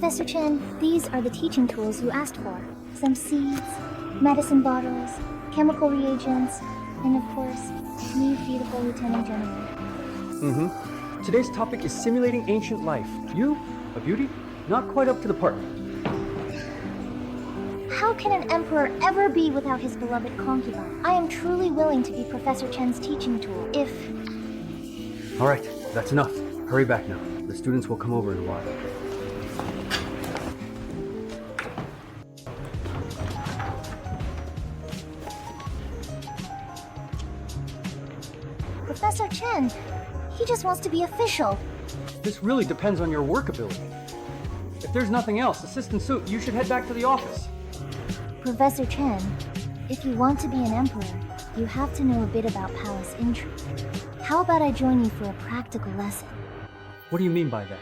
Professor Chen, these are the teaching tools you asked for. Some seeds, medicine bottles, chemical reagents, and of course, me, beautiful Lieutenant General. Today's topic is simulating ancient life. You, a beauty, not quite up to the part. How can an emperor ever be without his beloved concubine? I am truly willing to be Professor Chen's teaching tool, if... All right, that's enough. Hurry back now. The students will come over in a while. Professor Chen, he just wants to be official. This really depends on your work ability. If there's nothing else, Assistant Suit, you should head back to the office. Professor Chen, if you want to be an emperor, you have to know a bit about palace intrigue. How about I join you for a practical lesson? What do you mean by that?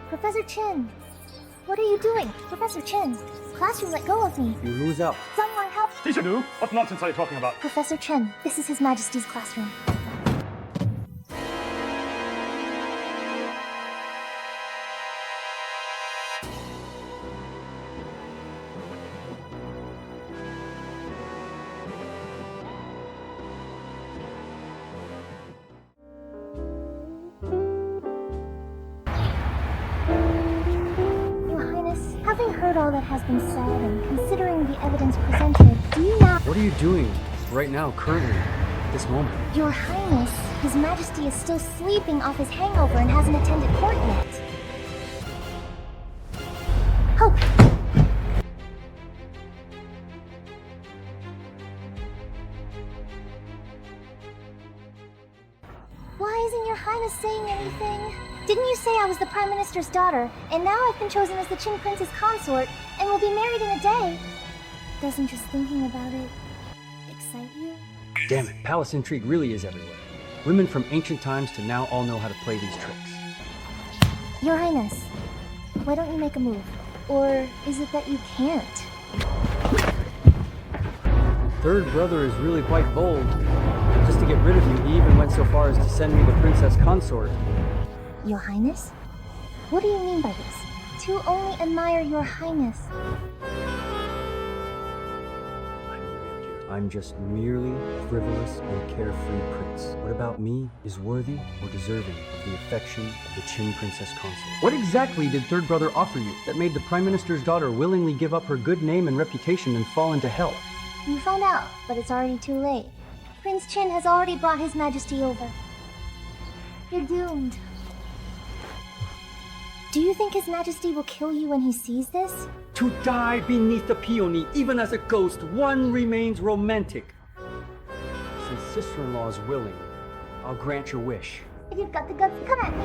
Professor Chen, what are you doing? Professor Chen, classroom let go of me. You lose out. Someone help! Teacher Du, what nonsense are you talking about? Professor Chen, this is His Majesty's classroom. Having heard all that has been said and considering the evidence presented, do you now— What are you doing right now, currently, at this moment? Your Highness, His Majesty is still sleeping off his hangover and hasn't attended court yet. Hope! Why isn't Your Highness saying anything? Didn't you say I was the Prime Minister's daughter, and now I've been chosen as the Qin Prince's consort, and will be married in a day? Doesn't just thinking about it excite you? Damn it, palace intrigue really is everywhere. Women from ancient times to now all know how to play these tricks. Your Highness, why don't you make a move? Or is it that you can't? Third brother is really quite bold. Just to get rid of you, he even went so far as to send me the princess consort. Your Highness? What do you mean by this? To only admire Your Highness. I'm just merely a frivolous and carefree prince. What about me is worthy or deserving of the affection of the Qin Princess Consort? What exactly did Third Brother offer you that made the Prime Minister's daughter willingly give up her good name and reputation and fall into hell? You found out, but it's already too late. Prince Qin has already brought His Majesty over. You're doomed. Do you think His Majesty will kill you when he sees this? To die beneath the peony, even as a ghost, one remains romantic. Since sister-in-law is willing, I'll grant your wish. If you've got the guts, come at me.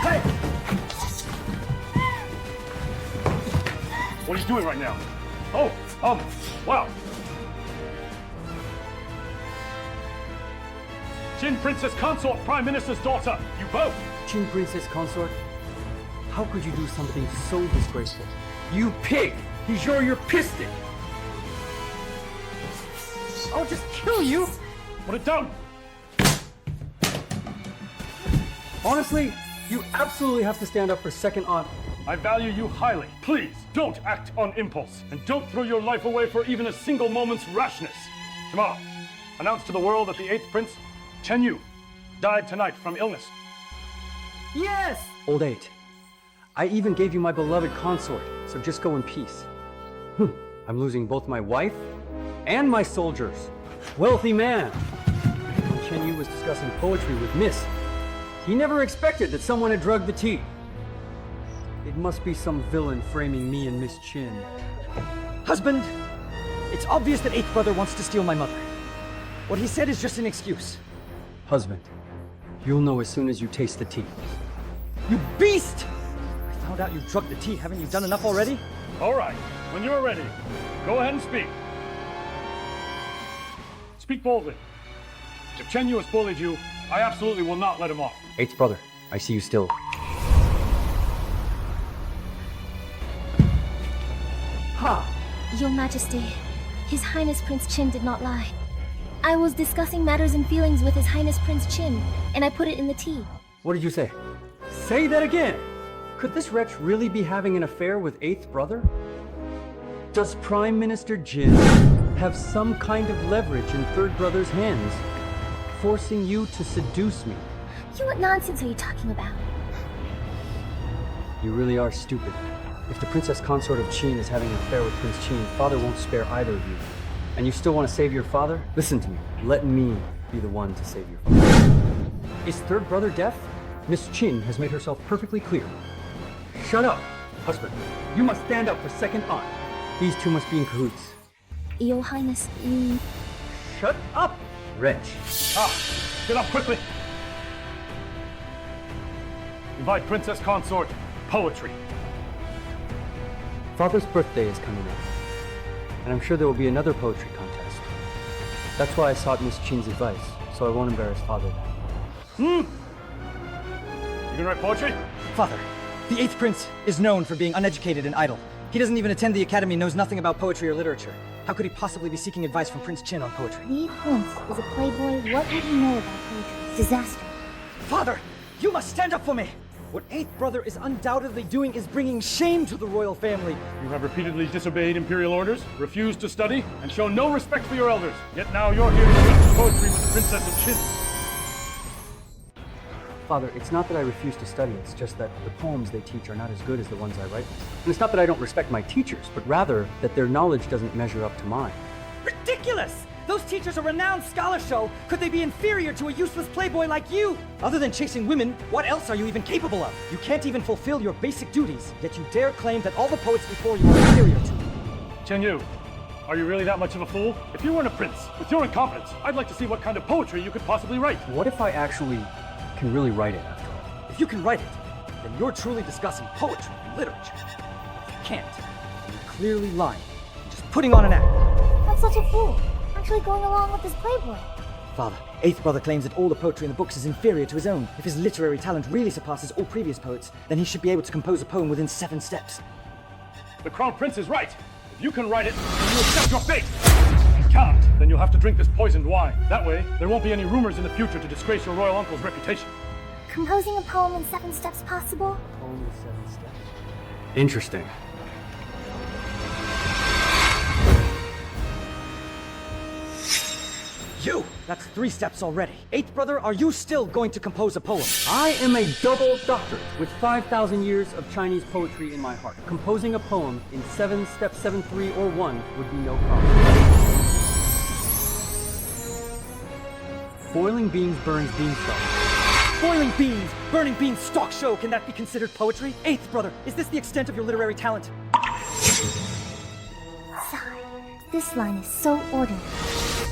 Hey! What are you doing right now? Oh, wow. Qin Princess Consort, Prime Minister's daughter, you both! Qin Princess Consort, how could you do something so disgraceful? You pig! You're piston! I'll just kill you! Put it down! Honestly, you absolutely have to stand up for second honor. I value you highly. Please, don't act on impulse, and don't throw your life away for even a single moment's rashness. Tomorrow, announce to the world that the 8th Prince, Chen Yu, died tonight from illness. Yes! Old 8. I even gave you my beloved consort, so just go in peace. I'm losing both my wife and my soldiers. Wealthy man. When Chen Yu was discussing poetry with Miss, he never expected that someone had drugged the tea. It must be some villain framing me and Miss Qin. Husband, it's obvious that 8th Brother wants to steal my mother. What he said is just an excuse. Husband, you'll know as soon as you taste the tea. You beast! I found out you drugged the tea. Haven't you done enough already? All right, when you're ready, go ahead and speak. Speak boldly. If Chen Yu has bullied you, I absolutely will not let him off. 8th brother, I see you still. Ha! Your Majesty, His Highness Prince Qin did not lie. I was discussing matters and feelings with His Highness Prince Qin, and I put it in the tea. What did you say? Say that again! Could this wretch really be having an affair with 8th brother? Does Prime Minister Jin have some kind of leverage in 3rd brother's hands, forcing you to seduce me? What nonsense are you talking about? You really are stupid. If the princess consort of Qin is having an affair with Prince Qin, father won't spare either of you. And you still want to save your father? Listen to me. Let me be the one to save your father. Is 3rd brother deaf? Miss Qin has made herself perfectly clear. Shut up, husband. You must stand up for second aunt. These two must be in cahoots. Your Highness, Shut up, wretch. Get up quickly! Invite Princess Consort poetry. Father's birthday is coming up, and I'm sure there will be another poetry contest. That's why I sought Miss Qin's advice, so I won't embarrass father then. You can write poetry? Father, the 8th Prince is known for being uneducated and idle. He doesn't even attend the academy, knows nothing about poetry or literature. How could he possibly be seeking advice from Prince Qin on poetry? the 8th Prince is a playboy. What would he know about poetry? Disaster. Father, you must stand up for me! What 8th brother is undoubtedly doing is bringing shame to the royal family. You have repeatedly disobeyed imperial orders, refused to study, and shown no respect for your elders. Yet now you're here to discuss poetry with the Princess of Qin. Father, it's not that I refuse to study, it's just that the poems they teach are not as good as the ones I write. And it's not that I don't respect my teachers, but rather that their knowledge doesn't measure up to mine. Ridiculous! Those teachers are renowned scholars, so could they be inferior to a useless playboy like you? Other than chasing women, what else are you even capable of? You can't even fulfill your basic duties, yet you dare claim that all the poets before you are inferior to you. Chen Yu, are you really that much of a fool? If you weren't a prince, with your incompetence, I'd like to see what kind of poetry you could possibly write. What if I actually can really write it after all? If you can write it, then you're truly discussing poetry and literature. If you can't, then you're clearly lying and just putting on an act. That's such a fool. Actually going along with this playboy. Father, 8th brother claims that all the poetry in the books is inferior to his own. If his literary talent really surpasses all previous poets, then he should be able to compose a poem within 7 steps. The Crown Prince is right. If you can write it, then you accept your fate. If you can't, then you'll have to drink this poisoned wine. That way, there won't be any rumors in the future to disgrace your royal uncle's reputation. Composing a poem in 7 steps possible? Only 7 steps. Interesting. You! That's 3 steps already. 8th brother, are you still going to compose a poem? I am a double doctorate with 5,000 years of Chinese poetry in my heart. Composing a poem in 7 steps, 7, 3, or 1 would be no problem. Boiling beans burns beanstalk. Boiling beans, burning beans, stalk show. Can that be considered poetry? 8th brother, is this the extent of your literary talent? Sigh. This line is so ordinary.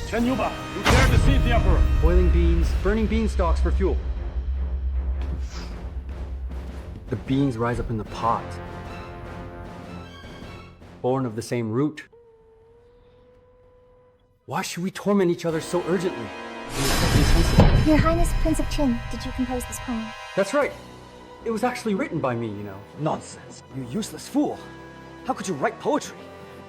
Chen Yuba, you dare deceive the Emperor. Boiling beans, burning beanstalks for fuel. The beans rise up in the pot. Born of the same root. Why should we torment each other so urgently? Insensible. Your Highness Prince of Qin, did you compose this poem? That's right. It was actually written by me, you know. Nonsense. You useless fool. How could you write poetry?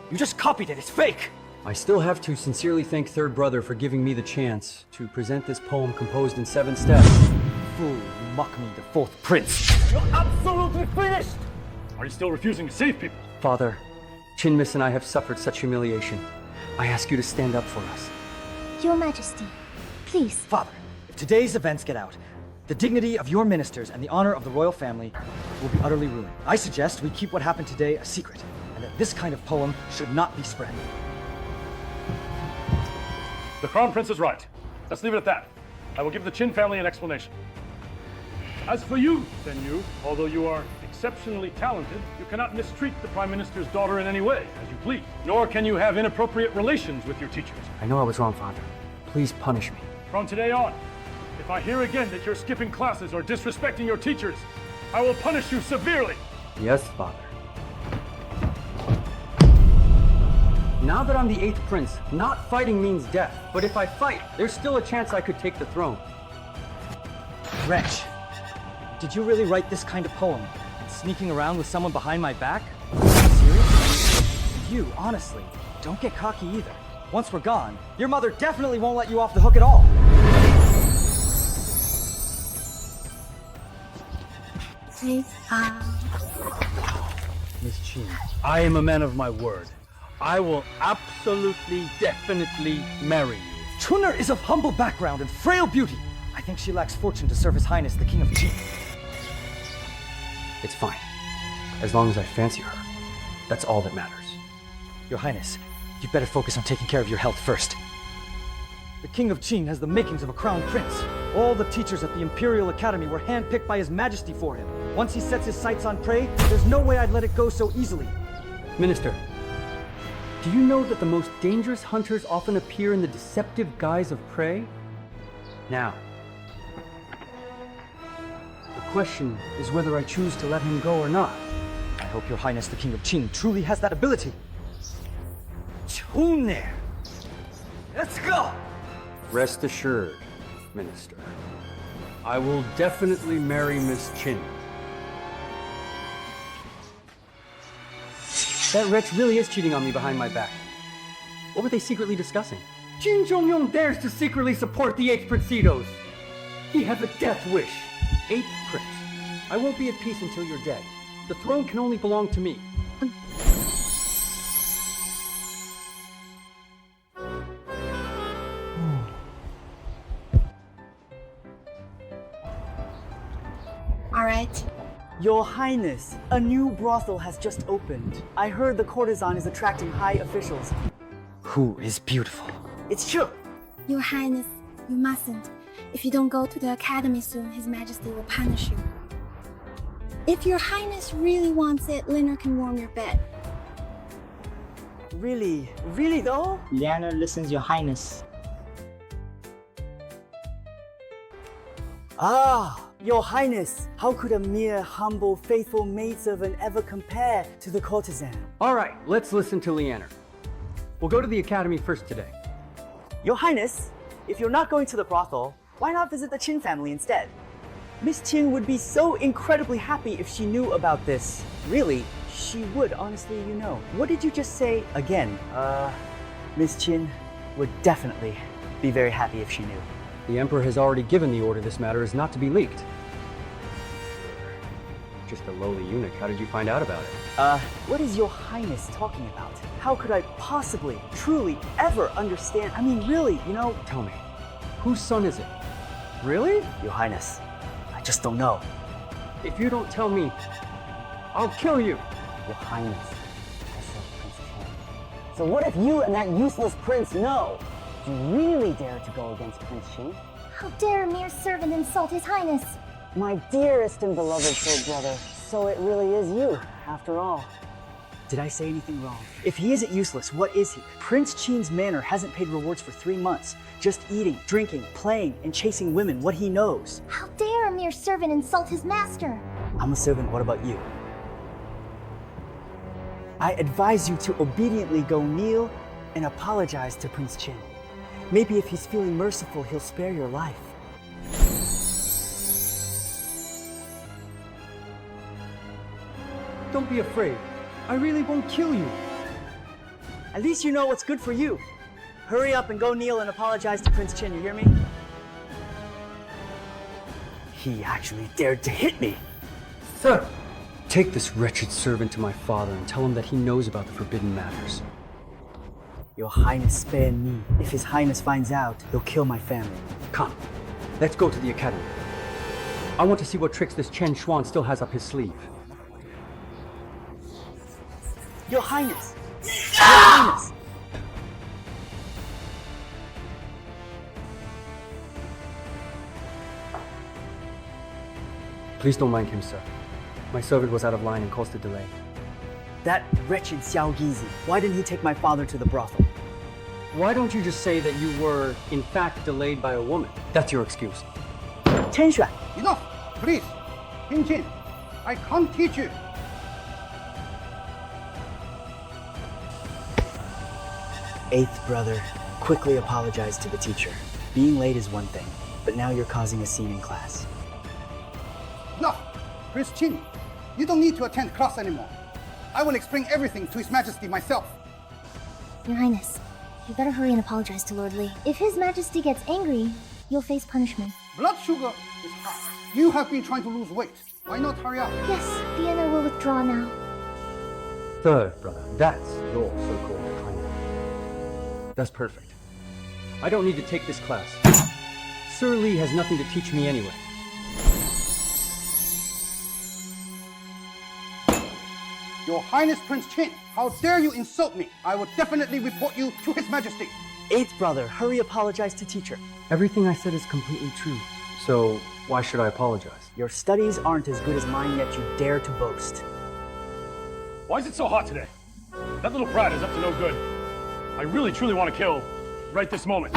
You just copied it. It's fake. I still have to sincerely thank 3rd brother for giving me the chance to present this poem composed in 7 steps. Fool, you mock me, the 4th prince. You're absolutely finished! Are you still refusing to save people? Father, Chinmis and I have suffered such humiliation. I ask you to stand up for us. Your Majesty, please. Father, if today's events get out, the dignity of your ministers and the honor of the royal family will be utterly ruined. I suggest we keep what happened today a secret, and that this kind of poem should not be spread. The Crown Prince is right. Let's leave it at that. I will give the Qin family an explanation. As for you, Chen Yu, although you are exceptionally talented, you cannot mistreat the Prime Minister's daughter in any way, as you please. Nor can you have inappropriate relations with your teachers. I know I was wrong, Father. Please punish me. From today on, if I hear again that you're skipping classes or disrespecting your teachers, I will punish you severely. Yes, Father. Now that I'm the 8th prince, not fighting means death. But if I fight, there's still a chance I could take the throne. Wretch, did you really write this kind of poem? And sneaking around with someone behind my back? Are you serious? You, honestly, don't get cocky either. Once we're gone, your mother definitely won't let you off the hook at all. Miss Qin, I am a man of my word. I will absolutely, definitely marry you. Chun'er is of humble background and frail beauty. I think she lacks fortune to serve His Highness the King of Qin. It's fine. As long as I fancy her. That's all that matters. Your Highness, you'd better focus on taking care of your health first. The King of Qin has the makings of a crown prince. All the teachers at the Imperial Academy were handpicked by His Majesty for him. Once he sets his sights on prey, there's no way I'd let it go so easily. Minister, do you know that the most dangerous hunters often appear in the deceptive guise of prey? Now, the question is whether I choose to let him go or not. I hope Your Highness the King of Qin truly has that ability. Chun'er! Let's go! Rest assured, Minister. I will definitely marry Miss Qin. That wretch really is cheating on me behind my back. What were they secretly discussing? Qin Zhongyong dares to secretly support the 8th Princitos. He has a death wish. 8th Prince, I won't be at peace until you're dead. The throne can only belong to me. Alright. Your Highness, a new brothel has just opened. I heard the courtesan is attracting high officials. Who is beautiful? It's true. Your Highness, you mustn't. If you don't go to the academy soon, His Majesty will punish you. If Your Highness really wants it, Liner can warm your bed. Really? Really though? Liana listens, Your Highness. Ah, Your Highness, how could a mere humble, faithful maidservant ever compare to the courtesan? All right, let's listen to Leander. We'll go to the academy first today. Your Highness, if you're not going to the brothel, why not visit the Qin family instead? Miss Qin would be so incredibly happy if she knew about this. Really, she would, honestly, you know. What did you just say again? Miss Qin would definitely be very happy if she knew. The Emperor has already given the order this matter is not to be leaked. Just a lowly eunuch, how did you find out about it? What is Your Highness talking about? How could I possibly, truly, ever understand? I mean, really, you know? Tell me, whose son is it? Really? Your Highness, I just don't know. If you don't tell me, I'll kill you. Your Highness, I said Prince Qin. So what if you and that useless prince know? Do you really dare to go against Prince Qin? How dare a mere servant insult His Highness? My dearest and beloved soul brother, so it really is you, after all. Did I say anything wrong? If he isn't useless, what is he? Prince Qin's manor hasn't paid rewards for 3 months. Just eating, drinking, playing, and chasing women, what he knows. How dare a mere servant insult his master? I'm a servant, what about you? I advise you to obediently go kneel and apologize to Prince Qin. Maybe if he's feeling merciful, he'll spare your life. Don't be afraid. I really won't kill you. At least you know what's good for you. Hurry up and go kneel and apologize to Prince Qin, you hear me? He actually dared to hit me. Sir! Take this wretched servant to my father and tell him that he knows about the forbidden matters. Your Highness spare me. If His Highness finds out, he'll kill my family. Come, let's go to the academy. I want to see what tricks this Chen Xuan still has up his sleeve. Your Highness! Your Highness! Please don't mind him, sir. My servant was out of line and caused a delay. That wretched Xiao Gizi. Why didn't he take my father to the brothel? Why don't you just say that you were, in fact, delayed by a woman? That's your excuse. Chen Xuan! Enough! Please! Qin, I can't teach you! Eighth brother, quickly apologize to the teacher. Being late is one thing, but now you're causing a scene in class. No! Prince Qin, you don't need to attend class anymore. I will explain everything to His Majesty myself. Your Highness, You better hurry and apologize to Lord Lee. If His Majesty gets angry, you'll face punishment. Blood sugar is high. You have been trying to lose weight. Why not hurry up? Yes, Vienna will withdraw now. Third brother, that's your so-called kindness. That's perfect. I don't need to take this class. Sir Lee has nothing to teach me anyway. Your Highness Prince Qin, how dare you insult me? I will definitely report you to His Majesty. Eighth brother, hurry apologize to teacher. Everything I said is completely true. So why should I apologize? Your studies aren't as good as mine, yet you dare to boast. Why is it so hot today? That little brat is up to no good. I really, truly want to kill right this moment.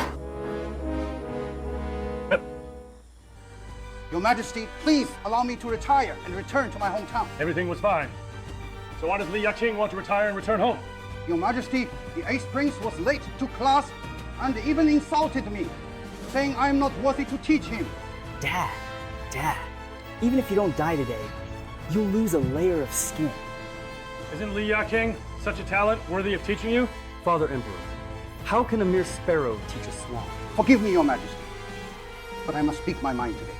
Your Majesty, please allow me to retire and return to my hometown. Everything was fine. So why does Li Yaqing want to retire and return home? Your Majesty, the 8th Prince was late to class and even insulted me, saying I am not worthy to teach him. Dad, even if you don't die today, you'll lose a layer of skin. Isn't Li Yaqing such a talent worthy of teaching you? Father Emperor, how can a mere sparrow teach a swan? Forgive me, Your Majesty, but I must speak my mind today.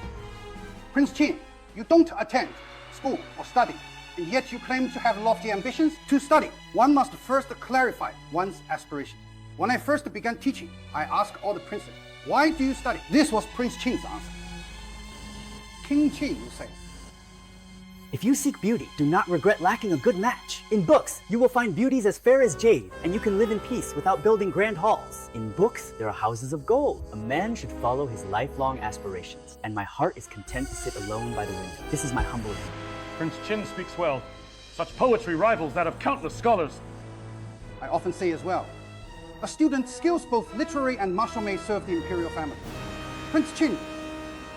Prince Qin, you don't attend school or study, and yet you claim to have lofty ambitions to study. One must first clarify one's aspirations. When I first began teaching, I asked all the princes, why do you study? This was Prince Qin's answer. King Qin, you say. If you seek beauty, do not regret lacking a good match. In books, you will find beauties as fair as jade, and you can live in peace without building grand halls. In books, there are houses of gold. A man should follow his lifelong aspirations, and my heart is content to sit alone by the window. This is my humble opinion. Prince Qin speaks well. Such poetry rivals that of countless scholars. I often say as well, a student's skills both literary and martial may serve the imperial family. Prince Qin,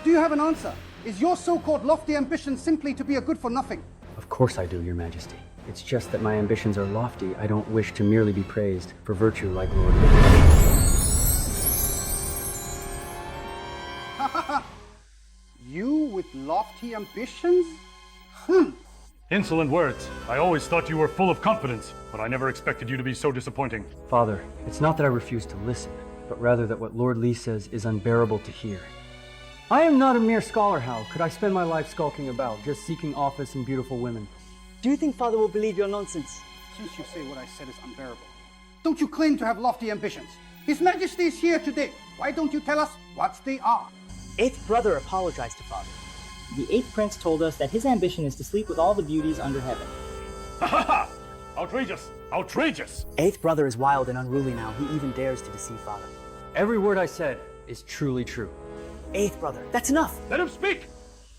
do you have an answer? Is your so-called lofty ambition simply to be a good-for-nothing? Of course I do, Your Majesty. It's just that my ambitions are lofty. I don't wish to merely be praised for virtue like Lord Lee. You with lofty ambitions? Insolent words. I always thought you were full of confidence, but I never expected you to be so disappointing. Father, it's not that I refuse to listen, but rather that what Lord Lee says is unbearable to hear. I am not a mere scholar. How could I spend my life skulking about, just seeking office and beautiful women? Do you think Father will believe your nonsense? Since you say what I said is unbearable, don't you claim to have lofty ambitions? His Majesty is here today. Why don't you tell us what they are? Eighth brother apologized to Father. The 8th Prince told us that his ambition is to sleep with all the beauties under heaven. Ha ha ha! Outrageous! Outrageous! Eighth brother is wild and unruly now. He even dares to deceive Father. Every word I said is truly true. Eighth brother, that's enough! Let him speak!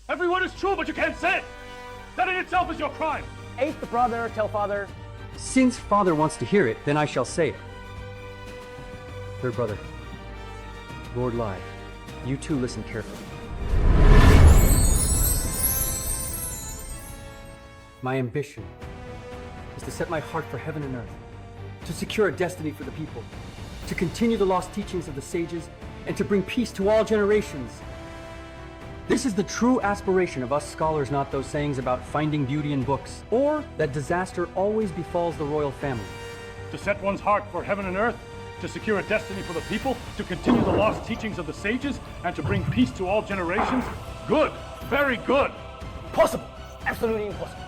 Every word is true, but you can't say it! That in itself is your crime! Eighth brother, tell Father. Since Father wants to hear it, then I shall say it. Third brother, Lord Lai, you two listen carefully. My ambition is to set my heart for heaven and earth, to secure a destiny for the people, to continue the lost teachings of the sages, and to bring peace to all generations. This is the true aspiration of us scholars, not those sayings about finding beauty in books, or that disaster always befalls the royal family. To set one's heart for heaven and earth, to secure a destiny for the people, to continue the lost teachings of the sages, and to bring peace to all generations? Good! Very good! Possible! Absolutely impossible.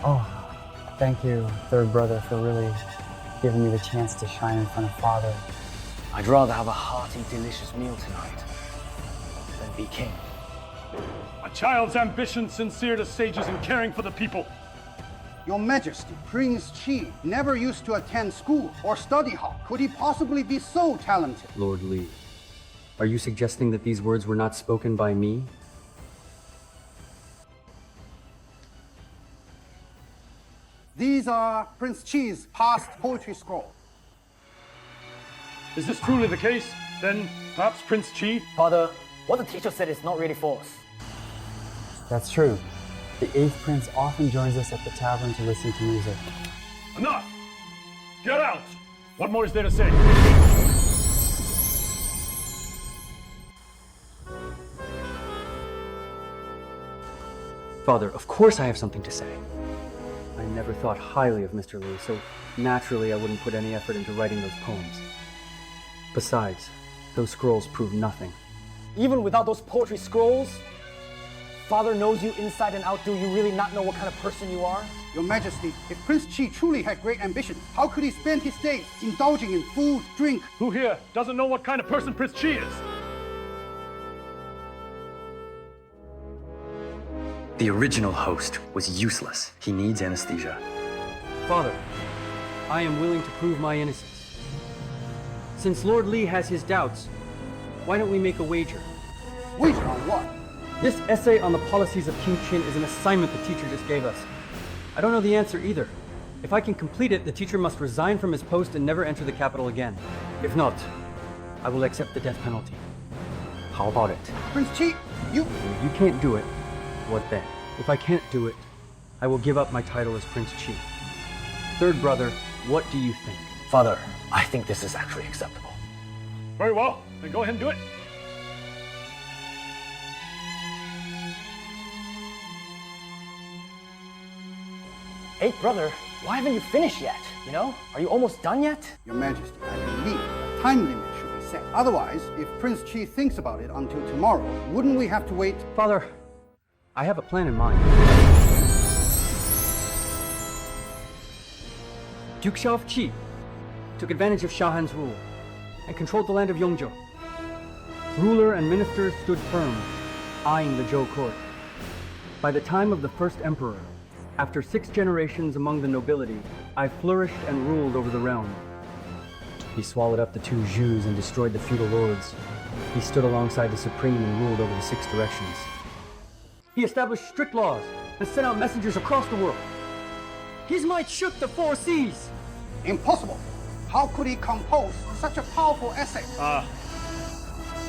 Oh, thank you, third brother, for really giving me the chance to shine in front of Father. I'd rather have a hearty, delicious meal tonight than be king. A child's ambition sincere to sages and caring for the people. Your Majesty, Prince Qi never used to attend school or study hall. Could he possibly be so talented? Lord Lee, are you suggesting that these words were not spoken by me? These are Prince Qi's past poetry scroll. Is this truly the case? Then perhaps Prince Qi? Father, what the teacher said is not really false. That's true. The 8th Prince often joins us at the tavern to listen to music. Enough! Get out! What more is there to say? Father, of course I have something to say. I never thought highly of Mr. Lee, so naturally I wouldn't put any effort into writing those poems. Besides, those scrolls prove nothing. Even without those poetry scrolls, Father knows you inside and out. Do you really not know what kind of person you are? Your Majesty, if Prince Qi truly had great ambition, how could he spend his days indulging in food, drink? Who here doesn't know what kind of person Prince Qi is? The original host was useless. He needs anesthesia. Father, I am willing to prove my innocence. Since Lord Li has his doubts, why don't we make a wager? Wager on what? This essay on the policies of King Qin is an assignment the teacher just gave us. I don't know the answer either. If I can complete it, the teacher must resign from his post and never enter the capital again. If not, I will accept the death penalty. How about it? Prince Qi, you... If you can't do it, what then? If I can't do it, I will give up my title as Prince Qi. Third brother, what do you think? Father, I think this is actually acceptable. Very well, then go ahead and do it. Eighth brother, why haven't you finished yet? You know, are you almost done yet? Your Majesty, I believe a time limit should be set. Otherwise, if Prince Qi thinks about it until tomorrow, wouldn't we have to wait? Father, I have a plan in mind. Duke Xiao of Qi took advantage of Shah Han's rule and controlled the land of Yongzhou. Ruler and ministers stood firm, eyeing the Zhou court. By the time of the first emperor, after 6 generations among the nobility, I flourished and ruled over the realm. He swallowed up the 2 Zhus and destroyed the feudal lords. He stood alongside the supreme and ruled over the 6 directions. He established strict laws and sent out messengers across the world. His might shook the 4 seas. Impossible. How could he compose such a powerful essay?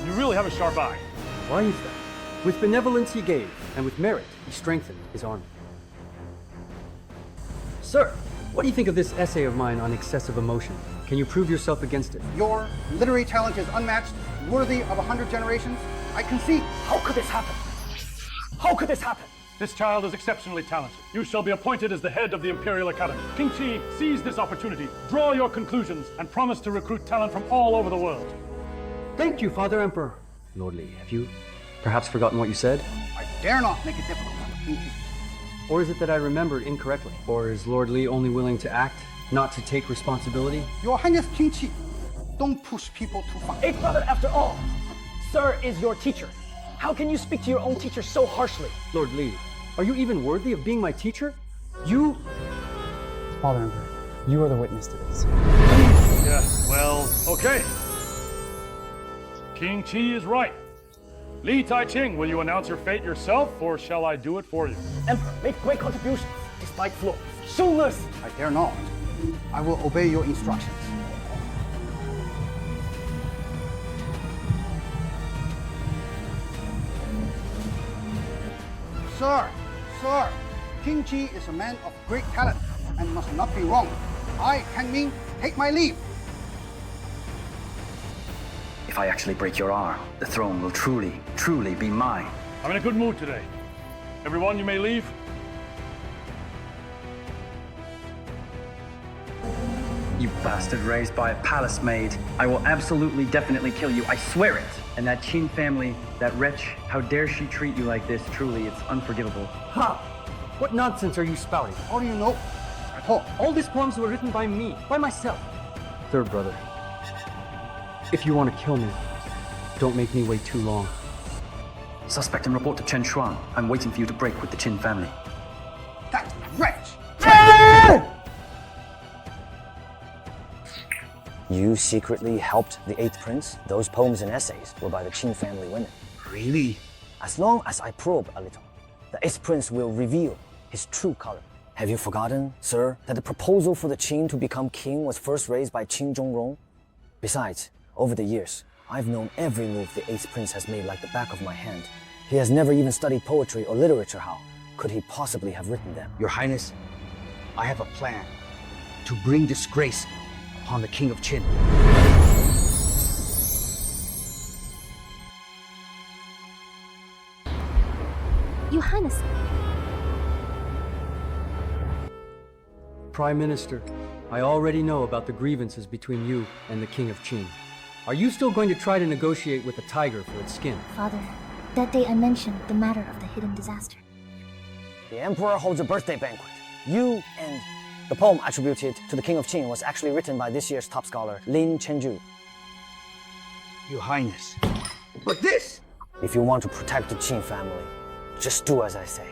You really have a sharp eye. Why is that? With benevolence he gave, and with merit he strengthened his army. Sir, what do you think of this essay of mine on excessive emotion? Can you prove yourself against it? Your literary talent is unmatched, worthy of 100 generations. I concede. How could this happen? How could this happen? This child is exceptionally talented. You shall be appointed as the head of the Imperial Academy. King Qi, seize this opportunity, draw your conclusions, and promise to recruit talent from all over the world. Thank you, Father Emperor. Lord Li, have you perhaps forgotten what you said? I dare not make it difficult for King Qi. Or is it that I remembered incorrectly? Or is Lord Li only willing to act, not to take responsibility? Your Highness King Qi, don't push people too far. Eighth brother, after all, Sir is your teacher. How can you speak to your own teacher so harshly? Lord Li, are you even worthy of being my teacher? You... Father Emperor, you are the witness to this. Yeah, well, okay. King Qi is right. Li Taiqing, will you announce your fate yourself, or shall I do it for you? Emperor, make great contributions, despite flaws. Show mercy. I dare not. I will obey your instructions. Sir, King Qi is a man of great talent and must not be wrong. I, Kan Ming, take my leave. If I actually break your arm, the throne will truly, truly be mine. I'm in a good mood today. Everyone, you may leave. You bastard raised by a palace maid. I will absolutely, definitely kill you. I swear it. And that Qin family, that wretch, how dare she treat you like this? Truly, it's unforgivable. Ha! What nonsense are you spouting? How do you know? At all. All these poems were written by me, by myself. Third brother, if you want to kill me, don't make me wait too long. Suspect and report to Chen Shuang. I'm waiting for you to break with the Qin family. That wretch! You secretly helped the 8th prince? Those poems and essays were by the Qin family women. Really? As long as I probe a little, the 8th prince will reveal his true color. Have you forgotten, sir, that the proposal for the Qin to become king was first raised by Qin Zhongrong? Besides, over the years, I've known every move the 8th prince has made like the back of my hand. He has never even studied poetry or literature. How could he possibly have written them? Your Highness, I have a plan to bring disgrace upon the King of Qin. Your Highness. Prime Minister, I already know about the grievances between you and the King of Qin. Are you still going to try to negotiate with the tiger for its skin? Father, that day I mentioned the matter of the hidden disaster. The emperor holds a birthday banquet. You and the poem attributed to the King of Qin was actually written by this year's top scholar, Lin Chenju. Your Highness. But this! If you want to protect the Qin family, just do as I say.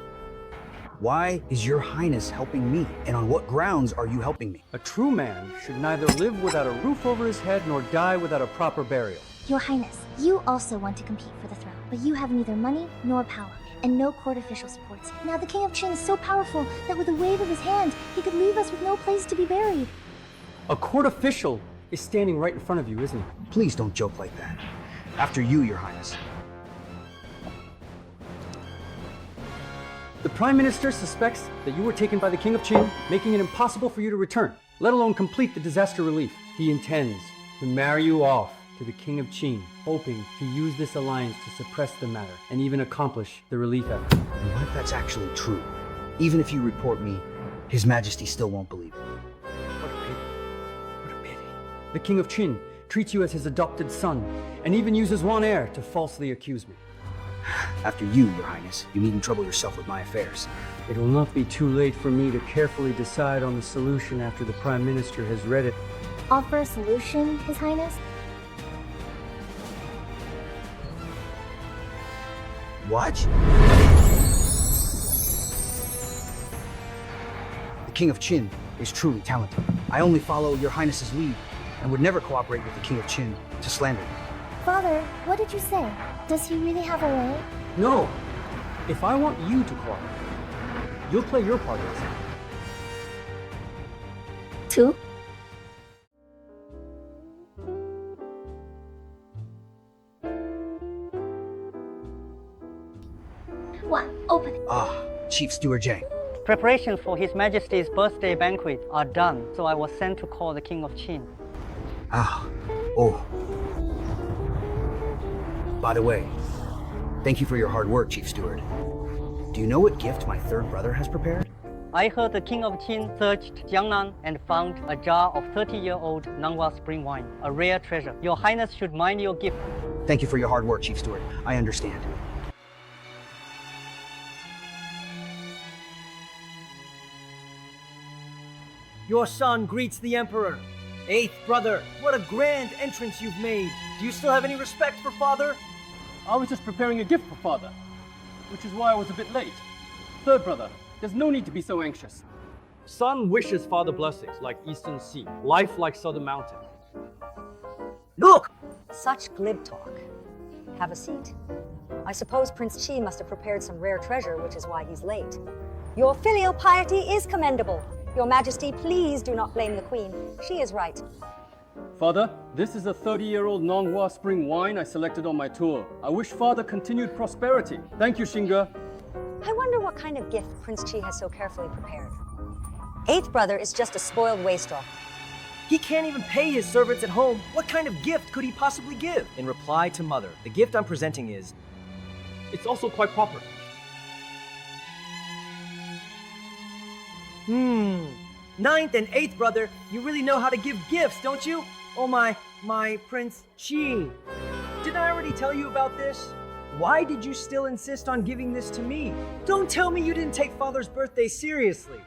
Why is your Highness helping me? And on what grounds are you helping me? A true man should neither live without a roof over his head nor die without a proper burial. Your Highness, you also want to compete for the throne, but you have neither money nor power, and no court official supports you. Now the King of Qin is so powerful that with a wave of his hand, he could leave us with no place to be buried. A court official is standing right in front of you, isn't he? Please don't joke like that. After you, Your Highness. The Prime Minister suspects that you were taken by the King of Qin, making it impossible for you to return, let alone complete the disaster relief. He intends to marry you off to the King of Qin, hoping to use this alliance to suppress the matter and even accomplish the relief effort. And what if that's actually true? Even if you report me, His Majesty still won't believe it. What a pity. What a pity. The King of Qin treats you as his adopted son, and even uses one heir to falsely accuse me. After you, Your Highness, you needn't trouble yourself with my affairs. It will not be too late for me to carefully decide on the solution after the Prime Minister has read it. Offer a solution, His Highness? What? The King of Qin is truly talented. I only follow Your Highness's lead and would never cooperate with the King of Qin to slander him. Father, what did you say? Does he really have a way? No! If I want you to cooperate, you'll play your part in this. 2. 1. Open. Ah, Chief Steward Zhang. Preparations for His Majesty's birthday banquet are done, so I was sent to call the King of Qin. Ah, oh. By the way, thank you for your hard work, Chief Steward. Do you know what gift my third brother has prepared? I heard the King of Qin searched Jiangnan and found a jar of 30-year-old Nanhua spring wine, a rare treasure. Your Highness should mind your gift. Thank you for your hard work, Chief Steward. I understand. Your son greets the Emperor. 8th brother, what a grand entrance you've made. Do you still have any respect for father? I was just preparing a gift for father, which is why I was a bit late. 3rd brother, there's no need to be so anxious. Son wishes father blessings like Eastern Sea, life like Southern Mountain. Look! Such glib talk. Have a seat. I suppose Prince Qi must have prepared some rare treasure, which is why he's late. Your filial piety is commendable. Your Majesty, please do not blame the Queen. She is right. Father, this is a 30-year-old Nanhua spring wine I selected on my tour. I wish father continued prosperity. Thank you, Xinge. I wonder what kind of gift Prince Qi has so carefully prepared. 8th brother is just a spoiled wastrel. He can't even pay his servants at home. What kind of gift could he possibly give? In reply to Mother, the gift I'm presenting is... It's also quite proper. 9th and 8th brother, you really know how to give gifts, don't you? Oh my Prince Qi. Didn't I already tell you about this? Why did you still insist on giving this to me? Don't tell me you didn't take father's birthday seriously.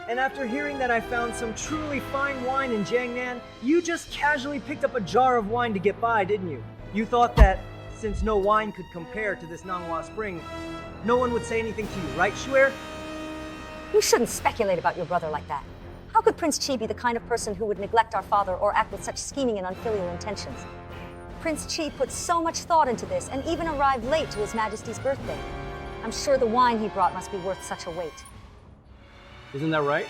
And after hearing that I found some truly fine wine in Jiangnan, you just casually picked up a jar of wine to get by, didn't you? You thought that since no wine could compare to this Nanhua Spring, no one would say anything to you, right, Shuer? You shouldn't speculate about your brother like that. How could Prince Qi be the kind of person who would neglect our father or act with such scheming and unfilial intentions? Prince Qi put so much thought into this and even arrived late to His Majesty's birthday. I'm sure the wine he brought must be worth such a weight. Isn't that right?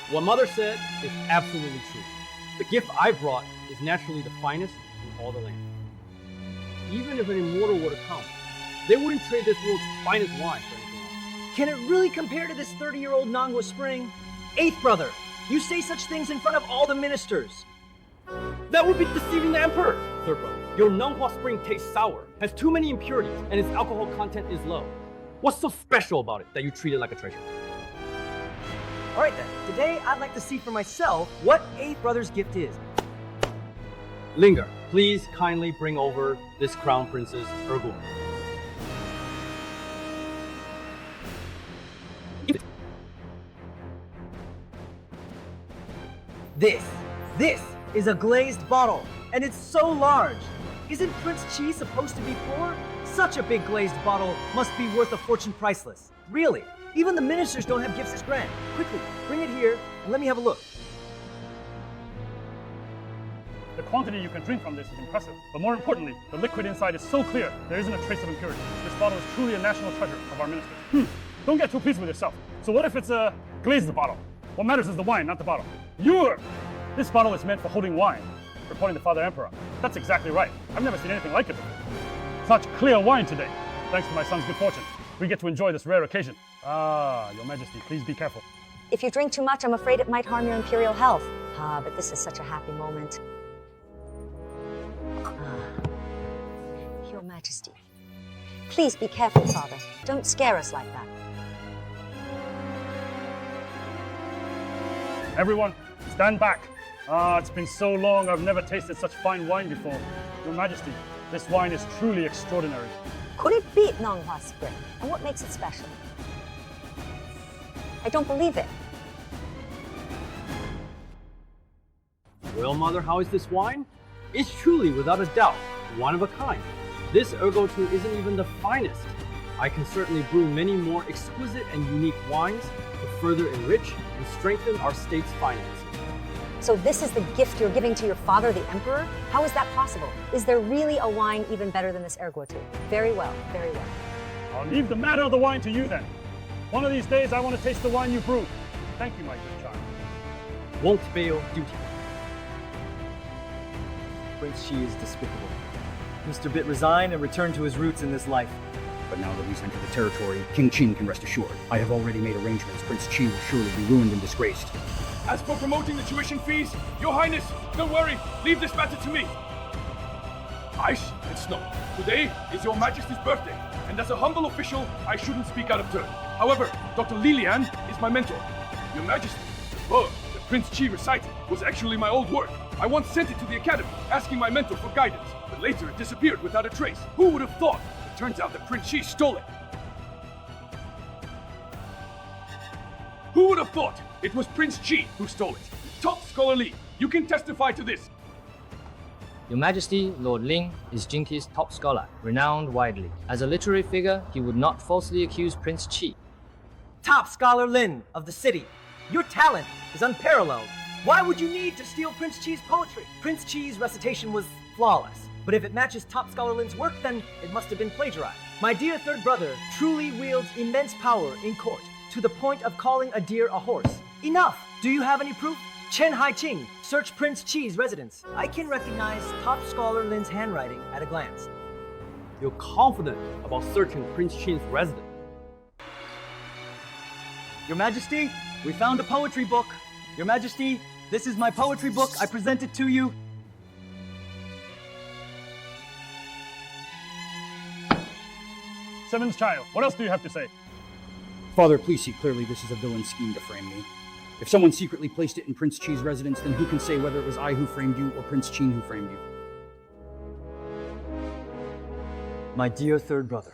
What Mother said is absolutely true. The gift I brought is naturally the finest in all the land. Even if an immortal were to come, they wouldn't trade this world's finest wine for anything else. Can it really compare to this 30-year-old Nanhua Spring? 8th brother, you say such things in front of all the ministers. That would be deceiving the Emperor! 3rd brother, your Nanhua Spring tastes sour, has too many impurities, and its alcohol content is low. What's so special about it that you treat it like a treasure? Alright then, today I'd like to see for myself what 8th brother's gift is. Linger, please kindly bring over this Crown Princess Ergo. This is a glazed bottle, and it's so large. Isn't Prince Chi supposed to be poor? Such a big glazed bottle must be worth a fortune priceless. Really, even the ministers don't have gifts this grand. Quickly, bring it here and let me have a look. The quantity you can drink from this is impressive, but more importantly, the liquid inside is so clear, there isn't a trace of impurity. This bottle is truly a national treasure of our ministers. Don't get too pleased with yourself. So what if it's a glazed bottle? What matters is the wine, not the bottle. This bottle is meant for holding wine, reporting the Father Emperor. That's exactly right. I've never seen anything like it before. Such clear wine today. Thanks to my son's good fortune, we get to enjoy this rare occasion. Your Majesty, please be careful. If you drink too much, I'm afraid it might harm your imperial health. But this is such a happy moment. Your Majesty. Please be careful, Father. Don't scare us like that. Everyone, stand back. It's been so long, I've never tasted such fine wine before. Your Majesty, this wine is truly extraordinary. Could it beat Nanghua Spring? And what makes it special? I don't believe it. Well, Mother, how is this wine? It's truly, without a doubt, one of a kind. This Ergo too isn't even the finest. I can certainly brew many more exquisite and unique wines to further enrich and strengthen our state's finances. So this is the gift you're giving to your father, the Emperor? How is that possible? Is there really a wine even better than this Ergo too? Very well, very well. I'll leave the matter of the wine to you then. One of these days, I want to taste the wine you brewed. Thank you, my good child. Won't fail duty. Prince Chi is despicable. Mr. Bit resigned and returned to his roots in this life. But now that he's entered the territory, King Qin can rest assured. I have already made arrangements. Prince Chi will surely be ruined and disgraced. As for promoting the tuition fees, Your Highness, don't worry, leave this matter to me. Ice and snow. Today is Your Majesty's birthday, and as a humble official, I shouldn't speak out of turn. However, Dr. Lilian is my mentor. Your Majesty, the poem that Prince Chi recited was actually my old work. I once sent it to the Academy, asking my mentor for guidance, but later it disappeared without a trace. Who would have thought? It turns out that Prince Chi stole it. Who would have thought? It was Prince Chi who stole it. Top scholarly, you can testify to this. Your Majesty, Lord Ling is Jinki's top scholar, renowned widely. As a literary figure, he would not falsely accuse Prince Chi. Top scholar Lin of the city, your talent is unparalleled. Why would you need to steal Prince Chi's poetry? Prince Chi's recitation was flawless, but if it matches top scholar Lin's work, then it must have been plagiarized. My dear third brother truly wields immense power in court, to the point of calling a deer a horse. Enough! Do you have any proof? Chen Haiqing, search Prince Chi's residence. I can recognize top scholar Lin's handwriting at a glance. You're confident about searching Prince Qin's residence. Your Majesty, we found a poetry book. Your Majesty, this is my poetry book. I present it to you. Seven's child, what else do you have to say? Father, please see clearly this is a villain's scheme to frame me. If someone secretly placed it in Prince Chi's residence, then who can say whether it was I who framed you or Prince Qin who framed you? My dear third brother,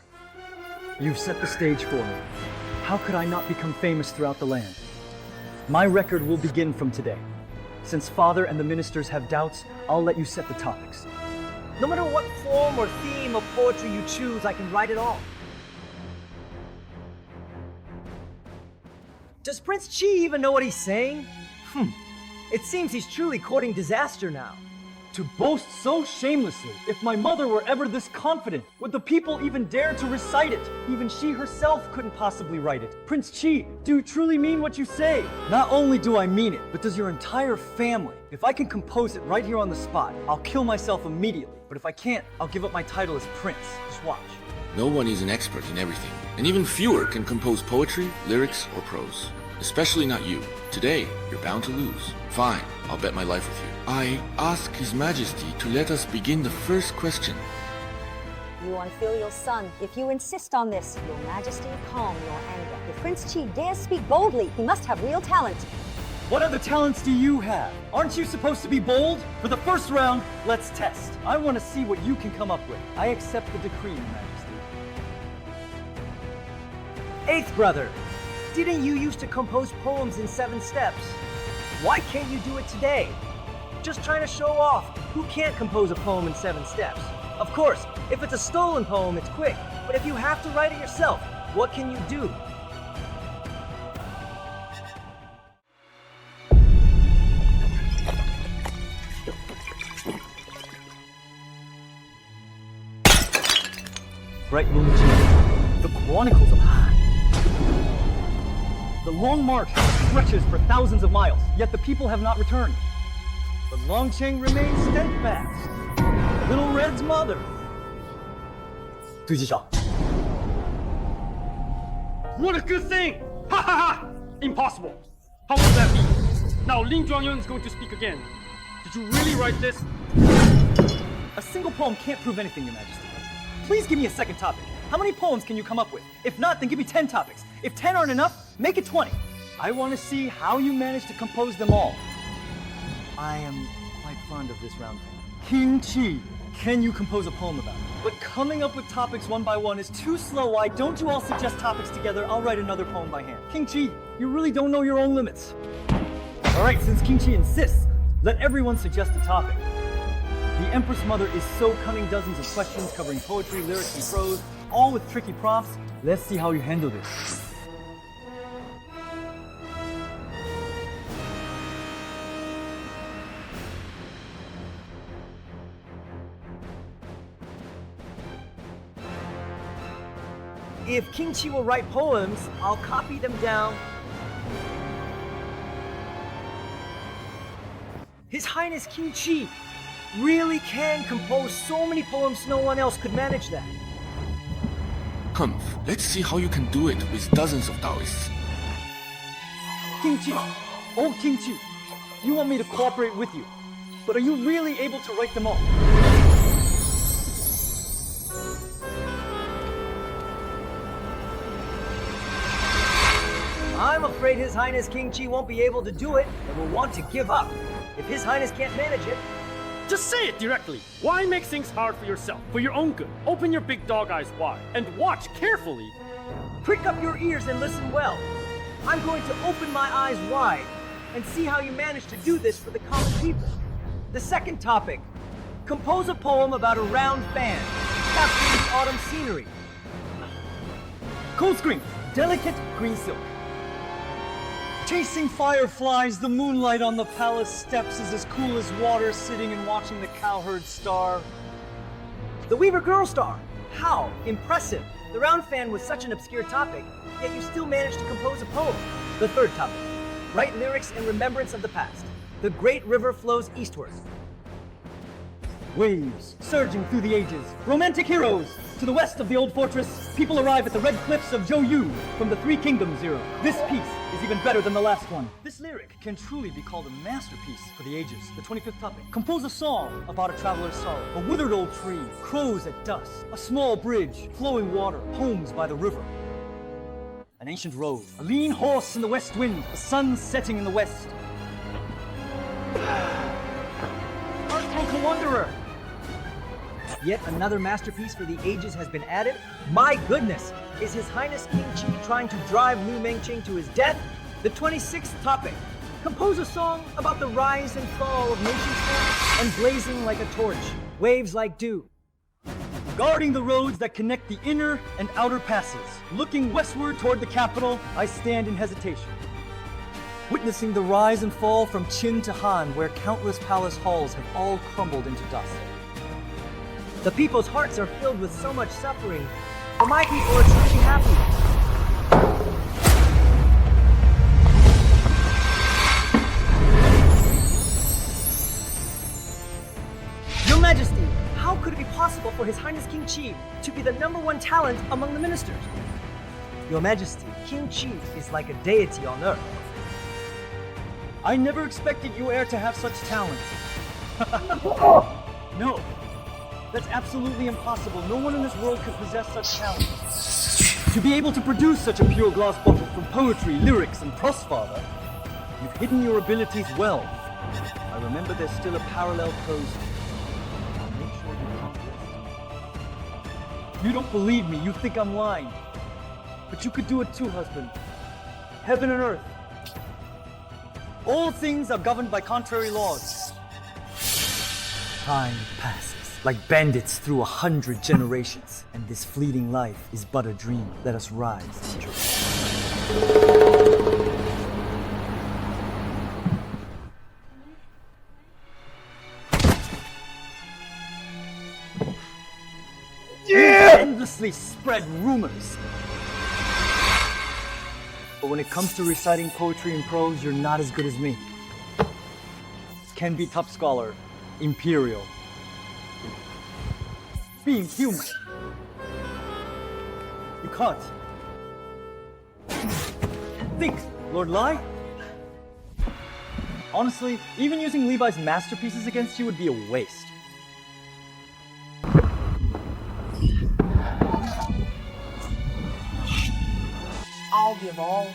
you've set the stage for me. How could I not become famous throughout the land? My record will begin from today. Since Father and the ministers have doubts, I'll let you set the topics. No matter what form or theme of poetry you choose, I can write it all. Does Prince Chi even know what he's saying? It seems he's truly courting disaster now. To boast so shamelessly. If my mother were ever this confident, would the people even dare to recite it? Even she herself couldn't possibly write it. Prince Chi, do you truly mean what you say? Not only do I mean it, but does your entire family. If I can compose it right here on the spot, I'll kill myself immediately. But if I can't, I'll give up my title as prince. Just watch. No one is an expert in everything, and even fewer can compose poetry, lyrics, or prose. Especially not you. Today, you're bound to lose. Fine, I'll bet my life with you. I ask His Majesty to let us begin the first question. you unfilial son. If you insist on this, your majesty, calm your anger. If Prince Chi dares speak boldly, he must have real talent. What other talents do you have? Aren't you supposed to be bold? For the first round, let's test. I want to see what you can come up with. I accept the decree, Your Majesty. Eighth brother, didn't you used to compose poems in 7 steps? Why can't you do it today? Just trying to show off. Who can't compose a poem in 7 steps? Of course, if it's a stolen poem, it's quick. But if you have to write it yourself, what can you do? Bright Moon Tea, the Chronicles of Han. The long march stretches for thousands of miles, yet the people have not returned. But Longcheng remains steadfast. Little Red's mother. What a good thing! Ha ha ha! Impossible! How will that be? Now Lin Zhuangyun is going to speak again. Did you really write this? A single poem can't prove anything, Your Majesty. Please give me a second topic. How many poems can you come up with? If not, then give me 10 topics. If 10 aren't enough, make it 20. I want to see how you manage to compose them all. I am quite fond of this round. King Chi, can you compose a poem about it? But coming up with topics one by one is too slow. Why don't you all suggest topics together? I'll write another poem by hand. King Chi, you really don't know your own limits. All right, since King Chi insists, let everyone suggest a topic. The Empress Mother is so cunning, dozens of questions covering poetry, lyrics, and prose, all with tricky prompts. Let's see how you handle this. If King Chi will write poems, I'll copy them down. His Highness King Chi really can compose so many poems no one else could manage that. Humph, let's see how you can do it with dozens of Taoists. King Chi, oh King Chi, you want me to cooperate with you, but are you really able to write them all? I'm afraid His Highness King Chi won't be able to do it and will want to give up. If His Highness can't manage it, just say it directly. Why make things hard for yourself? For your own good. Open your big dog eyes wide and watch carefully. Prick up your ears and listen well. I'm going to open my eyes wide and see how you manage to do this for the common people. The second topic, compose a poem about a round fan, capturing autumn scenery. Cold screen, delicate green silk. Chasing fireflies, the moonlight on the palace steps is as cool as water sitting and watching the cowherd starve. The Weaver Girl Star, how impressive. The round fan was such an obscure topic, yet you still managed to compose a poem. The third topic, write lyrics in remembrance of the past. The great river flows eastward. Waves surging through the ages, romantic heroes. To the west of the old fortress, people arrive at the red cliffs of Zhouyu from the Three Kingdoms era. This piece is even better than the last one. This lyric can truly be called a masterpiece for the ages. The 25th topic, compose a song about a traveler's sorrow. A withered old tree, crows at dusk, a small bridge, flowing water, homes by the river. An ancient road, a lean horse in the west wind, the sun setting in the west. Heartbroken wanderer. Yet another masterpiece for the ages has been added. My goodness, is His Highness King Chi trying to drive Liu Mengqing to his death? The 26th topic, compose a song about the rise and fall of nation-states and blazing like a torch, waves like dew. Guarding the roads that connect the inner and outer passes, looking westward toward the capital, I stand in hesitation. Witnessing the rise and fall from Qin to Han, where countless palace halls have all crumbled into dust. The people's hearts are filled with so much suffering, but my people are truly happy. Your Majesty, how could it be possible for His Highness King Chi to be the #1 talent among the ministers? Your Majesty, King Chi is like a deity on earth. I never expected you heir to have such talent. No. That's absolutely impossible. No one in this world could possess such talent. To be able to produce such a pure glass bottle from poetry, lyrics, and prose, Father, you've hidden your abilities well. I remember there's still a parallel prose. I'll make sure you can't rest. You don't believe me. You think I'm lying. But you could do it too, husband. Heaven and earth. All things are governed by contrary laws. Time passes like bandits through 100 generations, and this fleeting life is but a dream. Let us rise and dream. Yeah! Endlessly spread rumors. But when it comes to reciting poetry and prose, you're not as good as me. Can be top scholar, imperial. Being human. You can't. Think, Lord Lai. Honestly, even using Levi's masterpieces against you would be a waste. I'll give all.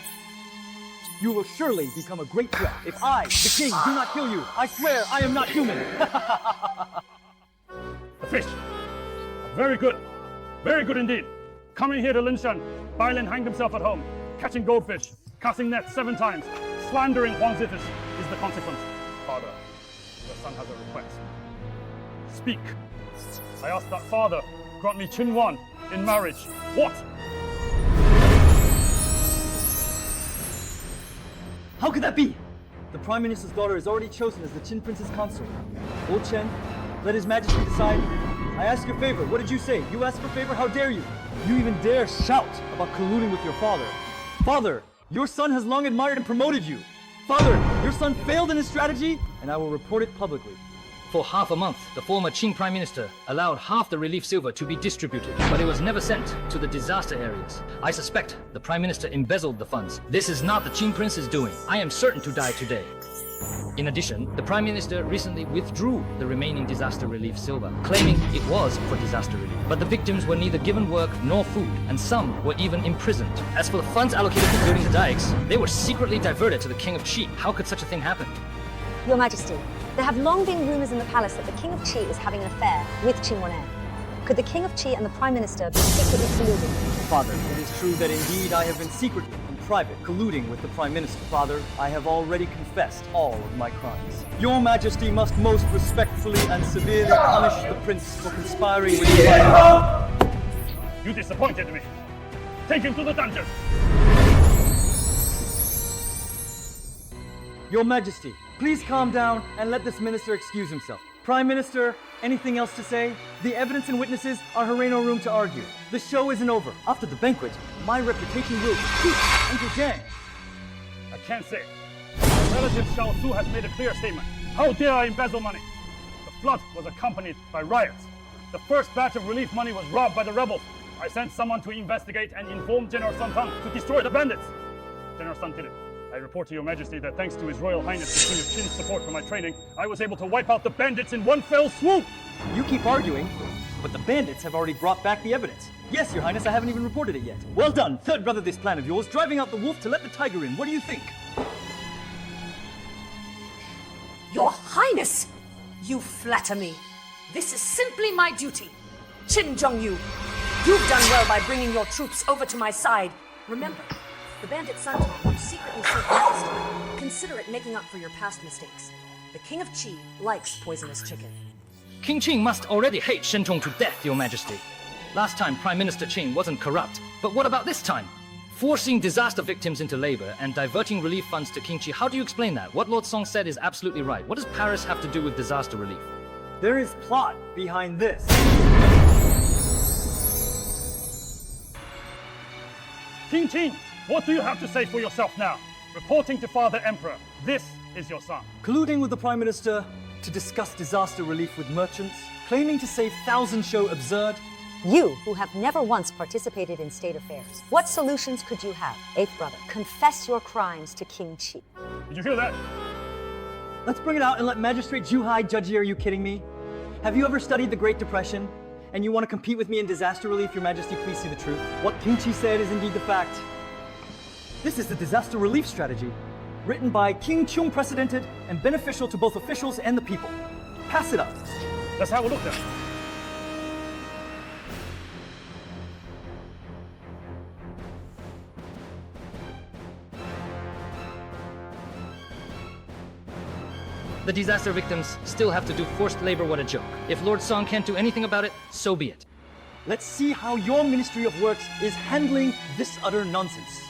You will surely become a great threat if I, the king, do not kill you. I swear I am not human. The fish. Very good. Very good indeed. Coming here to Linshan, Bailin hanged himself at home. Catching goldfish, casting nets 7 times, slandering Huang Zithis is the consequence. Father, your son has a request. Speak. I ask that father grant me Qin Wan in marriage. What? How could that be? The Prime Minister's daughter is already chosen as the Qin Prince's consort. Old Chen, let His Majesty decide. I ask your favor. What did you say? You ask for favor? How dare you? You even dare shout about colluding with your father. Father, your son has long admired and promoted you. Father, your son failed in his strategy, and I will report it publicly. For half a month, the former Qing Prime Minister allowed half the relief silver to be distributed, but it was never sent to the disaster areas. I suspect the Prime Minister embezzled the funds. This is not the Qing Prince's doing. I am certain to die today. In addition, the Prime Minister recently withdrew the remaining disaster relief silver, claiming it was for disaster relief. But the victims were neither given work nor food, and some were even imprisoned. As for the funds allocated for building the dikes, they were secretly diverted to the King of Qi. How could such a thing happen? Your Majesty, there have long been rumors in the palace that the King of Qi is having an affair with Qin Wan. Could the King of Qi and the Prime Minister be secretly colluding? Father, it is true that indeed I have been secretly, in private, colluding with the Prime Minister. Father, I have already confessed all of my crimes. Your Majesty must most respectfully and severely punish the Prince for conspiring with the Prime. You disappointed me. Take him to the dungeon. Your Majesty, please calm down and let this minister excuse himself. Prime Minister, anything else to say? The evidence and witnesses are here no room to argue. The show isn't over. After the banquet, my reputation will be Uncle Zhang. I can't say. My relative Shao Su has made a clear statement. How dare I embezzle money? The flood was accompanied by riots. The first batch of relief money was robbed by the rebels. I sent someone to investigate and inform General Sun Tang to destroy the bandits. General Sun did it. I report to Your Majesty that thanks to His Royal Highness the King of Qin's support for my training, I was able to wipe out the bandits in one fell swoop! You keep arguing, but the bandits have already brought back the evidence. Yes, Your Highness, I haven't even reported it yet. Well done, third brother, this plan of yours, driving out the wolf to let the tiger in. What do you think? Your Highness! You flatter me. This is simply my duty. Qin Zhongyu, you've done well by bringing your troops over to my side. Remember, the bandit Sun Tang you secretly served last time. Consider it making up for your past mistakes. The King of Qi likes poisonous chicken. King Qing must already hate Shen Tong to death, Your Majesty. Last time, Prime Minister Qing wasn't corrupt. But what about this time? Forcing disaster victims into labor and diverting relief funds to King Qi, how do you explain that? What Lord Song said is absolutely right. What does Paris have to do with disaster relief? There is plot behind this. King Qing, what do you have to say for yourself now? Reporting to Father Emperor, this is your son. Colluding with the Prime Minister to discuss disaster relief with merchants, claiming to save thousands show absurd. You, who have never once participated in state affairs, what solutions could you have? Eighth brother, confess your crimes to King Qi. Did you hear that? Let's bring it out and let Magistrate Zhu Hai judge you. Are you kidding me? Have you ever studied the Great Depression? And you want to compete with me in disaster relief, Your Majesty, please see the truth. What King Chi said is indeed the fact. This is the disaster relief strategy, written by King Chung, precedented and beneficial to both officials and the people. Pass it up. Let's have a look then. The disaster victims still have to do forced labor. What a joke. If Lord Song can't do anything about it, so be it. Let's see how your Ministry of Works is handling this utter nonsense.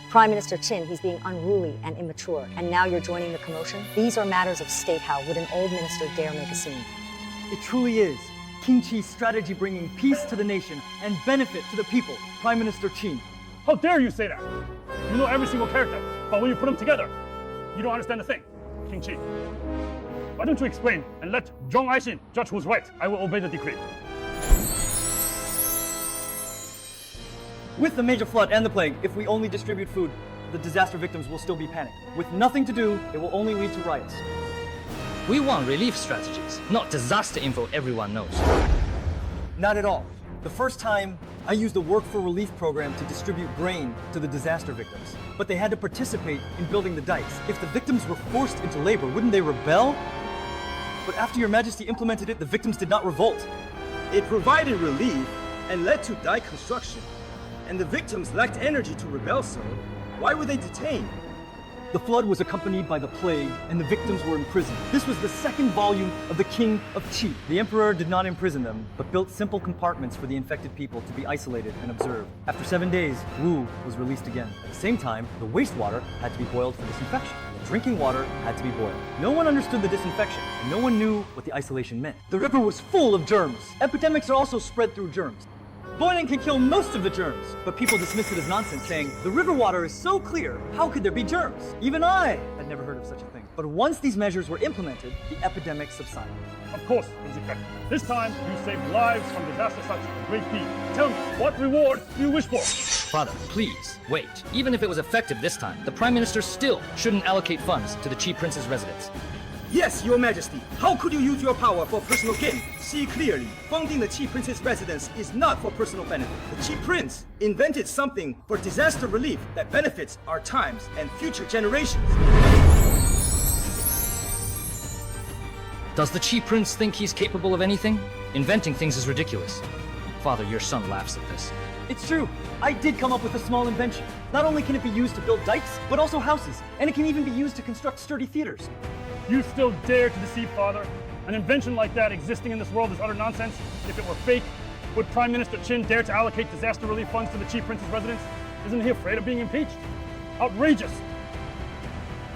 Prime Minister Qin, he's being unruly and immature, and now you're joining the commotion? These are matters of state. How would an old minister dare make a scene? It truly is King Chi's strategy bringing peace to the nation and benefit to the people, Prime Minister Qin. How dare you say that? You know every single character, but when you put them together, you don't understand a thing. King Chi, why don't you explain and let Zhong Aixin judge who's right? I will obey the decree. With the major flood and the plague, if we only distribute food, the disaster victims will still be panicked. With nothing to do, it will only lead to riots. We want relief strategies, not disaster info everyone knows. Not at all. The first time, I used the Work for Relief program to distribute grain to the disaster victims. But they had to participate in building the dikes. If the victims were forced into labor, wouldn't they rebel? But after Your Majesty implemented it, the victims did not revolt. It provided relief and led to dike construction. And the victims lacked energy to rebel, so why were they detained? The flood was accompanied by the plague, and the victims were imprisoned. This was the second volume of the King of Qi. The Emperor did not imprison them, but built simple compartments for the infected people to be isolated and observed. After 7 days, Wu was released again. At the same time, the wastewater had to be boiled for disinfection. The drinking water had to be boiled. No one understood the disinfection, and no one knew what the isolation meant. The river was full of germs. Epidemics are also spread through germs. Boiling can kill most of the germs, but people dismiss it as nonsense, saying, the river water is so clear, how could there be germs? Even I had never heard of such a thing. But once these measures were implemented, the epidemic subsided. Of course, it was effective. This time, you saved lives from disaster such a great feat. Tell me, what reward do you wish for? Father, please, wait. Even if it was effective this time, the Prime Minister still shouldn't allocate funds to the Qi Prince's residence. Yes, Your Majesty. How could you use your power for personal gain? See clearly, funding the Qi Prince's residence is not for personal benefit. The Qi Prince invented something for disaster relief that benefits our times and future generations. Does the Qi Prince think he's capable of anything? Inventing things is ridiculous. Father, your son laughs at this. It's true. I did come up with a small invention. Not only can it be used to build dikes, but also houses. And it can even be used to construct sturdy theaters. You still dare to deceive, Father? An invention like that existing in this world is utter nonsense. If it were fake, would Prime Minister Qin dare to allocate disaster relief funds to the Qi Prince's residence? Isn't he afraid of being impeached? Outrageous!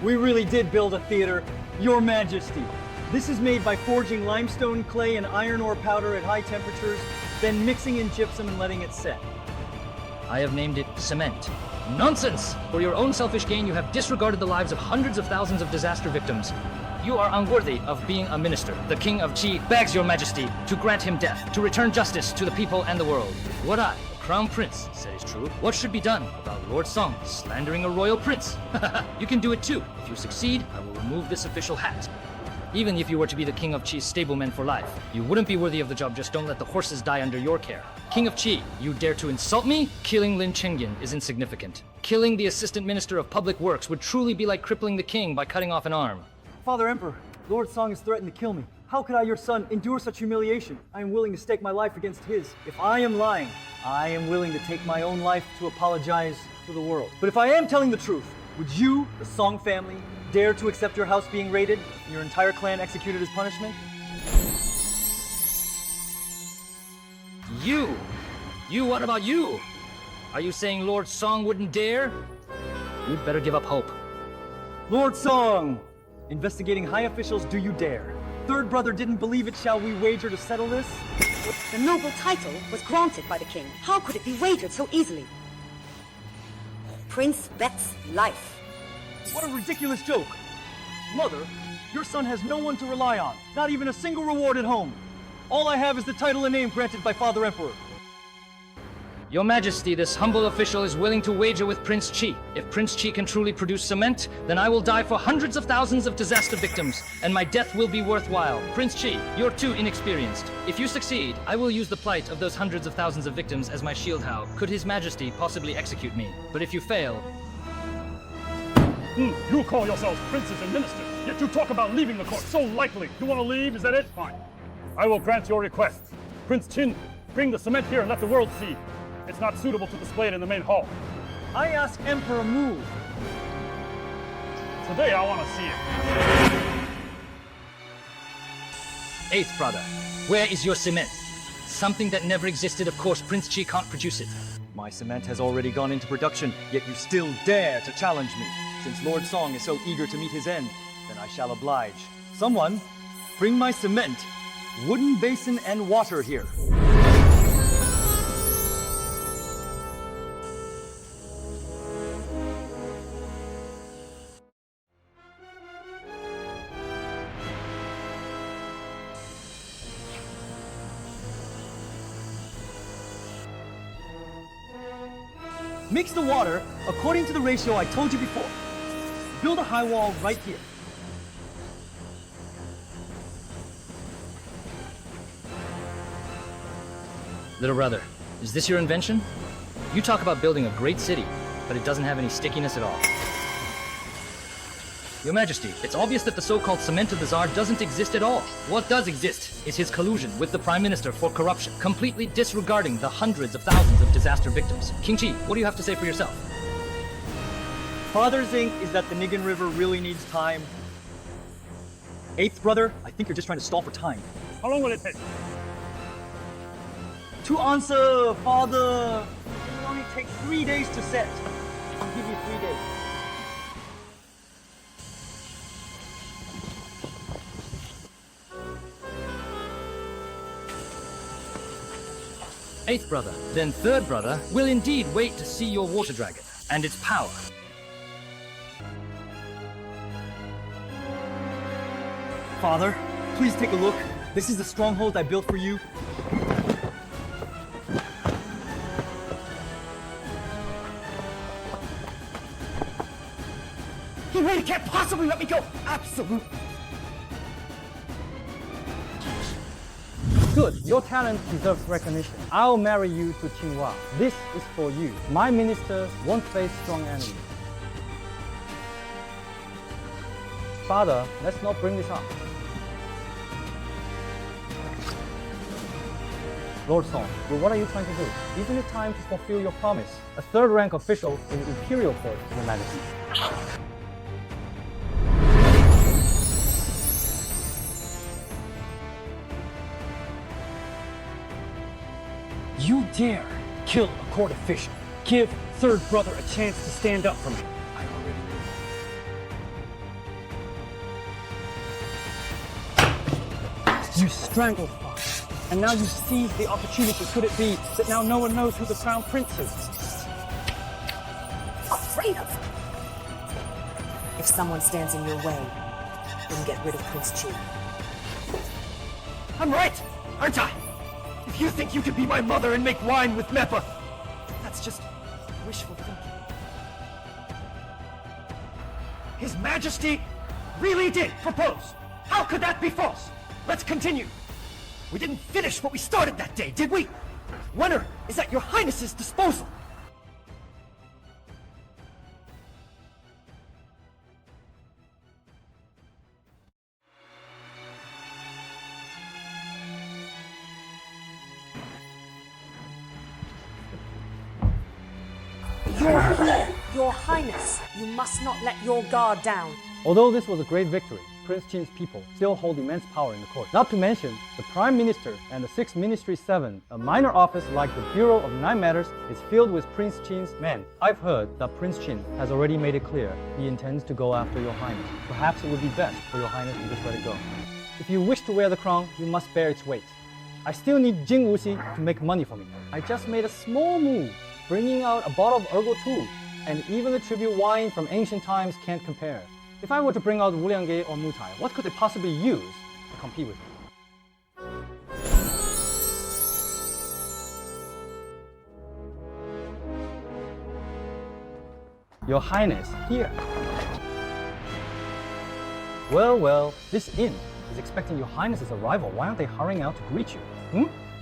We really did build a theater, Your Majesty. This is made by forging limestone, clay, and iron ore powder at high temperatures, then mixing in gypsum and letting it set. I have named it cement. Nonsense! For your own selfish gain, you have disregarded the lives of hundreds of thousands of disaster victims. You are unworthy of being a minister. The King of Qi begs Your Majesty to grant him death, to return justice to the people and the world. What I, the Crown Prince, say is true. What should be done about Lord Song slandering a royal prince? You can do it too. If you succeed, I will remove this official hat. Even if you were to be the King of Qi's stableman for life, you wouldn't be worthy of the job. Just don't let the horses die under your care. King of Qi, you dare to insult me? Killing Lin Chengyan is insignificant. Killing the Assistant Minister of Public Works would truly be like crippling the king by cutting off an arm. Father Emperor, Lord Song has threatened to kill me. How could I, your son, endure such humiliation? I am willing to stake my life against his. If I am lying, I am willing to take my own life to apologize to the world. But if I am telling the truth, would you, the Song family, dare to accept your house being raided and your entire clan executed as punishment? You! What about you? Are you saying Lord Song wouldn't dare? You'd better give up hope. Lord Song! Investigating high officials, do you dare? Third brother didn't believe it, shall we wager to settle this? The noble title was granted by the king. How could it be wagered so easily? Prince bets life. What a ridiculous joke! Mother, your son has no one to rely on, not even a single reward at home. All I have is the title and name granted by Father Emperor. Your Majesty, this humble official is willing to wager with Prince Chi. If Prince Chi can truly produce cement, then I will die for hundreds of thousands of disaster victims, and my death will be worthwhile. Prince Chi, you're too inexperienced. If you succeed, I will use the plight of those hundreds of thousands of victims as my shield. How could His Majesty possibly execute me? But if you fail... You call yourselves princes and ministers, yet you talk about leaving the court so lightly. You want to leave? Is that it? Fine. I will grant your request. Prince Qin, bring the cement here and let the world see. It's not suitable to display it in the main hall. I ask Emperor move. Today I want to see it. Eighth brother, where is your cement? Something that never existed, of course Prince Chi can't produce it. My cement has already gone into production, yet you still dare to challenge me. Since Lord Song is so eager to meet his end, then I shall oblige. Someone, bring my cement, wooden basin and water here. Mix the water according to the ratio I told you before. Build a high wall right here. Little brother, is this your invention? You talk about building a great city, but it doesn't have any stickiness at all. Your Majesty, it's obvious that the so-called cement of the Tsar doesn't exist at all. What does exist is his collusion with the Prime Minister for corruption, completely disregarding the hundreds of thousands of disaster victims. King Chi, what do you have to say for yourself? Father's ink is that the Nigan River really needs time. Eighth brother, I think you're just trying to stall for time. How long will it take? To answer, father, it will only take 3 days to set. I'll give you 3 days. Eighth brother, then third brother will indeed wait to see your water dragon and its power. Father, please take a look. This is the stronghold I built for you. He really can't possibly let me go! Absolutely! Good, your talent deserves recognition. I'll marry you to Qinghua. This is for you. My ministers won't face strong enemies. Father, let's not bring this up. Lord Song, well, what are you trying to do? Isn't it time to fulfill your promise? A third-rank official in the Imperial Court, Your Majesty. You dare kill a court official. Give third brother a chance to stand up for me. I already knew. You strangled father, and now you seize the opportunity. Could it be that now no one knows who the crown prince is? Afraid of? If someone stands in your way, then get rid of Prince Chi. I'm right, aren't I? If you think you can be my mother and make wine with Meppa, that's just wishful thinking. His Majesty really did propose. How could that be false? Let's continue. We didn't finish what we started that day, did we? Winner is at your Highness's disposal. Your Highness, you must not let your guard down. Although this was a great victory, Prince Qin's people still hold immense power in the court. Not to mention, the Prime Minister and the 6th Ministry 7, a minor office like the Bureau of 9 Matters, is filled with Prince Qin's men. I've heard that Prince Qin has already made it clear he intends to go after Your Highness. Perhaps it would be best for Your Highness to just let it go. If you wish to wear the crown, you must bear its weight. I still need Jing Wuxi to make money for me. I just made a small move, bringing out a bottle of Ergo 2, and even the tribute wine from ancient times can't compare. If I were to bring out Wu Liangge or Mutai, what could they possibly use to compete with me? Your Highness, here. Well, this inn is expecting Your Highness's arrival. Why aren't they hurrying out to greet you?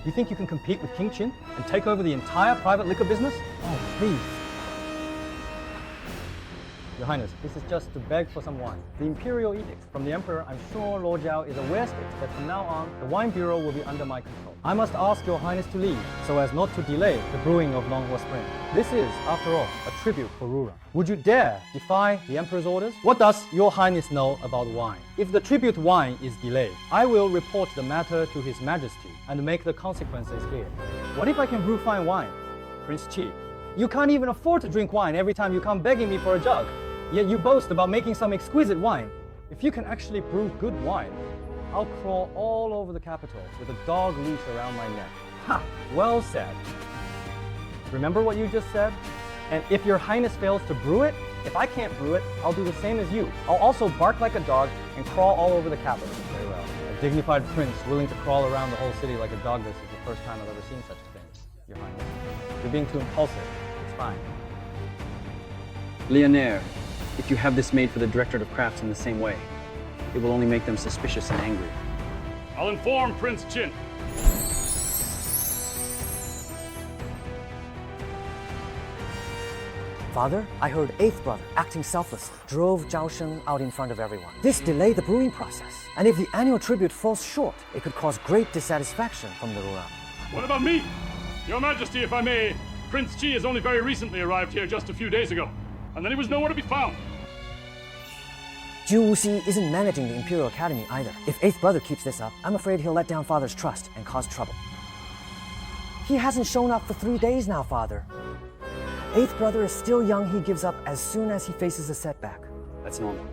You think you can compete with King Qin and take over the entire private liquor business? Oh, please. Your Highness, this is just to beg for some wine. The imperial edict from the Emperor, I'm sure Lord Zhao is aware that from now on, the wine bureau will be under my control. I must ask Your Highness to leave, so as not to delay the brewing of Longhua Spring. This is, after all, a tribute for Rura. Would you dare defy the Emperor's orders? What does Your Highness know about wine? If the tribute wine is delayed, I will report the matter to His Majesty and make the consequences clear. What if I can brew fine wine? Prince Qi, you can't even afford to drink wine every time you come begging me for a jug. Yet you boast about making some exquisite wine. If you can actually brew good wine, I'll crawl all over the capital with a dog leash around my neck. Ha! Well said. Remember what you just said? And if Your Highness fails to brew it, if I can't brew it, I'll do the same as you. I'll also bark like a dog and crawl all over the capital. Very well. A dignified prince willing to crawl around the whole city like a dog. This is the first time I've ever seen such things, Your Highness. You're being too impulsive. It's fine. Leonaire, if you have this made for the Directorate of Crafts in the same way, it will only make them suspicious and angry. I'll inform Prince Qin. Father, I heard 8th brother, acting selfless, drove Zhao Sheng out in front of everyone. This delayed the brewing process. And if the annual tribute falls short, it could cause great dissatisfaction from the Rura. What about me? Your Majesty, if I may, Prince Qi has only very recently arrived here just a few days ago. And then he was nowhere to be found. Zhu Wuxi isn't managing the Imperial Academy either. If 8th brother keeps this up, I'm afraid he'll let down Father's trust and cause trouble. He hasn't shown up for 3 days now, Father. 8th brother is still young. He gives up as soon as he faces a setback. That's normal.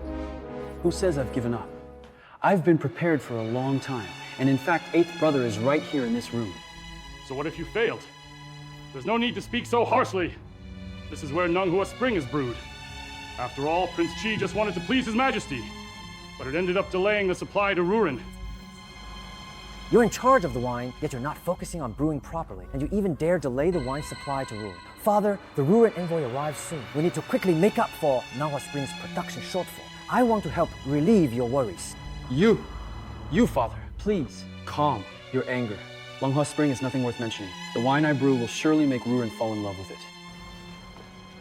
Who says I've given up? I've been prepared for a long time. And in fact, 8th brother is right here in this room. So what if you failed? There's no need to speak so harshly. This is where Longhua Spring is brewed. After all, Prince Qi just wanted to please His Majesty, but it ended up delaying the supply to Rurin. You're in charge of the wine, yet you're not focusing on brewing properly, and you even dare delay the wine supply to Rurin. Father, the Rurin envoy arrives soon. We need to quickly make up for Longhua Spring's production shortfall. I want to help relieve your worries. You, Father, please, calm your anger. Longhua Spring is nothing worth mentioning. The wine I brew will surely make Rurin fall in love with it.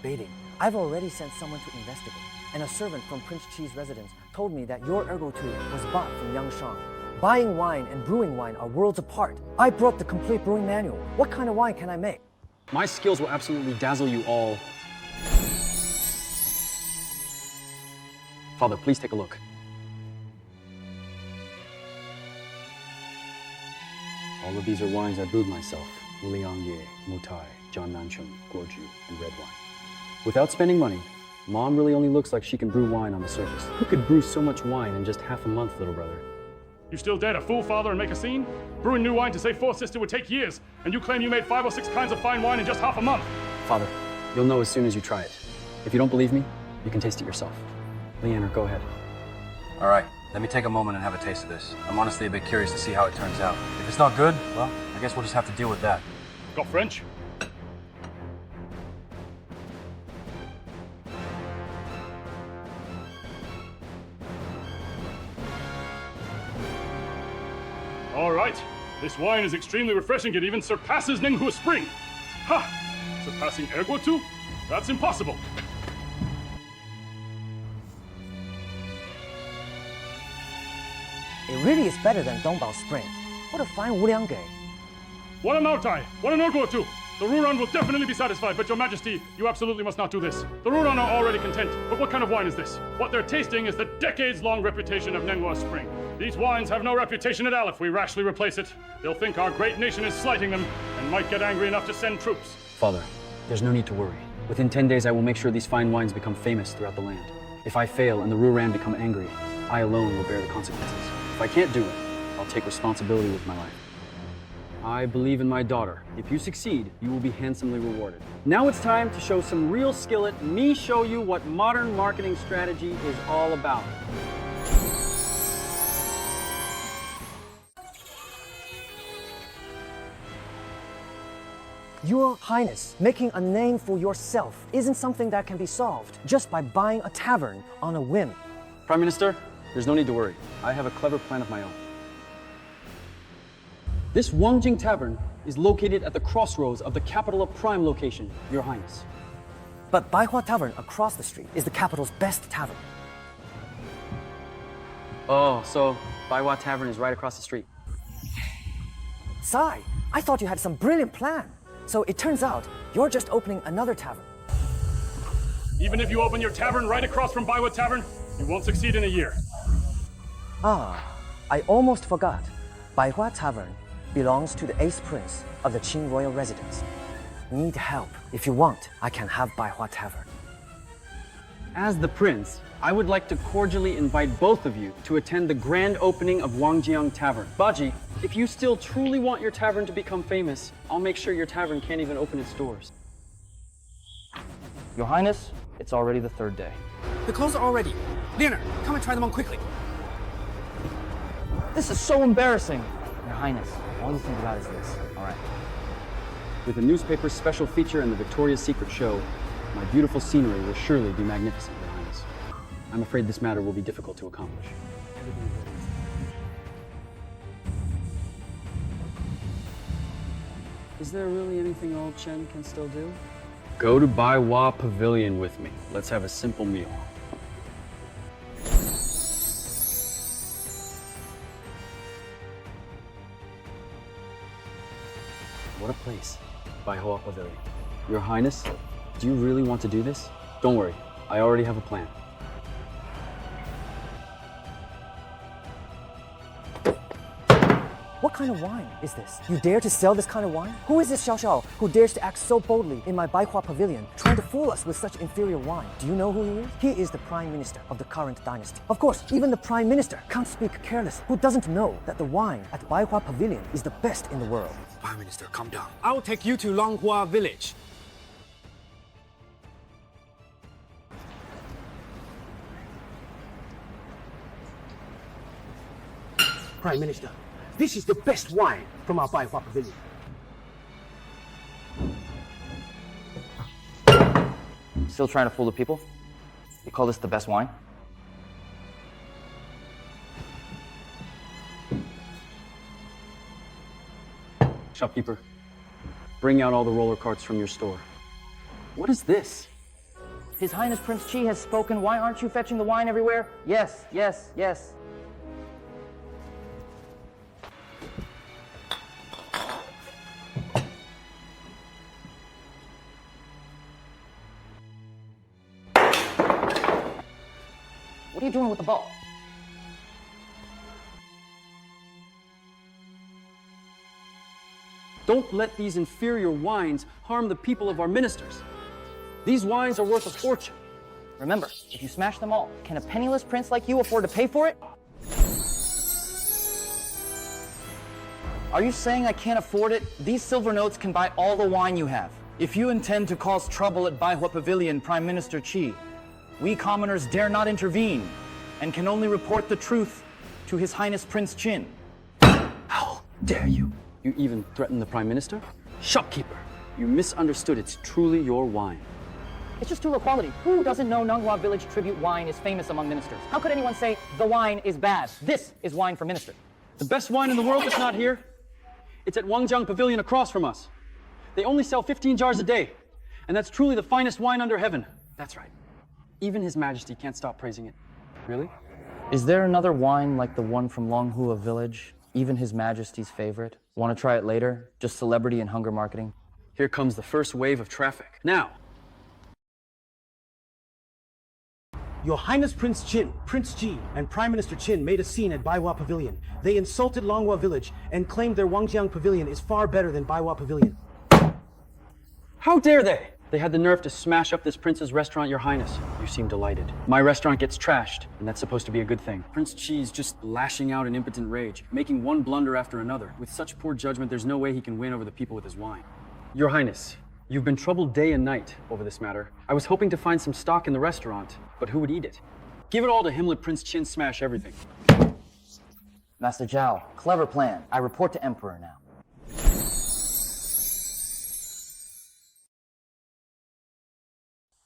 Baiting. I've already sent someone to investigate, and a servant from Prince Qi's residence told me that your ergo tube was bought from Yang Shang. Buying wine and brewing wine are worlds apart. I brought the complete brewing manual. What kind of wine can I make? My skills will absolutely dazzle you all. Father, please take a look. All of these are wines I brewed myself. Wuliangye, Mutai, Jiannancheng, Guoju, and red wine. Without spending money, Mom really only looks like she can brew wine on the surface. Who could brew so much wine in just half a month, little brother? You still dare to fool Father and make a scene? Brewing new wine to save 4 sister would take years, and you claim you made 5 or 6 kinds of fine wine in just half a month. Father, you'll know as soon as you try it. If you don't believe me, you can taste it yourself. Leander, go ahead. All right, let me take a moment and have a taste of this. I'm honestly a bit curious to see how it turns out. If it's not good, well, I guess we'll just have to deal with that. Got French? All right. This wine is extremely refreshing. It even surpasses Longhua Spring. Ha! Surpassing Ergo too? That's impossible. It really is better than Dongbao Spring. What a fine Wuliangge. What a Mautai! What an Ergo too! The Ruran will definitely be satisfied, but Your Majesty, you absolutely must not do this. The Ruran are already content, but what kind of wine is this? What they're tasting is the decades-long reputation of Longhua Spring. These wines have no reputation at all if we rashly replace it. They'll think our great nation is slighting them, and might get angry enough to send troops. Father, there's no need to worry. Within 10 days, I will make sure these fine wines become famous throughout the land. If I fail and the Ruran become angry, I alone will bear the consequences. If I can't do it, I'll take responsibility with my life. I believe in my daughter. If you succeed, you will be handsomely rewarded. Now it's time to show some real skill at me show you what modern marketing strategy is all about. Your Highness, making a name for yourself isn't something that can be solved just by buying a tavern on a whim. Prime Minister, there's no need to worry. I have a clever plan of my own. This Wangjing Tavern is located at the crossroads of the capital of prime location, Your Highness. But Baihua Tavern across the street is the capital's best tavern. Oh, so Baiwa Tavern is right across the street. Sai, I thought you had some brilliant plan. So it turns out you're just opening another tavern. Even if you open your tavern right across from Baiwa Tavern, you won't succeed in a year. Ah, I almost forgot. Baihua Tavern belongs to the Ace Prince of the Qing royal residence. Need help. If you want, I can have Baihua Tavern. As the prince, I would like to cordially invite both of you to attend the grand opening of Wangjiang Tavern. Baji, if you still truly want your tavern to become famous, I'll make sure your tavern can't even open its doors. Your Highness, it's already the third day. The clothes are all ready. Leonard, come and try them on quickly. This is so embarrassing. Your Highness, all you think about is this. All right. With the newspaper's special feature and the Victoria's Secret show, my beautiful scenery will surely be magnificent, Your Highness. I'm afraid this matter will be difficult to accomplish. Is there really anything old Chen can still do? Go to Baiwa Pavilion with me. Let's have a simple meal. What a place, Baiwa Pavilion. Your Highness, do you really want to do this? Don't worry, I already have a plan. What kind of wine is this? You dare to sell this kind of wine? Who is this Xiao Xiao who dares to act so boldly in my Baihua Pavilion, trying to fool us with such inferior wine? Do you know who he is? He is the Prime Minister of the current dynasty. Of course, even the Prime Minister can't speak careless. Who doesn't know that the wine at Baihua Pavilion is the best in the world? Prime Minister, calm down. I will take you to Longhua Village. Prime Minister, this is the best wine from our Baihua Pavilion. Still trying to fool the people? You call this the best wine? Shopkeeper, bring out all the roller carts from your store. What is this? His Highness Prince Qi has spoken. Why aren't you fetching the wine everywhere? Yes, yes, yes. What are you doing with the ball? Don't let these inferior wines harm the people of our ministers. These wines are worth a fortune. Remember, if you smash them all, can a penniless prince like you afford to pay for it? Are you saying I can't afford it? These silver notes can buy all the wine you have. If you intend to cause trouble at Baihua Pavilion, Prime Minister Qi, we commoners dare not intervene and can only report the truth to His Highness Prince Qin. How dare you? You even threaten the Prime Minister? Shopkeeper, you misunderstood. It's truly your wine. It's just tulip quality. Who doesn't know Nonghua Village tribute wine is famous among ministers? How could anyone say the wine is bad? This is wine for ministers. The best wine in the world is not here. It's at Wangjiang Pavilion across from us. They only sell 15 jars a day, and that's truly the finest wine under heaven. That's right. Even His Majesty can't stop praising it. Really? Is there another wine like the one from Longhua Village? Even His Majesty's favorite? Want to try it later? Just celebrity and hunger marketing? Here comes the first wave of traffic. Now! Your Highness Prince Qin, Prince Ji, and Prime Minister Qin made a scene at Baiwa Pavilion. They insulted Longhua Village and claimed their Wangjiang Pavilion is far better than Baiwa Pavilion. How dare they? They had the nerve to smash up this prince's restaurant, Your Highness. You seem delighted. My restaurant gets trashed, and that's supposed to be a good thing. Prince Qi's just lashing out in impotent rage, making one blunder after another. With such poor judgment, there's no way he can win over the people with his wine. Your Highness, you've been troubled day and night over this matter. I was hoping to find some stock in the restaurant, but who would eat it? Give it all to him, let Prince Qin smash everything. Master Zhao, clever plan. I report to Emperor now.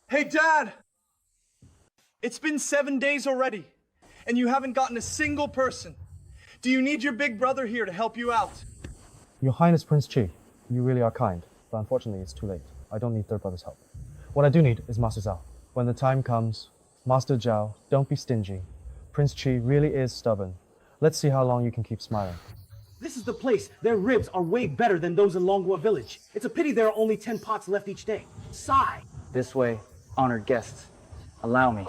Hey, Dad! It's been 7 days already, and you haven't gotten a single person. Do you need your big brother here to help you out? Your Highness Prince Chi, you really are kind, but unfortunately it's too late. I don't need third brother's help. What I do need is Master Zhao. When the time comes, Master Zhao, don't be stingy. Prince Chi really is stubborn. Let's see how long you can keep smiling. This is the place. Their ribs are way better than those in Longhua village. It's a pity there are only 10 pots left each day. Sigh. This way, honored guests. Allow me.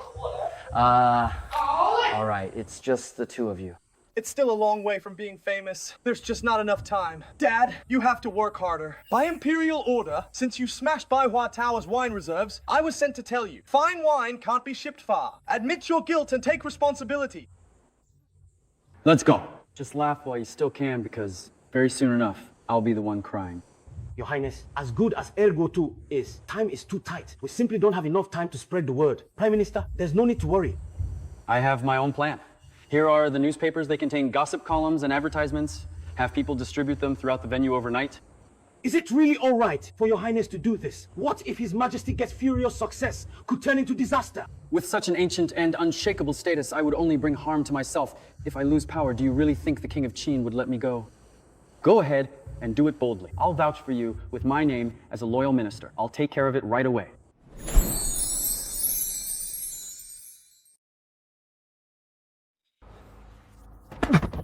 All right, it's just the two of you. It's still a long way from being famous. There's just not enough time. Dad, you have to work harder. By imperial order, since you smashed Baihua Tower's wine reserves, I was sent to tell you, fine wine can't be shipped far. Admit your guilt and take responsibility. Let's go. Just laugh while you still can, because very soon enough, I'll be the one crying. Your Highness, as good as Ergo 2 is, time is too tight. We simply don't have enough time to spread the word. Prime Minister, there's no need to worry. I have my own plan. Here are the newspapers. They contain gossip columns and advertisements. Have people distribute them throughout the venue overnight. Is it really all right for your Highness to do this? What if His Majesty gets furious success? Could turn into disaster. With such an ancient and unshakable status, I would only bring harm to myself. If I lose power, do you really think the King of Qin would let me go? Go ahead and do it boldly. I'll vouch for you with my name as a loyal minister. I'll take care of it right away.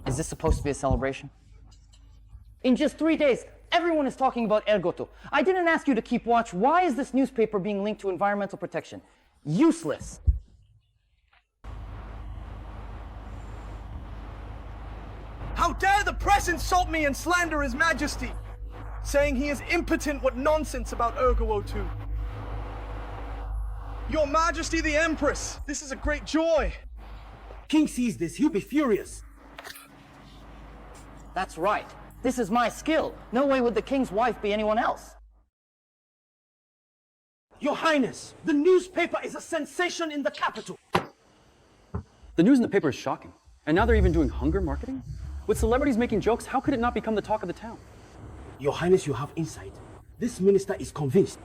Is this supposed to be a celebration? In just 3 days, everyone is talking about Ergoto. I didn't ask you to keep watch. Why is this newspaper being linked to environmental protection? Useless. How dare the press insult me and slander His Majesty, saying he is impotent. What nonsense about Ergo 2. Your Majesty the Empress, this is a great joy. King sees this, he'll be furious. That's right. This is my skill. No way would the king's wife be anyone else. Your Highness, the newspaper is a sensation in the capital. The news in the paper is shocking. And now they're even doing hunger marketing? With celebrities making jokes, how could it not become the talk of the town? Your Highness, you have insight. This minister is convinced.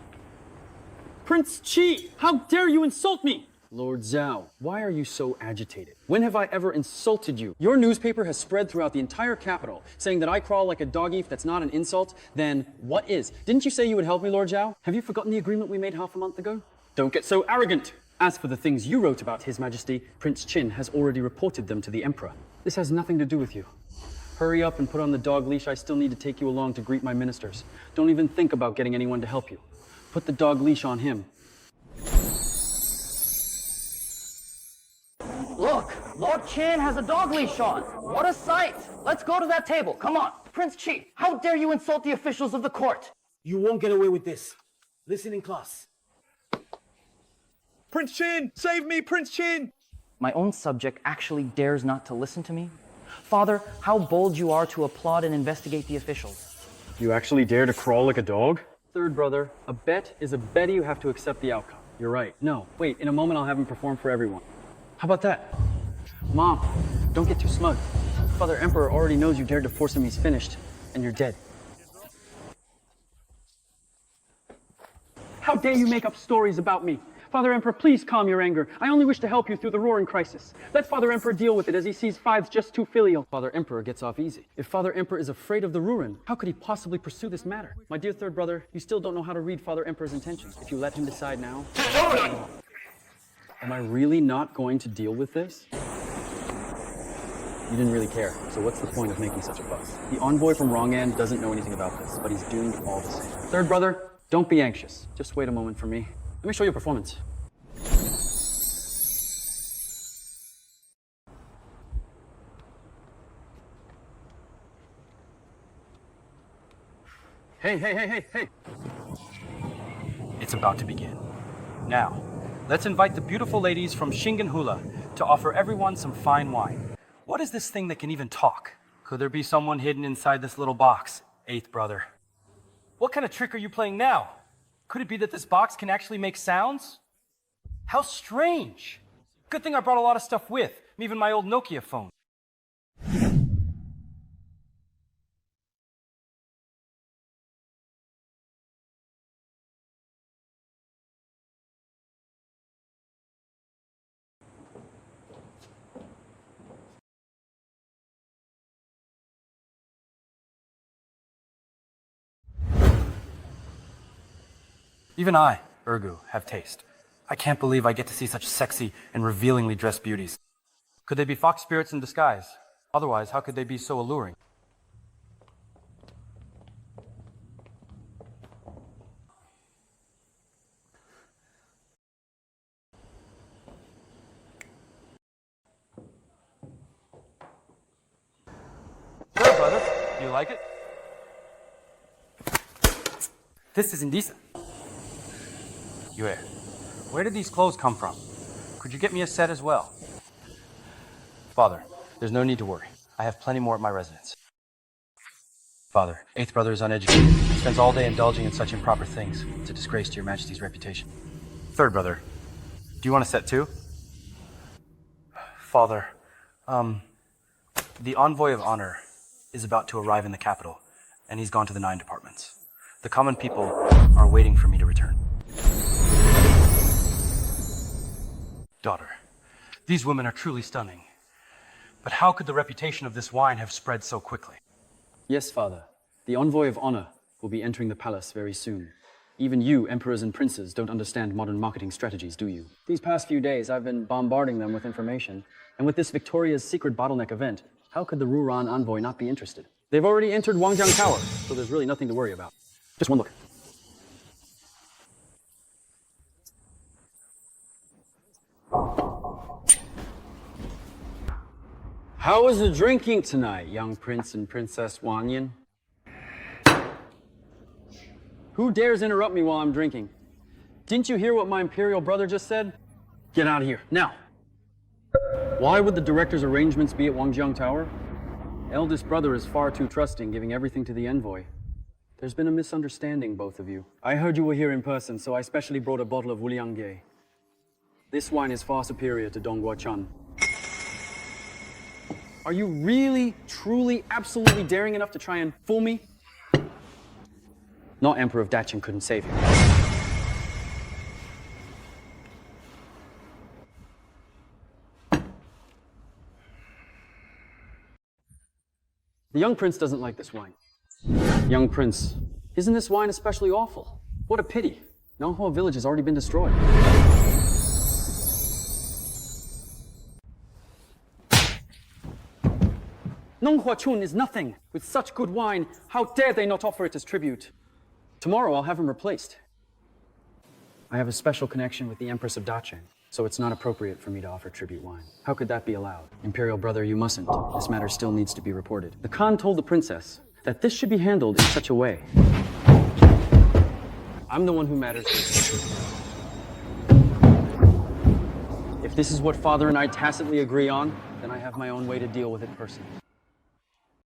Prince Chi, how dare you insult me? Lord Zhao, why are you so agitated? When have I ever insulted you? Your newspaper has spread throughout the entire capital, saying that I crawl like a doggy. If that's not an insult, then what is? Didn't you say you would help me, Lord Zhao? Have you forgotten the agreement we made half a month ago? Don't get so arrogant. As for the things you wrote about His Majesty, Prince Qin has already reported them to the Emperor. This has nothing to do with you. Hurry up and put on the dog leash. I still need to take you along to greet my ministers. Don't even think about getting anyone to help you. Put the dog leash on him. Look, Lord Qin has a dog leash on. What a sight. Let's go to that table. Come on. Prince Chi, how dare you insult the officials of the court? You won't get away with this. Listen in class. Prince Qin, save me, Prince Qin! My own subject actually dares not to listen to me? Father, how bold you are to applaud and investigate the officials. You actually dare to crawl like a dog? Third brother, a bet is a bet. You have to accept the outcome. You're right. No, wait, in a moment I'll have him perform for everyone. How about that? Mom, don't get too smug. Father Emperor already knows you dared to force him. He's finished, and you're dead. How dare you make up stories about me? Father Emperor, please calm your anger. I only wish to help you through the roaring crisis. Let Father Emperor deal with it, as he sees Five's just too filial. Father Emperor gets off easy. If Father Emperor is afraid of the Rurin, how could he possibly pursue this matter? My dear third brother, you still don't know how to read Father Emperor's intentions. If you let him decide now... Am I really not going to deal with this? You didn't really care, so what's the point of making such a fuss? The envoy from Wrong End doesn't know anything about this, but he's doomed all the same. Third brother, don't be anxious. Just wait a moment for me. Let me show you a performance. Hey. It's about to begin. Now, let's invite the beautiful ladies from Shinganhula to offer everyone some fine wine. What is this thing that can even talk? Could there be someone hidden inside this little box, eighth brother? What kind of trick are you playing now? Could it be that this box can actually make sounds? How strange. Good thing I brought a lot of stuff with, even my old Nokia phone. Even I, Urgu, have taste. I can't believe I get to see such sexy and revealingly dressed beauties. Could they be fox spirits in disguise? Otherwise, how could they be so alluring? Sure, brother. Do you like it? This is indecent. Yue, where did these clothes come from? Could you get me a set as well? Father, there's no need to worry. I have plenty more at my residence. Father, eighth brother is uneducated. He spends all day indulging in such improper things. It's a disgrace to your majesty's reputation. Third brother, do you want a set too? Father, the envoy of honor is about to arrive in the capital, and he's gone to the 9 departments. The common people are waiting for me to return. Daughter, these women are truly stunning. But how could the reputation of this wine have spread so quickly? Yes, father. The envoy of honor will be entering the palace very soon. Even you, emperors and princes, don't understand modern marketing strategies, do you? These past few days, I've been bombarding them with information. And with this Victoria's Secret Bottleneck event, how could the Ruran envoy not be interested? They've already entered Wangjiang Tower, so there's really nothing to worry about. Just one look. How was the drinking tonight, young Prince and Princess Wanyan? Who dares interrupt me while I'm drinking? Didn't you hear what my imperial brother just said? Get out of here, now! Why would the director's arrangements be at Wangjiang Tower? Eldest brother is far too trusting, giving everything to the envoy. There's been a misunderstanding, both of you. I heard you were here in person, so I specially brought a bottle of Wuliangge. This wine is far superior to Dongguo-chan. Are you really, truly, absolutely daring enough to try and fool me? Not Emperor of Dachin couldn't save you. The young prince doesn't like this wine. Young prince, isn't this wine especially awful? What a pity. Nanghua village has already been destroyed. Nanghua Chun is nothing. With such good wine, how dare they not offer it as tribute? Tomorrow I'll have him replaced. I have a special connection with the Empress of Dachin, so it's not appropriate for me to offer tribute wine. How could that be allowed? Imperial brother, you mustn't. This matter still needs to be reported. The Khan told the princess that this should be handled in such a way. I'm the one who matters. If this is what father and I tacitly agree on, then I have my own way to deal with it personally.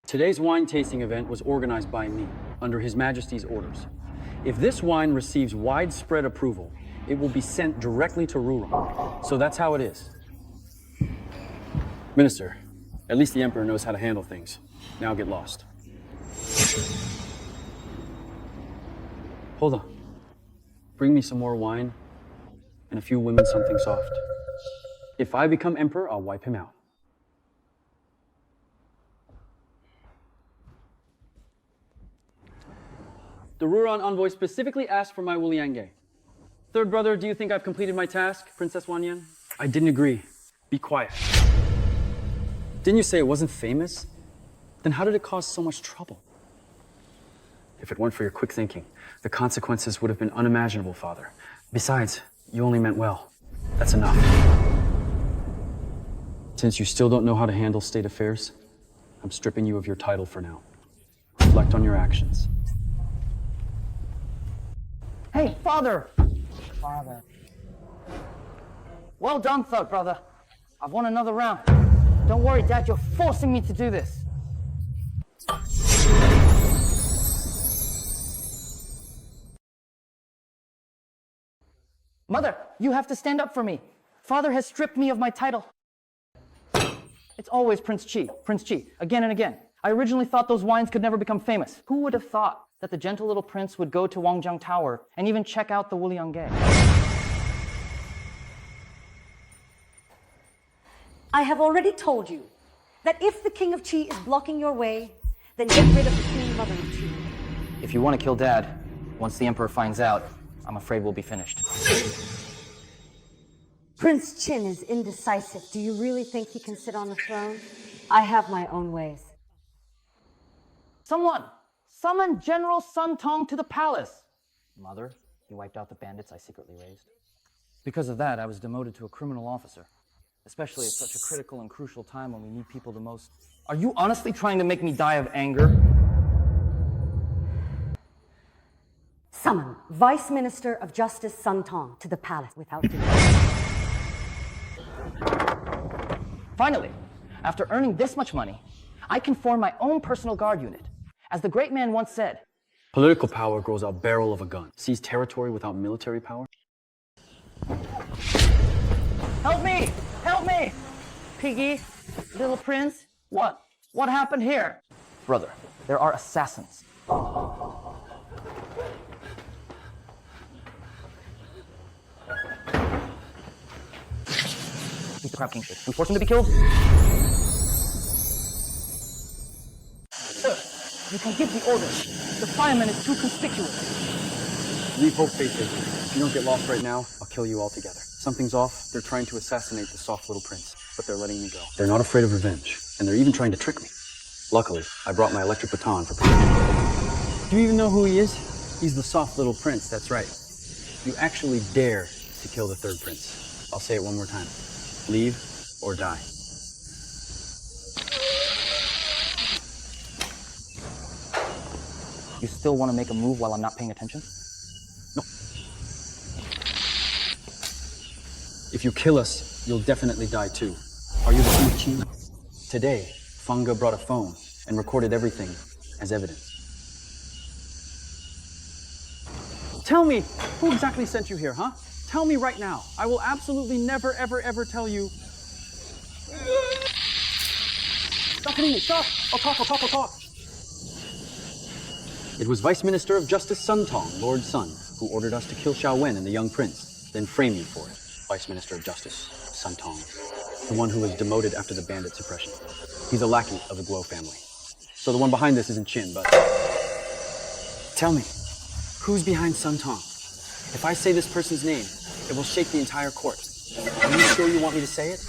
Today's wine tasting event was organized by me, under His Majesty's orders. If this wine receives widespread approval, it will be sent directly to Ruran. So that's how it is. Minister, at least the Emperor knows how to handle things. Now get lost. Hold on. Bring me some more wine, and a few women something soft. If I become Emperor, I'll wipe him out. The Ruran envoy specifically asked for my Wuliangge. Third brother, do you think I've completed my task, Princess Wanyan? I didn't agree. Be quiet. Didn't you say it wasn't famous? Then how did it cause so much trouble? If it weren't for your quick thinking, the consequences would have been unimaginable, father. Besides, you only meant well. That's enough. Since you still don't know how to handle state affairs, I'm stripping you of your title for now. Reflect on your actions. Hey, father! Father. Well done, third brother. I've won another round. Don't worry, Dad, you're forcing me to do this. Mother, you have to stand up for me. Father has stripped me of my title. It's always Prince Chi, again and again. I originally thought those wines could never become famous. Who would have thought that the gentle little prince would go to Wangjiang Tower and even check out the Wuliangge? I have already told you that if the King of Qi is blocking your way, then get rid of the Queen Mother of Qi. If you want to kill Dad, once the Emperor finds out, I'm afraid we'll be finished. Prince Qin is indecisive. Do you really think he can sit on the throne? I have my own ways. Someone! Summon General Sun Tong to the palace! Mother, he wiped out the bandits I secretly raised. Because of that, I was demoted to a criminal officer. Especially at such a critical and crucial time when we need people the most. Are you honestly trying to make me die of anger? Summon Vice Minister of Justice Sun Tong to the palace without delay. Finally, after earning this much money, I can form my own personal guard unit. As the great man once said, Political power grows out barrel of a gun. Seize territory without military power? help me! Help me! Piggy, little prince, what? What happened here? Brother, there are assassins. He's the Crown King. We force him to be killed? Sir, you can give the order. The fireman is too conspicuous. Leave hope, faith. If you don't get lost right now, I'll kill you altogether. Something's off. They're trying to assassinate the soft little prince, but they're letting me go. They're not afraid of revenge, and they're even trying to trick me. Luckily, I brought my electric baton for protection. Do you even know who he is? He's the soft little prince, that's right. You actually dare to kill the third prince. I'll say it one more time. Leave or die. You still want to make a move while I'm not paying attention? No. If you kill us, you'll definitely die too. Are you the King of Qin? Today, Funga brought a phone and recorded everything as evidence. Tell me, who exactly sent you here, huh? Tell me right now. I will absolutely never, ever, ever tell you. Stop hitting me, stop! I'll talk. It was Vice Minister of Justice Sun Tong, Lord Sun, who ordered us to kill Xiao Wen and the young prince, then frame you for it. Vice Minister of Justice, Sun Tong. The one who was demoted after the bandit suppression. He's a lackey of the Guo family. So the one behind this isn't Qin, but... Tell me, who's behind Sun Tong? If I say this person's name, it will shake the entire court. Are you sure you want me to say it?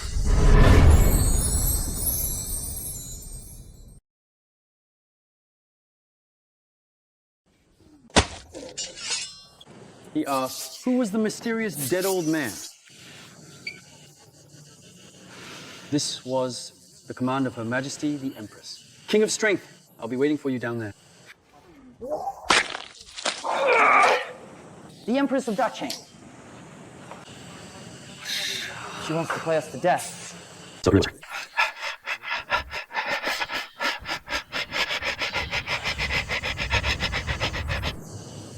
He asked, who was the mysterious dead old man? This was the command of Her Majesty the Empress. King of Strength, I'll be waiting for you down there. The Empress of Dacheng. She wants to play us to death.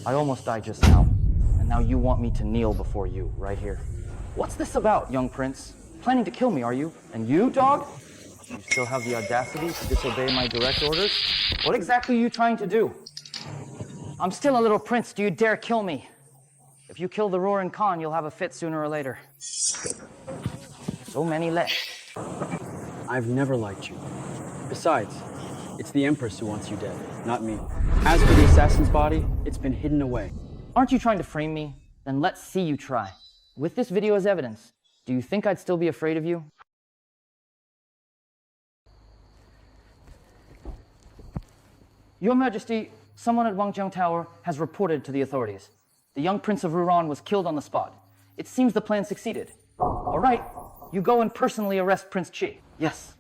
I almost died just now, and now you want me to kneel before you, right here. What's this about, young prince? Planning to kill me, are you? And you, dog? You still have the audacity to disobey my direct orders? What exactly are you trying to do? I'm still a little prince. Do you dare kill me? If you kill the roaring Khan, you'll have a fit sooner or later. So many left. I've never liked you. Besides, it's the Empress who wants you dead, not me. As for the assassin's body, it's been hidden away. Aren't you trying to frame me? Then let's see you try. With this video as evidence, do you think I'd still be afraid of you? Your Majesty, someone at Wangjiang Tower has reported to the authorities. The young Prince of Ruran was killed on the spot. It seems the plan succeeded. All right, you go and personally arrest Prince Qi. Yes.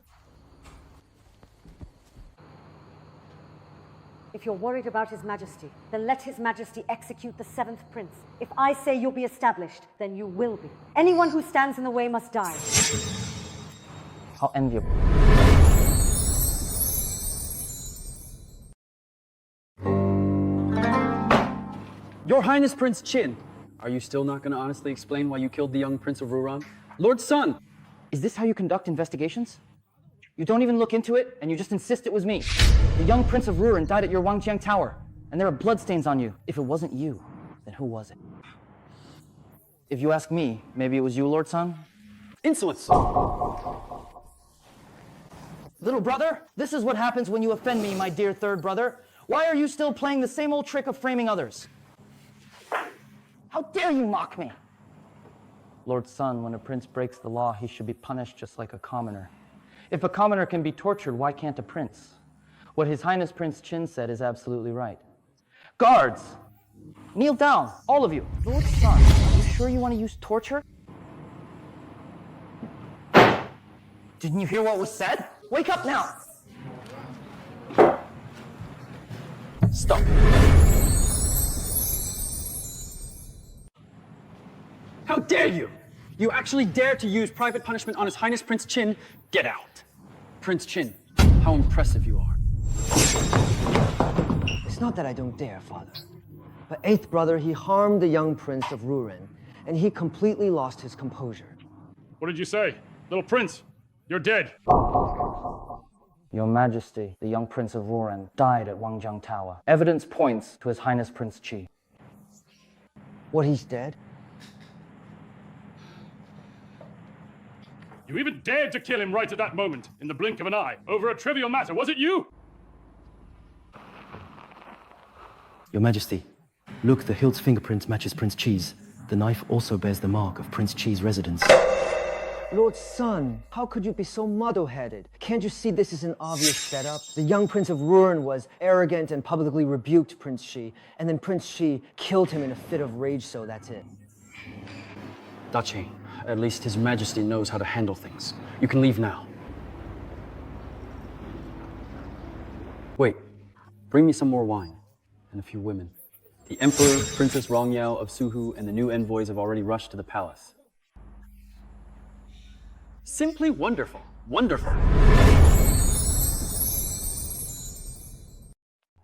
If you're worried about His Majesty, then let His Majesty execute the 7th Prince. If I say you'll be established, then you will be. Anyone who stands in the way must die. How enviable. Your Highness Prince Qin, are you still not going to honestly explain why you killed the young Prince of Ruran? Lord Sun! Is this how you conduct investigations? You don't even look into it, and you just insist it was me. The young Prince of Ruran died at your Wangjiang Tower, and there are bloodstains on you. If it wasn't you, then who was it? If you ask me, maybe it was you, Lord Sun? Insolence! Little brother, this is what happens when you offend me, my dear third brother. Why are you still playing the same old trick of framing others? How dare you mock me? Lord Sun, when a prince breaks the law, he should be punished just like a commoner. If a commoner can be tortured, why can't a prince? What His Highness Prince Qin said is absolutely right. Guards! Kneel down, all of you. Lord Sun, are you sure you want to use torture? Didn't you hear what was said? Wake up now! Stop. How dare you! You actually dare to use private punishment on His Highness Prince Qin? Get out! Prince Qin, how impressive you are. It's not that I don't dare, Father. But eighth brother, he harmed the young prince of Ruren, and he completely lost his composure. What did you say? Little prince, you're dead. Your Majesty, the young Prince of Ruren, died at Wangjiang Tower. Evidence points to His Highness Prince Qi. What, he's dead? You even dared to kill him right at that moment, in the blink of an eye, over a trivial matter. Was it you? Your Majesty, look, the hilt's fingerprint matches Prince Qi's. The knife also bears the mark of Prince Qi's residence. Lord Sun, how could you be so muddle-headed? Can't you see this is an obvious setup? The young Prince of Ruren was arrogant and publicly rebuked Prince Qi, and then Prince Qi killed him in a fit of rage, so that's it. Dachi, at least His Majesty knows how to handle things. You can leave now. Wait, bring me some more wine and a few women. The Emperor, Princess Rongyao of Suhu, and the new envoys have already rushed to the palace. Simply wonderful. Wonderful.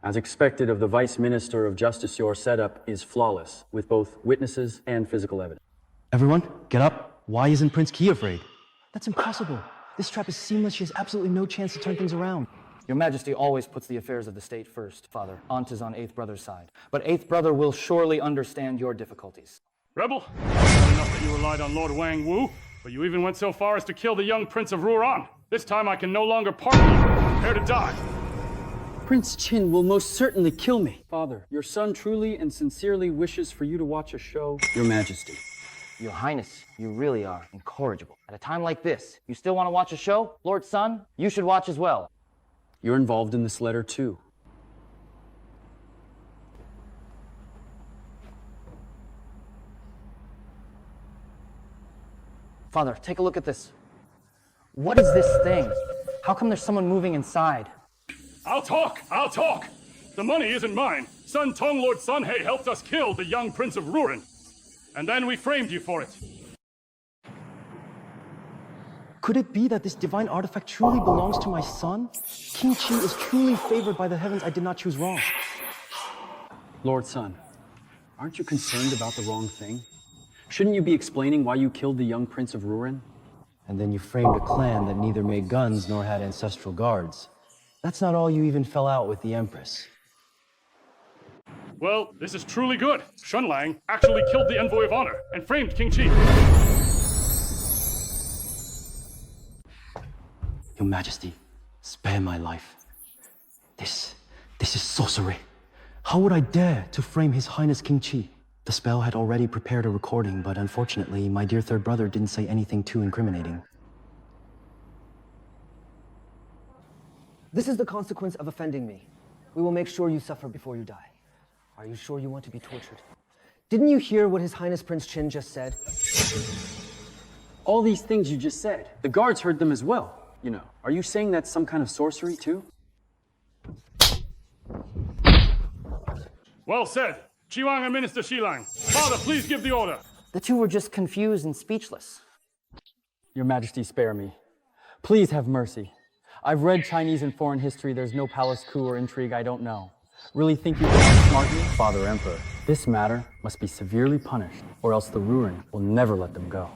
As expected of the Vice Minister of Justice, your setup is flawless, with both witnesses and physical evidence. Everyone, get up. Why isn't Prince Qi afraid? That's impossible. This trap is seamless. She has absolutely no chance to turn things around. Your Majesty always puts the affairs of the state first, Father. Aunt is on eighth brother's side. But eighth brother will surely understand your difficulties. Rebel, not enough that you relied on Lord Wang Wu, but you even went so far as to kill the young Prince of Ruran. This time I can no longer pardon you. Prepare to die. Prince Qin will most certainly kill me. Father, your son truly and sincerely wishes for you to watch a show. Your Majesty. Your Highness, you really are incorrigible. At a time like this, you still want to watch a show? Lord Sun, you should watch as well. You're involved in this letter too. Father, take a look at this. What is this thing? How come there's someone moving inside? I'll talk! The money isn't mine. Sun Tong Lord Sun He helped us kill the young Prince of Ruren. And then we framed you for it. Could it be that this divine artifact truly belongs to my son? King Qi is truly favored by the heavens. I did not choose wrong. Lord Sun, aren't you concerned about the wrong thing? Shouldn't you be explaining why you killed the young Prince of Ruren? And then you framed a clan that neither made guns nor had ancestral guards. That's not all, you even fell out with the Empress. Well, this is truly good. Shunlang actually killed the Envoy of Honor and framed King Qi. Your Majesty, spare my life. This is sorcery. How would I dare to frame His Highness King Qi? The spell had already prepared a recording, but unfortunately, my dear third brother didn't say anything too incriminating. This is the consequence of offending me. We will make sure you suffer before you die. Are you sure you want to be tortured? Didn't you hear what His Highness Prince Qin just said? All these things you just said, the guards heard them as well. You know, are you saying that's some kind of sorcery too? Well said. Chiwang and Minister Shilang. Father, please give the order. The two were just confused and speechless. Your Majesty, spare me. Please have mercy. I've read Chinese and foreign history. There's no palace coup or intrigue I don't know. Really think you can outsmart me? Father Emperor, this matter must be severely punished, or else the Ruren will never let them go.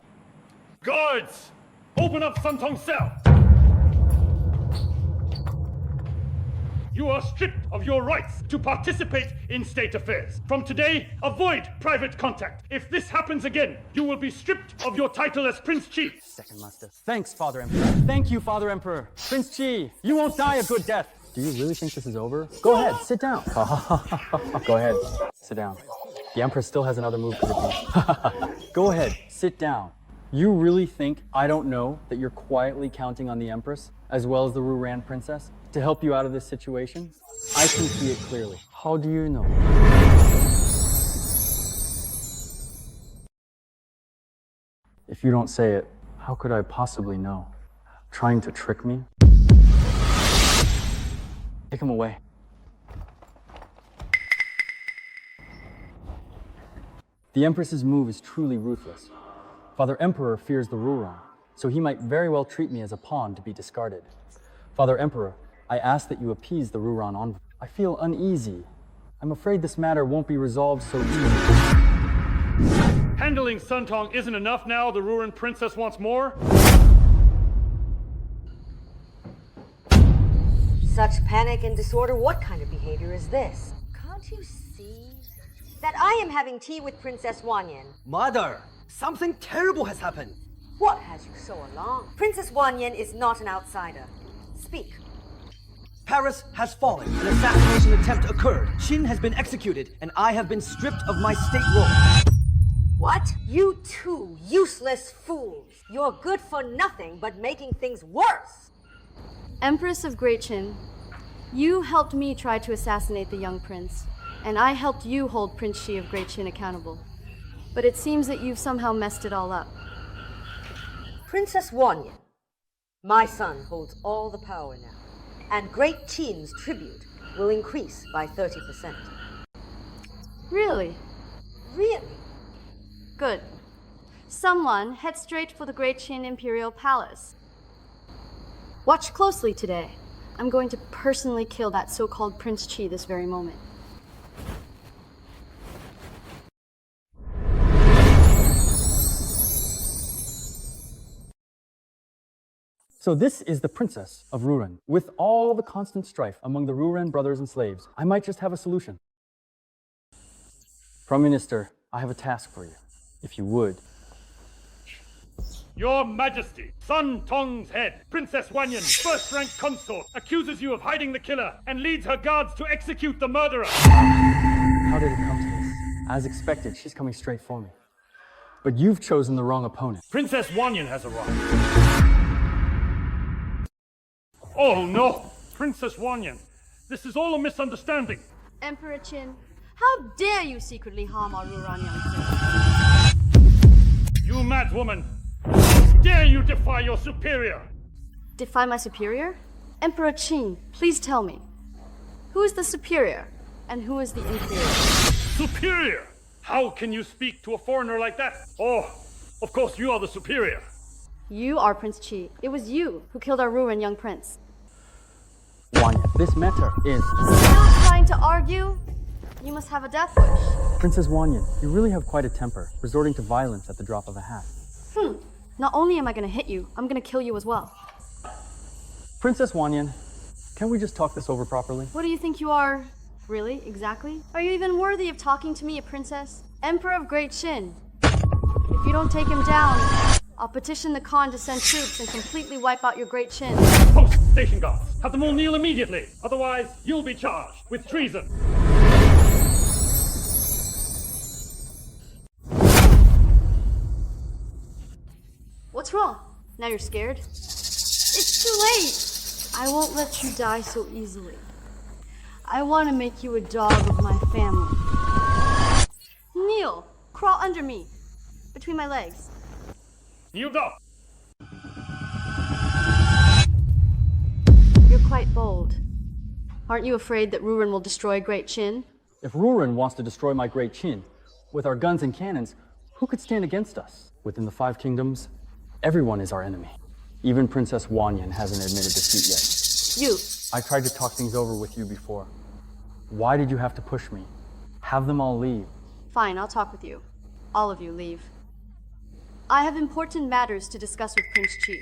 Guards! Open up Sun Tong's cell! You are stripped of your rights to participate in state affairs. From today, avoid private contact. If this happens again, you will be stripped of your title as Prince Qi. Second Master. Thanks, Father Emperor. Thank you, Father Emperor. Prince Qi, you won't die a good death. Do you really think this is over? Go ahead, sit down. Go ahead, sit down. The Empress still has another move to repeat. Go ahead, sit down. You really think I don't know that you're quietly counting on the Empress, as well as the Ruran princess, to help you out of this situation? I can see it clearly. How do you know? If you don't say it, how could I possibly know? Trying to trick me? Take him away. The Empress's move is truly ruthless. Father Emperor fears the Ruran, so he might very well treat me as a pawn to be discarded. Father Emperor, I ask that you appease the Ruran envoy. I feel uneasy. I'm afraid this matter won't be resolved so easily. Handling Suntong isn't enough now? The Ruran princess wants more? Such panic and disorder, what kind of behavior is this? Can't you see that I am having tea with Princess Wanyan? Mother, something terrible has happened. What has you so alarmed? Princess Wanyan is not an outsider. Speak. Paris has fallen. An assassination attempt occurred. Qin has been executed, and I have been stripped of my state role. What? You two useless fools. You're good for nothing but making things worse. Empress of Great Qin, you helped me try to assassinate the young prince, and I helped you hold Prince Shi of Great Qin accountable. But it seems that you've somehow messed it all up. Princess Wanyan, my son holds all the power now, and Great Qin's tribute will increase by 30%. Really? Really? Good. Someone head straight for the Great Qin Imperial Palace. Watch closely today. I'm going to personally kill that so-called Prince Qi this very moment. So this is the princess of Ruran. With all the constant strife among the Ruran brothers and slaves, I might just have a solution. Prime Minister, I have a task for you, if you would. Your Majesty, Sun Tong's head, Princess Wanyan, first-rank consort, accuses you of hiding the killer and leads her guards to execute the murderer. How did it come to this? As expected, she's coming straight for me. But you've chosen the wrong opponent. Princess Wanyan has arrived. Oh no! Princess Wanyan, this is all a misunderstanding. Emperor Qin, how dare you secretly harm our Ruran young prince? You mad woman! How dare you defy your superior! Defy my superior? Emperor Qin, please tell me. Who is the superior, and who is the inferior? Superior? How can you speak to a foreigner like that? Oh, of course you are the superior. You are Prince Qi. It was you who killed our Ruran young prince. Wanyan, this matter is... Still trying to argue? You must have a death wish. Princess Wanyan, you really have quite a temper, resorting to violence at the drop of a hat. Not only am I gonna hit you, I'm gonna kill you as well. Princess Wanyan, can we just talk this over properly? What do you think you are? Really? Exactly? Are you even worthy of talking to me, a princess? Emperor of Great Qin. If you don't take him down, I'll petition the Khan to send troops and completely wipe out your Great Qin. Post station guards! Have them all kneel immediately! Otherwise, you'll be charged with treason! What's wrong? Now you're scared? It's too late! I won't let you die so easily. I want to make you a dog of my family. Kneel! Crawl under me. Between my legs. Kneel down! You're quite bold. Aren't you afraid that Ruran will destroy Great Qin? If Ruran wants to destroy my Great Qin, with our guns and cannons, who could stand against us? Within the 5 kingdoms, everyone is our enemy. Even Princess Wanyan hasn't admitted defeat yet. You. I tried to talk things over with you before. Why did you have to push me? Have them all leave. Fine, I'll talk with you. All of you leave. I have important matters to discuss with Prince Qi.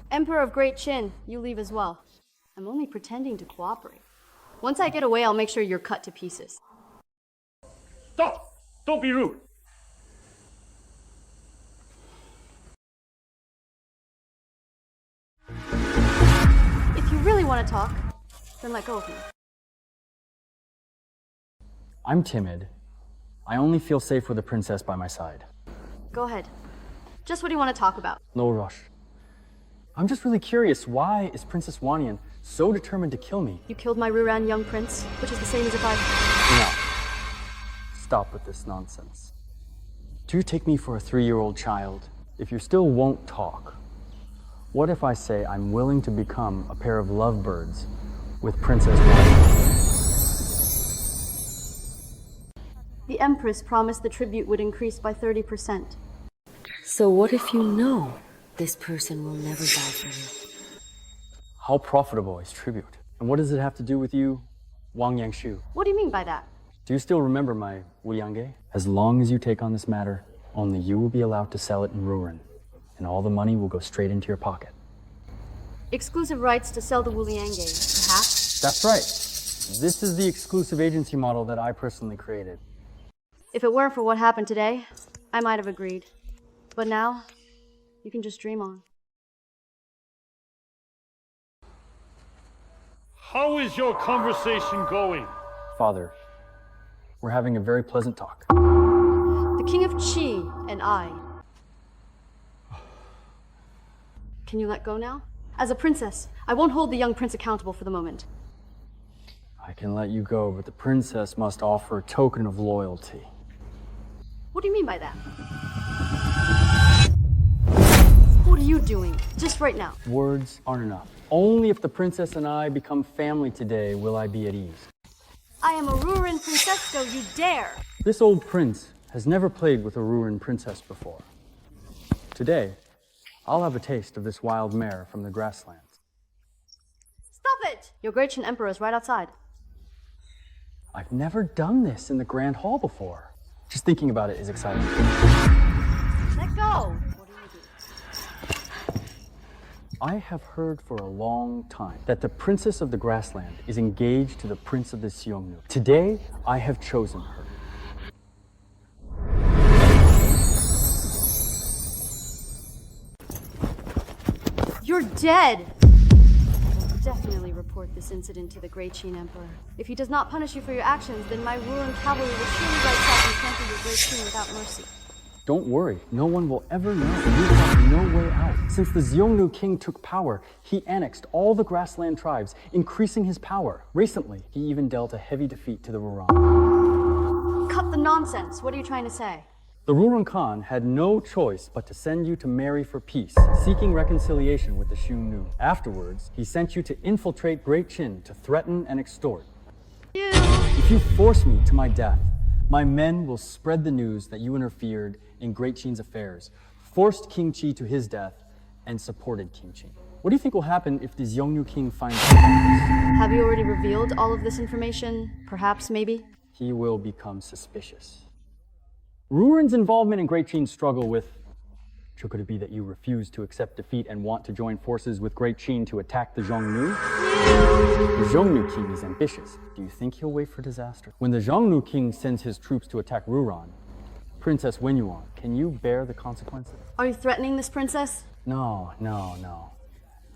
Emperor of Great Qin, you leave as well. I'm only pretending to cooperate. Once I get away, I'll make sure you're cut to pieces. Stop! Don't be rude! If you really want to talk, then let go of me. I'm timid. I only feel safe with a princess by my side. Go ahead. Just what do you want to talk about? No rush. I'm just really curious, why is Princess Wanyan so determined to kill me? You killed my Ruran young prince, which is the same as if I... No. Stop with this nonsense. Do you take me for a 3-year-old child? If you still won't talk, what if I say I'm willing to become a pair of lovebirds with Princess Wanyan? The Empress promised the tribute would increase by 30%. So what if you know this person will never die for you? How profitable is tribute? And what does it have to do with you, Wang Yangshu? What do you mean by that? Do you still remember my Wu Yange? As long as you take on this matter, only you will be allowed to sell it in Ruran, and all the money will go straight into your pocket. Exclusive rights to sell the Wuliange, perhaps? That's right. This is the exclusive agency model that I personally created. If it weren't for what happened today, I might have agreed. But now, you can just dream on. How is your conversation going? Father, we're having a very pleasant talk. The King of Qi and I. Can you let go now? As a princess, I won't hold the young prince accountable for the moment. I can let you go, but the princess must offer a token of loyalty. What do you mean by that? What are you doing, just right now? Words aren't enough. Only if the princess and I become family today will I be at ease. I am a Ruran princess, so you dare! This old prince has never played with a Ruran princess before. Today, I'll have a taste of this wild mare from the grasslands. Stop it! Your great Qin Emperor is right outside. I've never done this in the Grand Hall before. Just thinking about it is exciting. Let go! I have heard for a long time that the Princess of the Grassland is engaged to the Prince of the Xiongnu. Today, I have chosen her. You're dead! I will definitely report this incident to the Great Qin Emperor. If he does not punish you for your actions, then my Ruran cavalry will surely rise up and trample your Great Qin without mercy. Don't worry, no one will ever know. You have no way out. Since the Xiongnu king took power, he annexed all the grassland tribes, increasing his power. Recently, he even dealt a heavy defeat to the Ruran. Cut the nonsense. What are you trying to say? The Ruran Khan had no choice but to send you to marry for peace, seeking reconciliation with the Xiongnu. Afterwards, he sent you to infiltrate Great Qin to threaten and extort. If you force me to my death, my men will spread the news that you interfered in Great Qin's affairs, forced King Qi to his death, and supported King Qi. What do you think will happen if the Xiongnu king finds out? Have you already revealed all of this information? Perhaps, maybe? He will become suspicious. Ruran's involvement in Great Qin's struggle with... Could it be that you refuse to accept defeat and want to join forces with Great Qin to attack the Xiongnu? The Xiongnu king is ambitious. Do you think he'll wait for disaster? When the Xiongnu king sends his troops to attack Ruran, Princess Wenyuan, can you bear the consequences? Are you threatening this princess? No.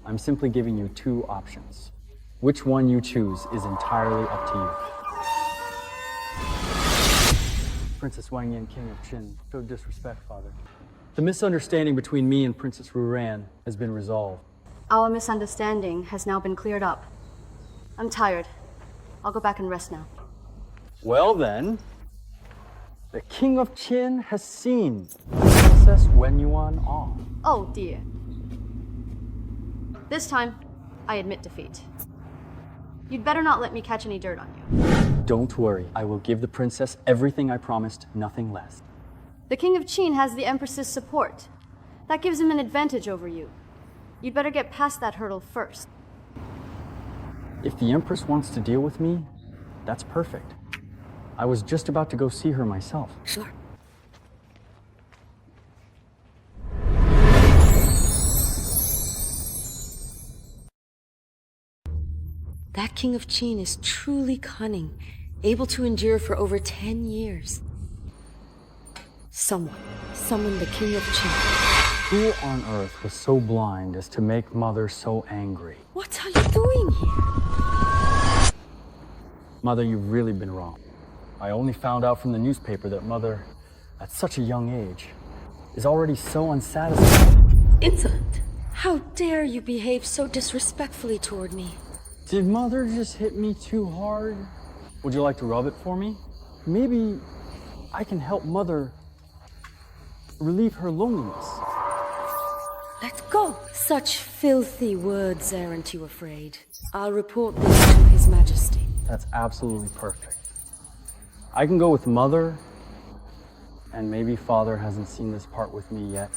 I'm simply giving you 2 options. Which one you choose is entirely up to you. Princess Wanyan, King of Qin, show disrespect, Father. The misunderstanding between me and Princess Ruran has been resolved. Our misunderstanding has now been cleared up. I'm tired. I'll go back and rest now. Well then, the King of Qin has seen Princess Wenyuan off. Oh dear. This time, I admit defeat. You'd better not let me catch any dirt on you. Don't worry, I will give the princess everything I promised, nothing less. The King of Qin has the Empress's support. That gives him an advantage over you. You'd better get past that hurdle first. If the Empress wants to deal with me, that's perfect. I was just about to go see her myself. Sure. That King of Qin is truly cunning, able to endure for over 10 years. Someone the King of Qin. Who on earth was so blind as to make Mother so angry? What are you doing here? Mother, you've really been wrong. I only found out from the newspaper that Mother, at such a young age, is already so unsatisfied. Insolent! How dare you behave so disrespectfully toward me? Did Mother just hit me too hard? Would you like to rub it for me? Maybe I can help Mother relieve her loneliness. Let's go! Such filthy words aren't you afraid? I'll report this to His Majesty. That's absolutely perfect. I can go with Mother, and maybe Father hasn't seen this part with me yet.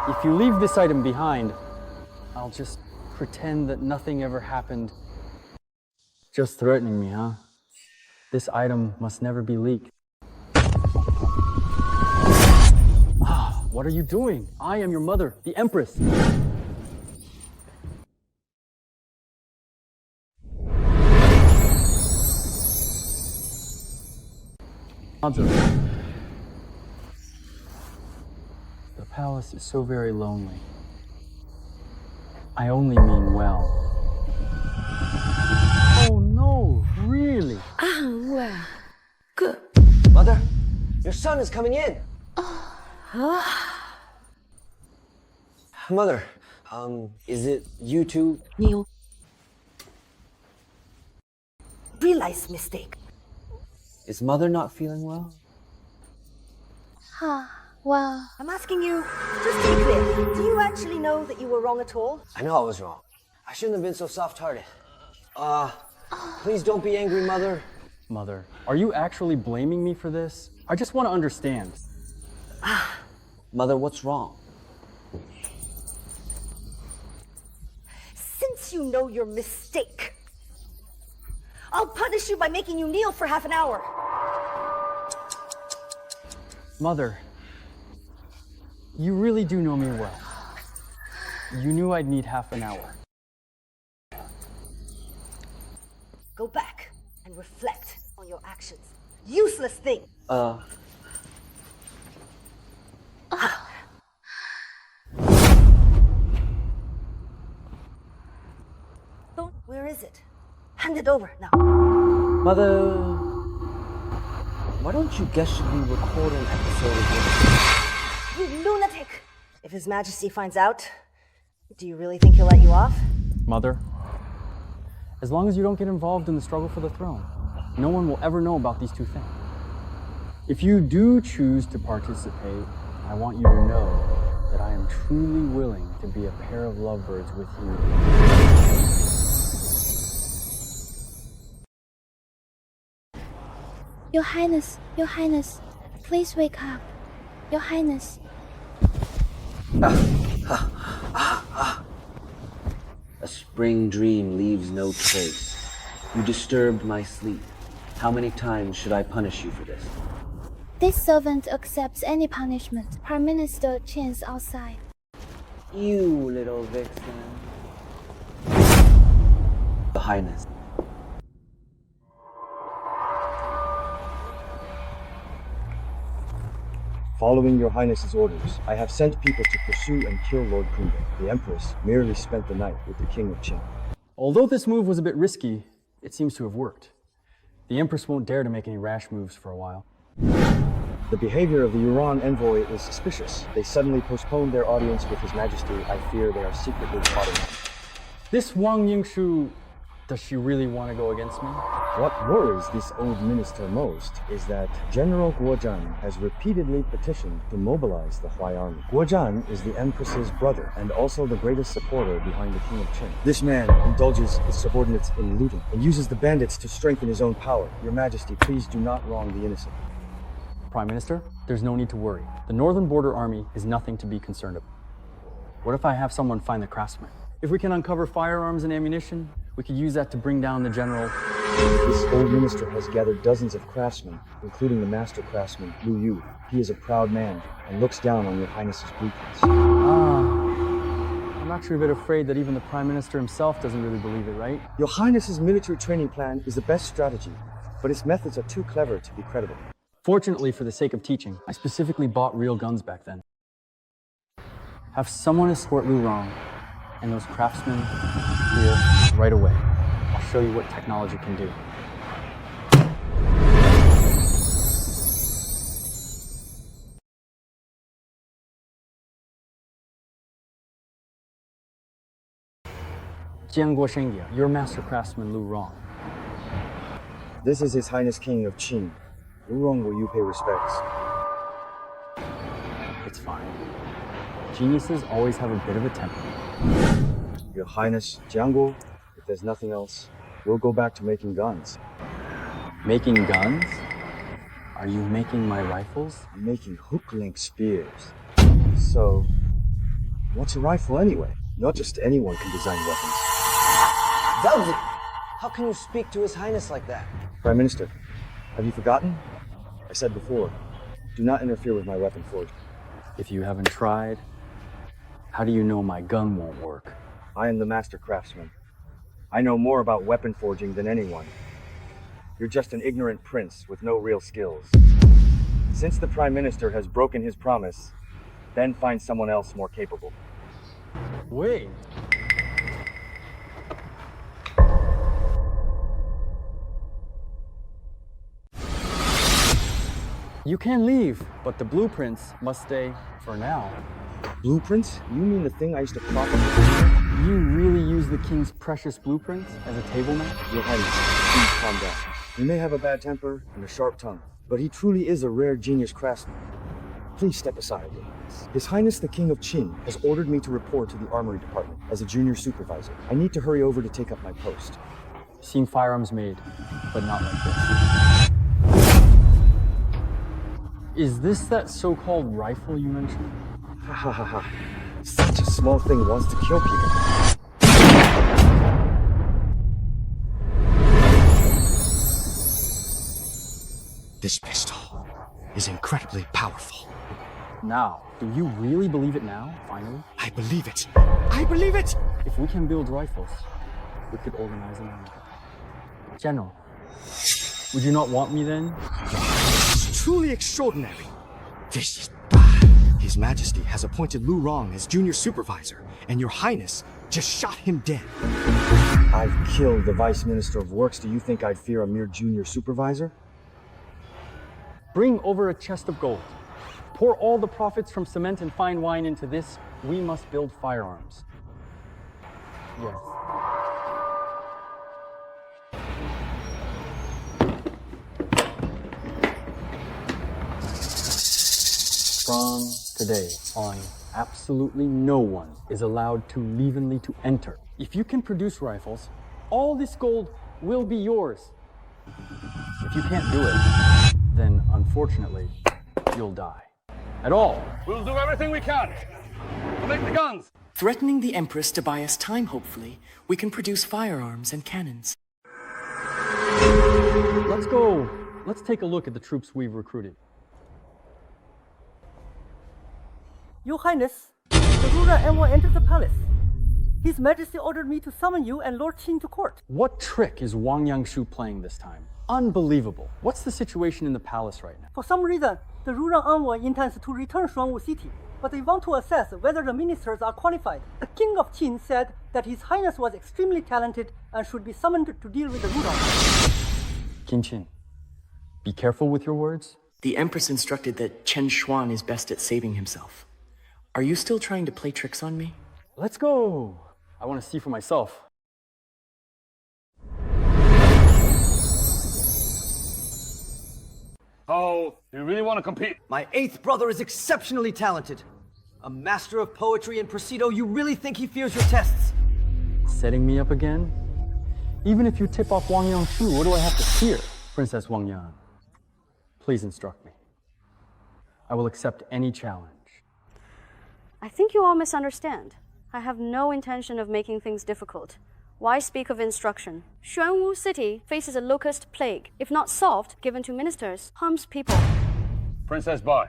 If you leave this item behind, I'll just pretend that nothing ever happened. Just threatening me, huh? This item must never be leaked. Ah, what are you doing? I am your mother, the Empress. Mother. The palace is so very lonely. I only mean well. Oh no, really? Ah, well, good. Mother, your son is coming in. Mother, is it you two? Kneel. Realize mistake. Is Mother not feeling well? Well, I'm asking you, just to be clear, do you actually know that you were wrong at all? I know I was wrong. I shouldn't have been so soft-hearted. Please don't be angry, Mother. Mother, are you actually blaming me for this? I just want to understand. Mother, what's wrong? Since you know your mistake, I'll punish you by making you kneel for half an hour. Mother, you really do know me well. You knew I'd need half an hour. Go back and reflect on your actions. Useless thing! Where is it? Hand it over now. Mother, why don't you guess should we record an episode of this? You lunatic! If His Majesty finds out, do you really think he'll let you off? Mother, as long as you don't get involved in the struggle for the throne, no one will ever know about these two things. If you do choose to participate, I want you to know that I am truly willing to be a pair of lovebirds with you. Your Highness, please wake up. Your Highness. A spring dream leaves no trace. You disturbed my sleep. How many times should I punish you for this? This servant accepts any punishment. Prime Minister Chen's outside. You little vixen. Your Highness. Following your Highness's orders, I have sent people to pursue and kill Lord Kunde. The Empress merely spent the night with the King of Qin. Although this move was a bit risky, it seems to have worked. The Empress won't dare to make any rash moves for a while. The behavior of the Yuran envoy is suspicious. They suddenly postponed their audience with His Majesty. I fear they are secretly plotting. This Wang Yingshu, does she really want to go against me? What worries this old minister most is that General Guozhan has repeatedly petitioned to mobilize the Huai army. Guozhan is the Empress's brother and also the greatest supporter behind the King of Qin. This man indulges his subordinates in looting and uses the bandits to strengthen his own power. Your Majesty, please do not wrong the innocent. Prime Minister, there's no need to worry. The Northern Border Army is nothing to be concerned about. What if I have someone find the craftsman? If we can uncover firearms and ammunition, we could use that to bring down the general. This old minister has gathered dozens of craftsmen, including the master craftsman, Lu Yu. He is a proud man and looks down on your Highness's blueprints. I'm actually a bit afraid that even the Prime Minister himself doesn't really believe it, right? Your Highness's military training plan is the best strategy, but its methods are too clever to be credible. Fortunately, for the sake of teaching, I specifically bought real guns back then. Have someone escort Lu Rong and those craftsmen here right away. I'll show you what technology can do. Your master craftsman Lu Rong. This is His Highness King of Qin. Lu Rong, will you pay respects? It's fine. Geniuses always have a bit of a temper. Your Highness, Jiangguo, if there's nothing else, we'll go back to making guns. Making guns? Are you making my rifles? I'm making hook-length spears. So, what's a rifle anyway? Not just anyone can design weapons. Velvet! How can you speak to His Highness like that? Prime Minister, have you forgotten? I said before, do not interfere with my weapon forge. If you haven't tried, how do you know my gun won't work? I am the master craftsman. I know more about weapon forging than anyone. You're just an ignorant prince with no real skills. Since the Prime Minister has broken his promise, then find someone else more capable. Wait. You can leave, but the blueprints must stay for now. Blueprints? You mean the thing I used to prop up? You really use the king's precious blueprints as a table map? Your Highness, please calm down. He may have a bad temper and a sharp tongue, but he truly is a rare genius craftsman. Please step aside, Your Highness. His Highness the King of Qin has ordered me to report to the Armory Department as a junior supervisor. I need to hurry over to take up my post. Seen firearms made, but not like this. Is this that so-called rifle you mentioned? Ha ha ha ha. Such a small thing wants to kill people. This pistol is incredibly powerful. Now, do you really believe it now, finally? I believe it. I believe it! If we can build rifles, we could organize an army. General, would you not want me then? It's truly extraordinary. This is bad. His Majesty has appointed Lu Rong as junior supervisor, and Your Highness just shot him dead. I've killed the Vice Minister of Works. Do you think I'd fear a mere junior supervisor? Bring over a chest of gold. Pour all the profits from cement and fine wine into this. We must build firearms. Yes. From today on, absolutely no one is allowed to leavenly to enter. If you can produce rifles, all this gold will be yours. If you can't do it, then unfortunately, you'll die. At all. We'll do everything we can to make the guns. Threatening the Empress to buy us time, hopefully, we can produce firearms and cannons. Let's go. Let's take a look at the troops we've recruited. Your Highness, the ruler envoy entered the palace. His Majesty ordered me to summon you and Lord Qin to court. What trick is Wang Yangshu playing this time? Unbelievable. What's the situation in the palace right now? For some reason, the ruler envoy intends to return Shuangwu City, but they want to assess whether the ministers are qualified. The King of Qin said that His Highness was extremely talented and should be summoned to deal with the ruler. Qin Qin, be careful with your words. The Empress instructed that Chen Xuan is best at saving himself. Are you still trying to play tricks on me? Let's go. I want to see for myself. Oh, you really want to compete? My 8th brother is exceptionally talented. A master of poetry and Presido, you really think he fears your tests? Setting me up again? Even if you tip off Wang Yangshu, what do I have to fear? Princess Wang Yan, please instruct me. I will accept any challenge. I think you all misunderstand. I have no intention of making things difficult. Why speak of instruction? Xuanwu City faces a locust plague. If not solved, given to ministers, harms people. Princess Bai,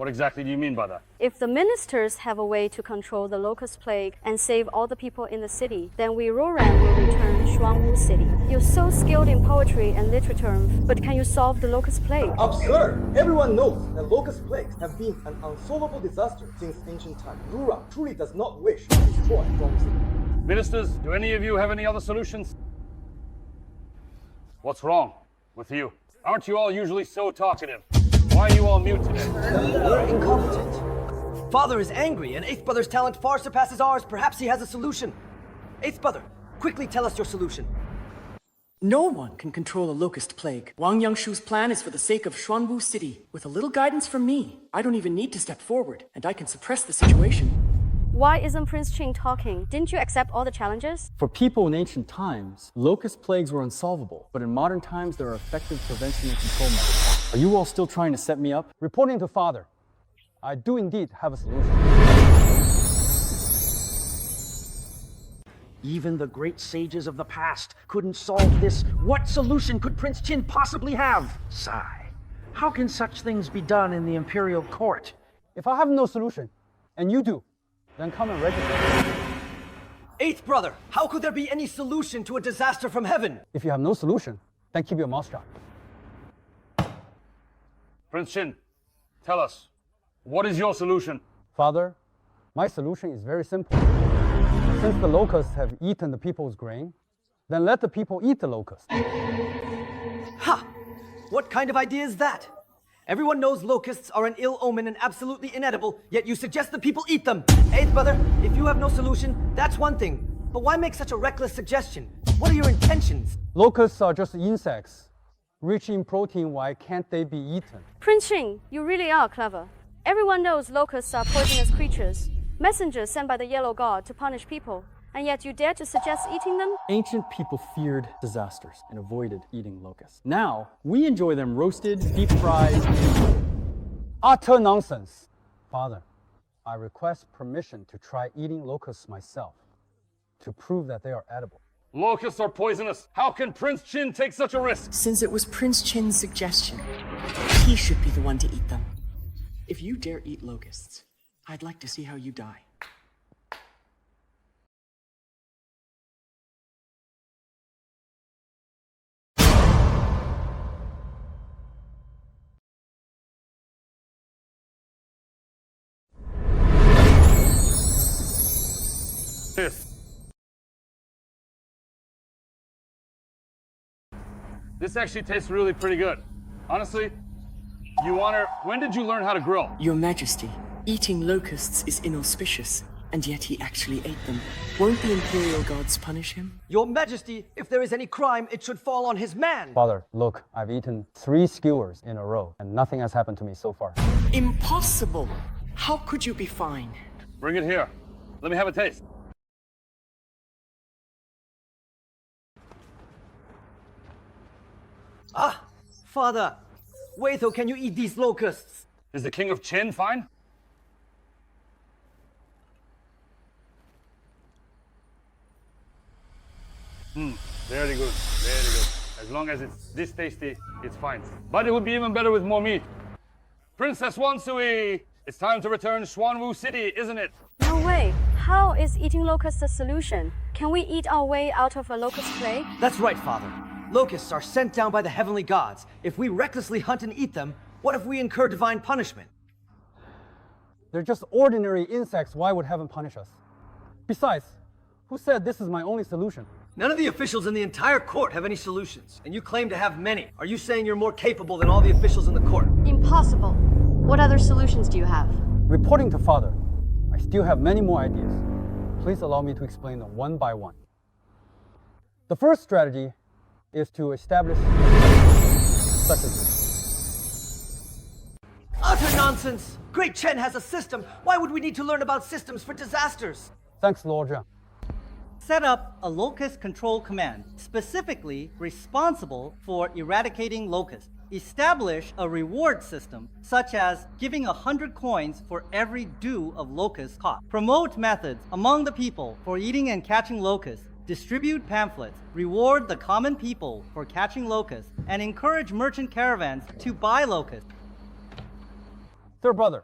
What exactly do you mean by that? If the ministers have a way to control the locust plague and save all the people in the city, then we Roran will return Shuangwu City. You're so skilled in poetry and literature, but can you solve the locust plague? Absurd! Everyone knows that locust plagues have been an unsolvable disaster since ancient times. Rura truly does not wish to destroy Shuangwu City. Ministers, do any of you have any other solutions? What's wrong with you? Aren't you all usually so talkative? Why are you all mute today? We're incompetent. Father is angry, and Eighth Brother's talent far surpasses ours. Perhaps he has a solution. Eighth Brother, quickly tell us your solution. No one can control a locust plague. Wang Yangshu's plan is for the sake of Xuanwu City. With a little guidance from me, I don't even need to step forward, and I can suppress the situation. Why isn't Prince Qing talking? Didn't you accept all the challenges? For people in ancient times, locust plagues were unsolvable, but in modern times there are effective prevention and control methods. Are you all still trying to set me up? Reporting to Father, I do indeed have a solution. Even the great sages of the past couldn't solve this. What solution could Prince Qin possibly have? Sigh. How can such things be done in the imperial court? If I have no solution, and you do, then come and register. Eighth Brother, how could there be any solution to a disaster from heaven? If you have no solution, then keep your mouth shut. Prince Qin, tell us, what is your solution? Father, my solution is very simple. Since the locusts have eaten the people's grain, then let the people eat the locusts. Ha! What kind of idea is that? Everyone knows locusts are an ill omen and absolutely inedible, yet you suggest the people eat them. Eighth Brother, if you have no solution, that's one thing. But why make such a reckless suggestion? What are your intentions? Locusts are just insects. Rich in protein, why can't they be eaten? Prince Qing, you really are clever. Everyone knows locusts are poisonous creatures, messengers sent by the Yellow God to punish people, and yet you dare to suggest eating them? Ancient people feared disasters and avoided eating locusts. Now, we enjoy them roasted, deep fried. Utter nonsense. Father, I request permission to try eating locusts myself to prove that they are edible. Locusts are poisonous. How can Prince Qin take such a risk? Since it was Prince Qin's suggestion, he should be the one to eat them. If you dare eat locusts, I'd like to see how you die. This actually tastes really pretty good. Honestly, when did you learn how to grill? Your Majesty, eating locusts is inauspicious, and yet he actually ate them. Won't the imperial gods punish him? Your Majesty, if there is any crime, it should fall on his man. Father, look, I've eaten 3 skewers in a row, and nothing has happened to me so far. Impossible! How could you be fine? Bring it here. Let me have a taste. Ah, Father, wait till can you eat these locusts? Is the King of Qin fine? Very good, very good. As long as it's this tasty, it's fine. But it would be even better with more meat. Princess Wansui, it's time to return Xuanwu City, isn't it? No way. How is eating locusts a solution? Can we eat our way out of a locust plague? That's right, Father. Locusts are sent down by the heavenly gods. If we recklessly hunt and eat them, what if we incur divine punishment? They're just ordinary insects. Why would heaven punish us? Besides, who said this is my only solution? None of the officials in the entire court have any solutions, and you claim to have many. Are you saying you're more capable than all the officials in the court? Impossible. What other solutions do you have? Reporting to Father, I still have many more ideas. Please allow me to explain them one by one. The first strategy is to establish such as this. Utter nonsense! Great Chen has a system. Why would we need to learn about systems for disasters? Thanks, Lord Zhang. Set up a locust control command, specifically responsible for eradicating locusts. Establish a reward system, such as giving 100 coins for every dew of locusts caught. Promote methods among the people for eating and catching locusts. Distribute pamphlets, reward the common people for catching locusts, and encourage merchant caravans to buy locusts. Third brother,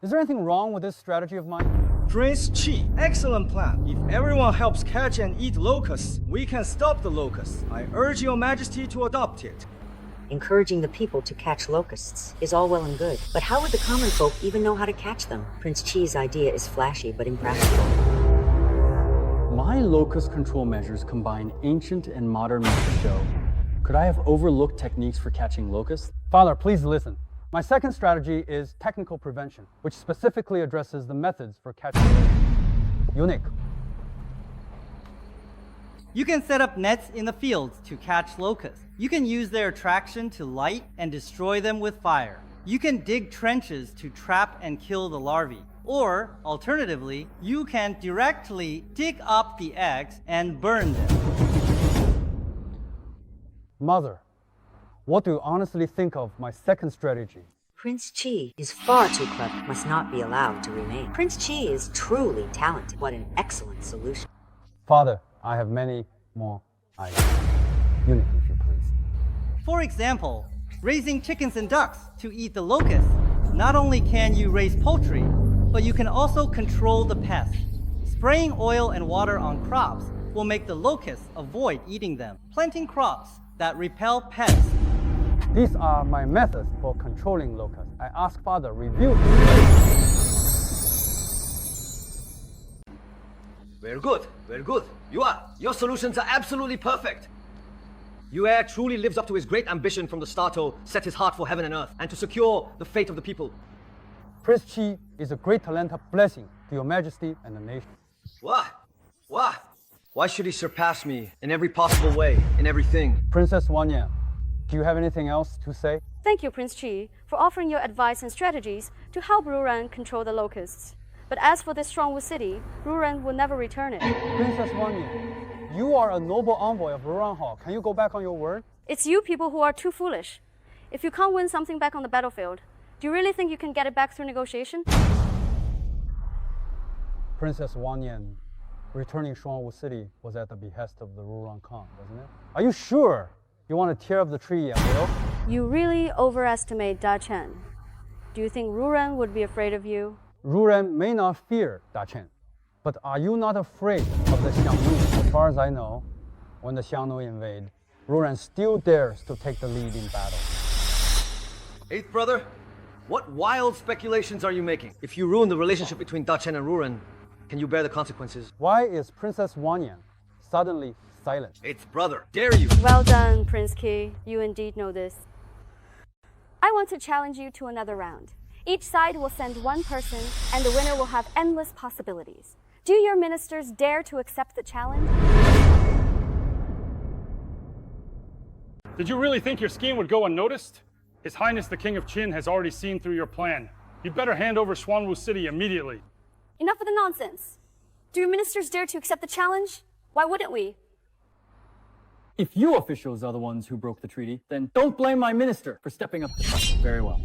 Is there anything wrong with this strategy of mine? Prince Qi, excellent plan. If everyone helps catch and eat locusts, we can stop the locusts. I urge your majesty to adopt it. Encouraging the people to catch locusts is all well and good, but how would the common folk even know how to catch them? Prince Qi's idea is flashy but impractical. My locust control measures combine ancient and modern methods, Joe. Could I have overlooked techniques for catching locusts? Father, please listen. My second strategy is technical prevention, which specifically addresses the methods for catching locusts. Unique. You can set up nets in the fields to catch locusts. You can use their attraction to light and destroy them with fire. You can dig trenches to trap and kill the larvae. Or, alternatively, you can directly dig up the eggs and burn them. Mother, what do you honestly think of my second strategy? Prince Qi is far too clever, must not be allowed to remain. Prince Qi is truly talented. What an excellent solution. Father, I have many more ideas. Unique, if you please. For example, raising chickens and ducks to eat the locusts. Not only can you raise poultry, but you can also control the pests. Spraying oil and water on crops will make the locusts avoid eating them. Planting crops that repel pests. These are my methods for controlling locusts. I ask Father review. Very good, very good. Your solutions are absolutely perfect. Yue truly lives up to his great ambition from the start to set his heart for heaven and earth and to secure the fate of the people. Prince Qi is a great talent of blessing to your majesty and the nation. Why should he surpass me in every possible way, in everything? Princess Wanyan, do you have anything else to say? Thank you, Prince Qi, for offering your advice and strategies to help Ruran control the locusts. But as for this Shuangwu city, Ruran will never return it. Princess Wanyan, you are a noble envoy of Ruran Hall. Can you go back on your word? It's you people who are too foolish. If you can't win something back on the battlefield, do you really think you can get it back through negotiation? Princess Wanyan, returning Shuangwu city was at the behest of the Ruran Khan, wasn't it? Are you sure you want to tear up the tree at will? You really overestimate Da Chen. Do you think Ruran would be afraid of you? Ruran may not fear Da Chen, but are you not afraid of the Xiangnu? As far as I know, when the Xiangnu invade, Ruran still dares to take the lead in battle. Eighth brother, what wild speculations are you making? If you ruin the relationship between Da Chen and Ruran, can you bear the consequences? Why is Princess Wanyan suddenly silent? Eighth brother, dare you! Well done, Prince Qi. You indeed know this. I want to challenge you to another round. Each side will send one person, and the winner will have endless possibilities. Do your ministers dare to accept the challenge? Did you really think your scheme would go unnoticed? His Highness the King of Qin has already seen through your plan. You'd better hand over Shuangwu City immediately. Enough of the nonsense. Do your ministers dare to accept the challenge? Why wouldn't we? If you officials are the ones who broke the treaty, then don't blame my minister for stepping up to fight. Very well.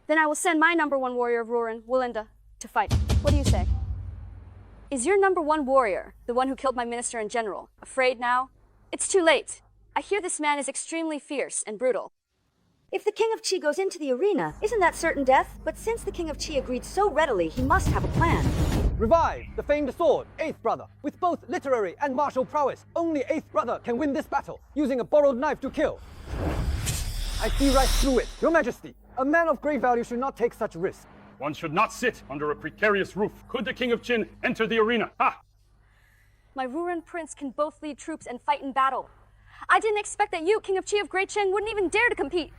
Then I will send my #1 warrior of Ruran, Wolinda, to fight. What do you say? Is your #1 warrior, the one who killed my minister and general, afraid now? It's too late. I hear this man is extremely fierce and brutal. If the King of Qi goes into the arena, isn't that certain death? But since the King of Qi agreed so readily, he must have a plan. Revive the famed sword, Eighth Brother. With both literary and martial prowess, only Eighth Brother can win this battle, using a borrowed knife to kill. I see right through it. Your Majesty, a man of great value should not take such risks. One should not sit under a precarious roof. Could the King of Qin enter the arena? Ha! My Ruran prince can both lead troops and fight in battle. I didn't expect that you, King of Qi of Great Qing, wouldn't even dare to compete.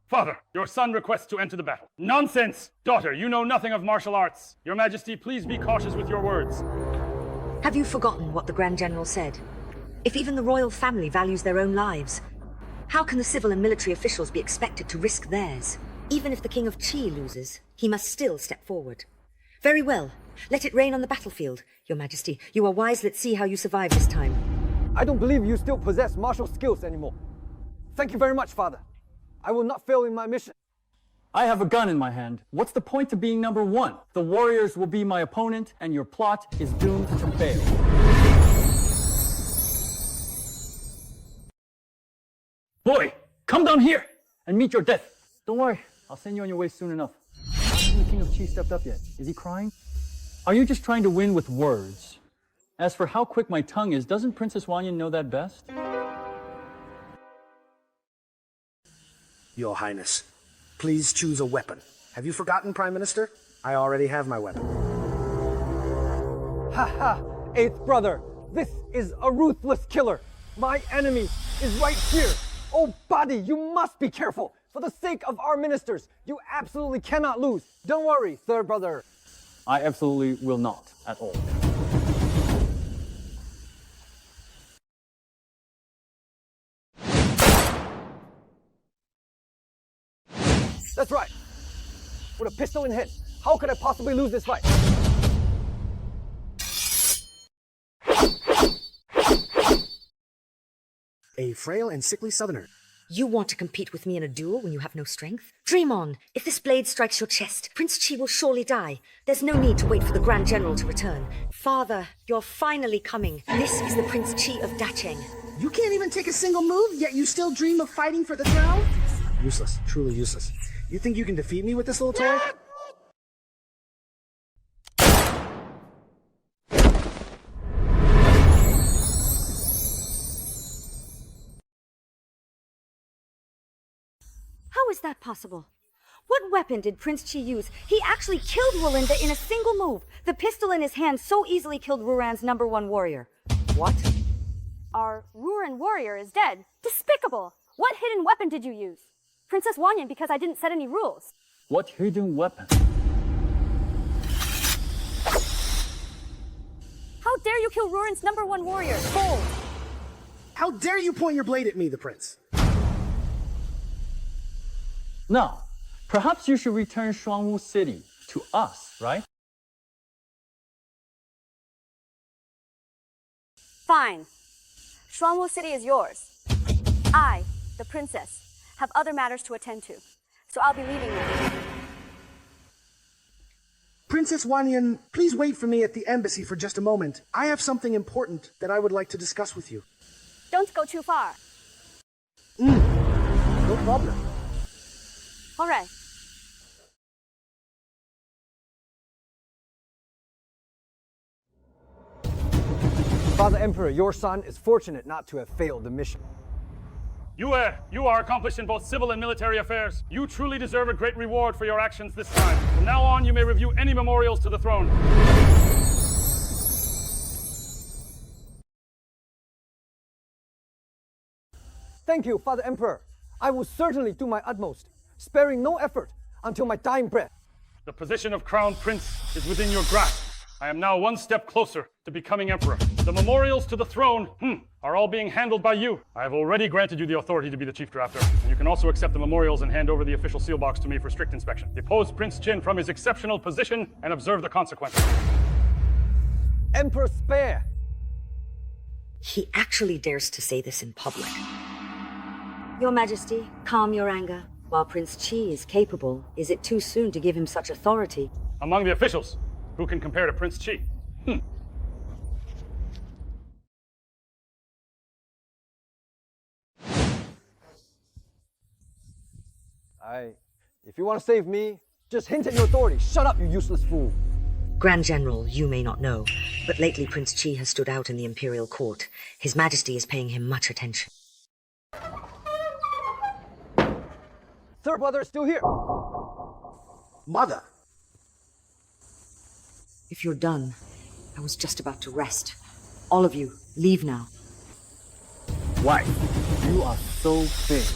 Father, your son requests to enter the battle. Nonsense! Daughter, you know nothing of martial arts. Your Majesty, please be cautious with your words. Have you forgotten what the Grand General said? If even the royal family values their own lives, how can the civil and military officials be expected to risk theirs? Even if the King of Qi loses, he must still step forward. Very well. Let it rain on the battlefield, Your Majesty. You are wise. Let's see how you survive this time. I don't believe you still possess martial skills anymore. Thank you very much, Father. I will not fail in my mission. I have a gun in my hand. What's the point of being #1? The warriors will be my opponent, and your plot is doomed to fail. Boy, come down here and meet your death. Don't worry, I'll send you on your way soon enough. I'm the King of Qi. Qi stepped up yet. Is he crying? Are you just trying to win with words? As for how quick my tongue is, doesn't Princess Wanyan know that best? Your Highness, please choose a weapon. Have you forgotten, Prime Minister? I already have my weapon. Ha ha! Eighth brother, this is a ruthless killer. My enemy is right here. Oh, body, you must be careful. For the sake of our ministers, you absolutely cannot lose. Don't worry, third brother. I absolutely will not at all. That's right. With a pistol in hand, how could I possibly lose this fight? A frail and sickly southerner. You want to compete with me in a duel when you have no strength? Dream on. If this blade strikes your chest, Prince Qi will surely die. There's no need to wait for the Grand General to return. Father, you're finally coming. This is the Prince Qi of Dacheng. You can't even take a single move, yet you still dream of fighting for the crown? Useless, truly useless. You think you can defeat me with this little toy? How is that possible? What weapon did Prince Qi use? He actually killed Wolinda in a single move. The pistol in his hand so easily killed Ruran's #1 warrior. What? Our Ruran warrior is dead. Despicable! What hidden weapon did you use? Princess Wanyan, because I didn't set any rules. What hidden weapon? How dare you kill Ruran's #1 warrior? Hold! How dare you point your blade at me, the prince? Now, perhaps you should return Shuangwu City to us, right? Fine. Shuangwu City is yours. I, the princess, have other matters to attend to, so I'll be leaving now. Princess Wanyan, please wait for me at the embassy for just a moment. I have something important that I would like to discuss with you. Don't go too far. No problem. All right. Father Emperor, your son is fortunate not to have failed the mission. You are accomplished in both civil and military affairs. You truly deserve a great reward for your actions this time. From now on, you may review any memorials to the throne. Thank you, Father Emperor. I will certainly do my utmost, sparing no effort until my dying breath. The position of Crown Prince is within your grasp. I am now one step closer to becoming Emperor. The memorials to the throne, are all being handled by you. I have already granted you the authority to be the chief drafter, and you can also accept the memorials and hand over the official seal box to me for strict inspection. Depose Prince Qin from his exceptional position and observe the consequences. Emperor, spare! He actually dares to say this in public. Your Majesty, calm your anger. While Prince Qi is capable, is it too soon to give him such authority? Among the officials, who can compare to Prince Qi? If you want to save me, just hint at your authority. Shut up, you useless fool. Grand General, you may not know, but lately Prince Qi has stood out in the imperial court. His Majesty is paying him much attention. Third brother is still here. Mother! If you're done, I was just about to rest. All of you, leave now. Wife, you are so big.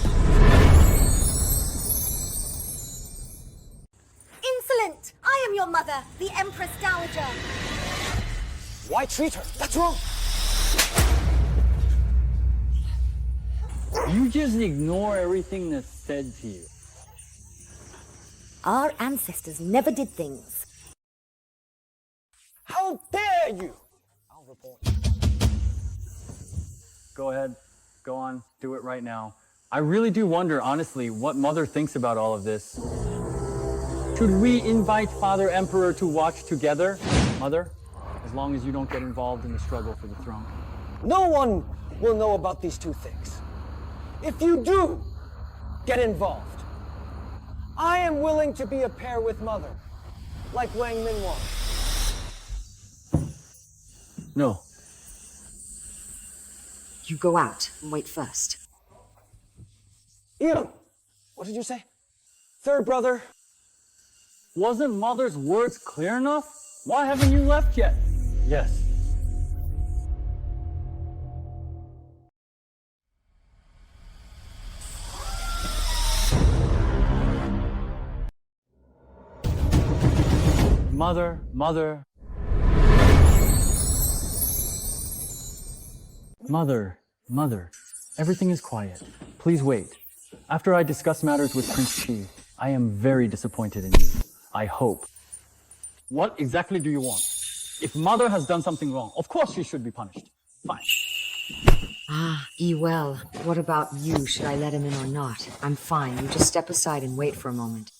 Insolent! I am your mother, the Empress Dowager. Why treat her? That's wrong. You just ignore everything that's said to you. Our ancestors never did things. How dare you! I'll report. Go ahead. Go on. Do it right now. I really do wonder, honestly, what Mother thinks about all of this. Should we invite Father Emperor to watch together? Mother, as long as you don't get involved in the struggle for the throne. No one will know about these two things. If you do get involved, I am willing to be a pair with Mother. like Wang Minwang? No. You go out and wait first. Ian! What did you say? Third brother. Wasn't Mother's words clear enough? Why haven't you left yet? Yes. Mother, Mother. Mother, Mother. Everything is quiet. Please wait. After I discuss matters with Prince Chi, I am very disappointed in you. I hope. What exactly do you want? If Mother has done something wrong, of course she should be punished. Fine. Ah, Ewell. What about you? Should I let him in or not? I'm fine. You just step aside and wait for a moment.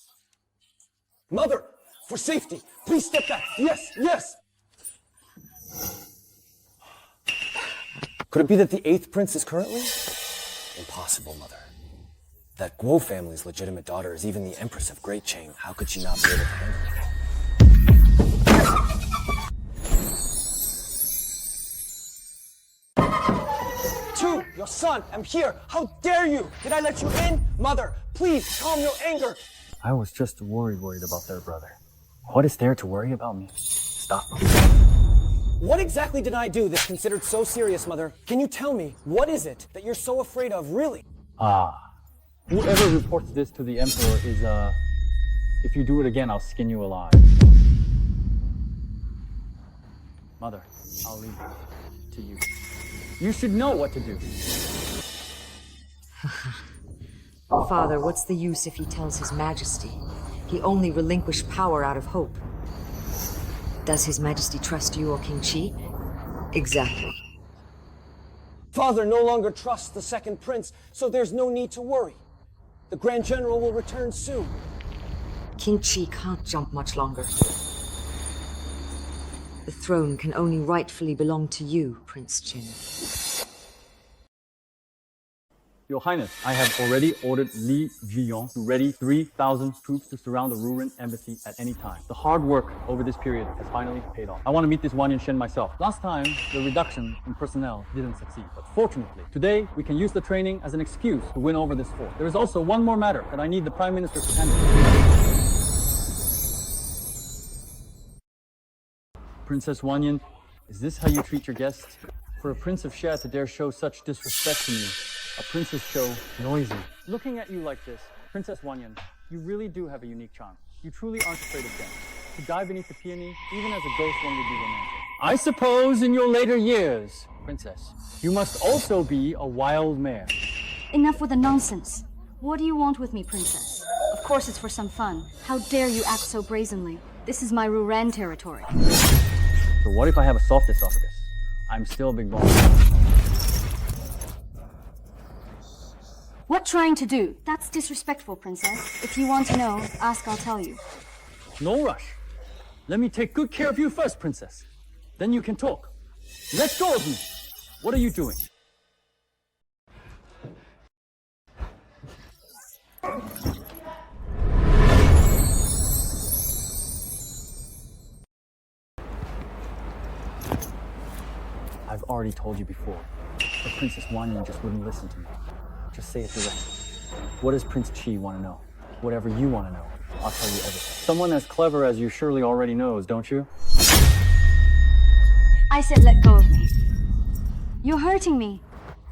Mother! For safety, please step back. Yes, yes! Could it be that the 8th prince is currently? Impossible, Mother. That Guo family's legitimate daughter is even the Empress of Great Qing. How could she not be able to handle it? Two, your son, I'm here. How dare you? Did I let you in? Mother, please calm your anger. I was just worried about their brother. What is there to worry about me? Stop. What exactly did I do that's considered so serious, Mother? Can you tell me, what is it that you're so afraid of, really? Whoever reports this to the Emperor is, if you do it again, I'll skin you alive. Mother, I'll leave it to you. You should know what to do. Father, what's the use if he tells His Majesty? He only relinquished power out of hope. Does His Majesty trust you or King Chi? Exactly. Father no longer trusts the 2nd prince, so there's no need to worry. The Grand General will return soon. King Chi can't jump much longer. The throne can only rightfully belong to you, Prince Chin. Your Highness, I have already ordered Li Jiong to ready 3,000 troops to surround the Ruren embassy at any time. The hard work over this period has finally paid off. I want to meet this Wang Yunshen myself. Last time, the reduction in personnel didn't succeed. But fortunately, today, we can use the training as an excuse to win over this fort. There is also one more matter that I need the Prime Minister to handle. Princess Wanyan, is this how you treat your guests? For a Prince of Xia to dare show such disrespect to me, a princess show noisy. Looking at you like this, Princess Wanyan, you really do have a unique charm. You truly aren't afraid of death. To die beneath the peony, even as a ghost, one would be romantic. I suppose in your later years, Princess, you must also be a wild mare. Enough with the nonsense. What do you want with me, Princess? Of course it's for some fun. How dare you act so brazenly? This is my Ruran territory. So what if I have a soft esophagus? I'm still a big bone. What trying to do? That's disrespectful, Princess. If you want to know, ask, I'll tell you. No rush. Let me take good care of you first, Princess. Then you can talk. Let go of me. What are you doing? I've already told you before, but Princess Wanyan just wouldn't listen to me. Just say it directly. What does Prince Chi want to know? Whatever you want to know, I'll tell you everything. Someone as clever as you surely already knows, don't you? I said let go of me. You're hurting me.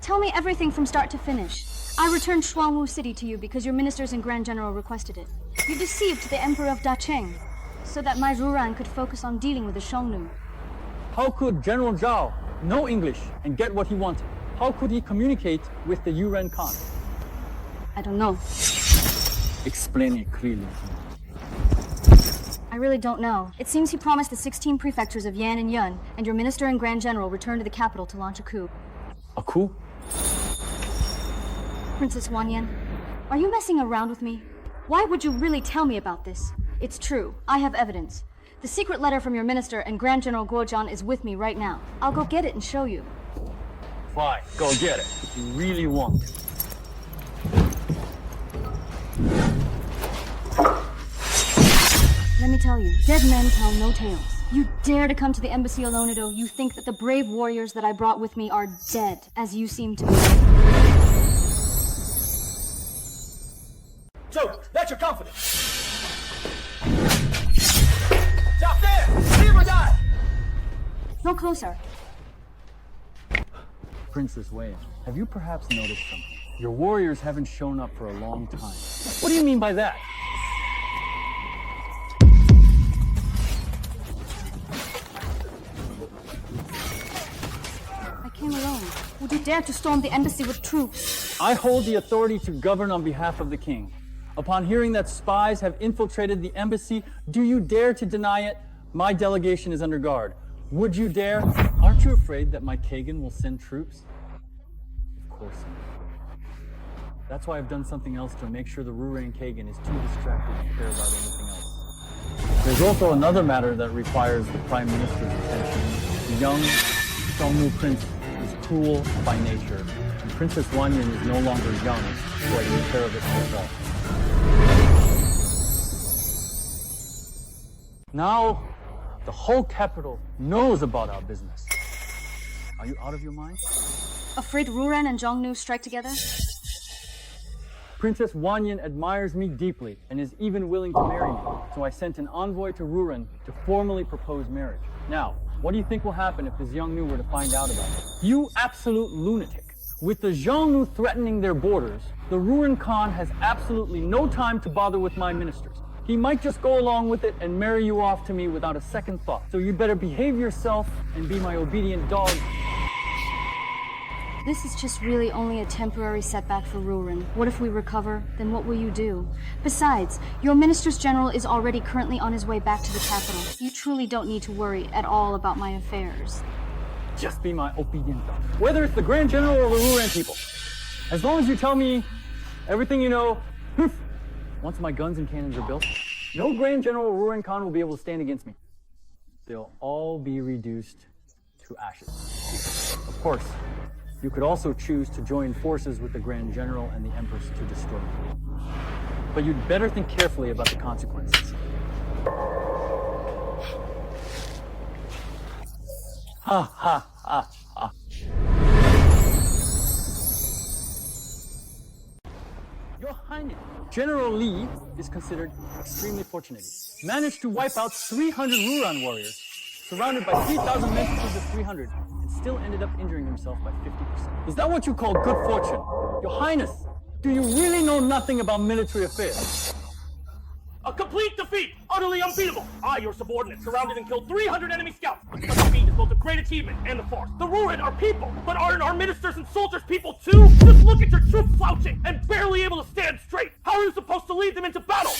Tell me everything from start to finish. I returned Shuangwu City to you because your ministers and Grand General requested it. You deceived the Emperor of Dacheng so that my Ruran could focus on dealing with the Xiongnu. How could General Zhao know English and get what he wanted? How could he communicate with the Yuren Khan? I don't know. Explain it clearly. I really don't know. It seems he promised the 16 prefectures of Yan and Yun, and your minister and Grand General returned to the capital to launch a coup. A coup? Princess Wanyan, are you messing around with me? Why would you really tell me about this? It's true. I have evidence. The secret letter from your minister and Grand General Guozhan is with me right now. I'll go get it and show you. Fine, go get it. If you really want it. Let me tell you, dead men tell no tales. You dare to come to the embassy alone, Edo. You think that the brave warriors that I brought with me are dead, as you seem to be. So, that's your confidence. Stop there! Live or die! No closer. Princess Wei, have you perhaps noticed something? Your warriors haven't shown up for a long time. What do you mean by that? I came alone. Would you dare to storm the embassy with troops? I hold the authority to govern on behalf of the king. Upon hearing that spies have infiltrated the embassy, do you dare to deny it? My delegation is under guard. Would you dare? Aren't you afraid that my Kagan will send troops? Of course not. That's why I've done something else to make sure the Ruran Kagan is too distracted to care about anything else. There's also another matter that requires the Prime Minister's attention. The young Xiongnu Prince is cruel by nature, and Princess Wanyan is no longer young, so I take care of it myself. Now, the whole capital knows about our business. Are you out of your mind? Afraid Ruran and Zhongnu strike together? Princess Wanyan admires me deeply and is even willing to marry me, so I sent an envoy to Ruran to formally propose marriage. Now, what do you think will happen if this Xiongnu were to find out about it? You absolute lunatic. With the Xiongnu threatening their borders, the Ruran Khan has absolutely no time to bother with my ministers. He might just go along with it and marry you off to me without a second thought. So you'd better behave yourself and be my obedient dog. This is just really only a temporary setback for Ruran. What if we recover? Then what will you do? Besides, your Minister's General is already currently on his way back to the capital. You truly don't need to worry at all about my affairs. Just be my obedient dog. Whether it's the Grand General or the Ruran people. As long as you tell me everything you know, once my guns and cannons are built, no Grand General or Ruran Khan will be able to stand against me. They'll all be reduced to ashes. Of course, you could also choose to join forces with the Grand General and the Empress to destroy me. But you'd better think carefully about the consequences. Ha ha ha ha. Your Highness, General Li is considered extremely fortunate. Managed to wipe out 300 Ruran warriors, surrounded by 3,000 men to the 300, and still ended up injuring himself by 50%. Is that what you call good fortune? Your Highness, do you really know nothing about military affairs? A complete defeat! Utterly unbeatable! I, your subordinate, surrounded and killed 300 enemy scouts! Such a feat is both a great achievement and a farce. The Ruran are people, but aren't our ministers and soldiers people too? Just look at your troops slouching and barely able to stand straight! How are you supposed to lead them into battle?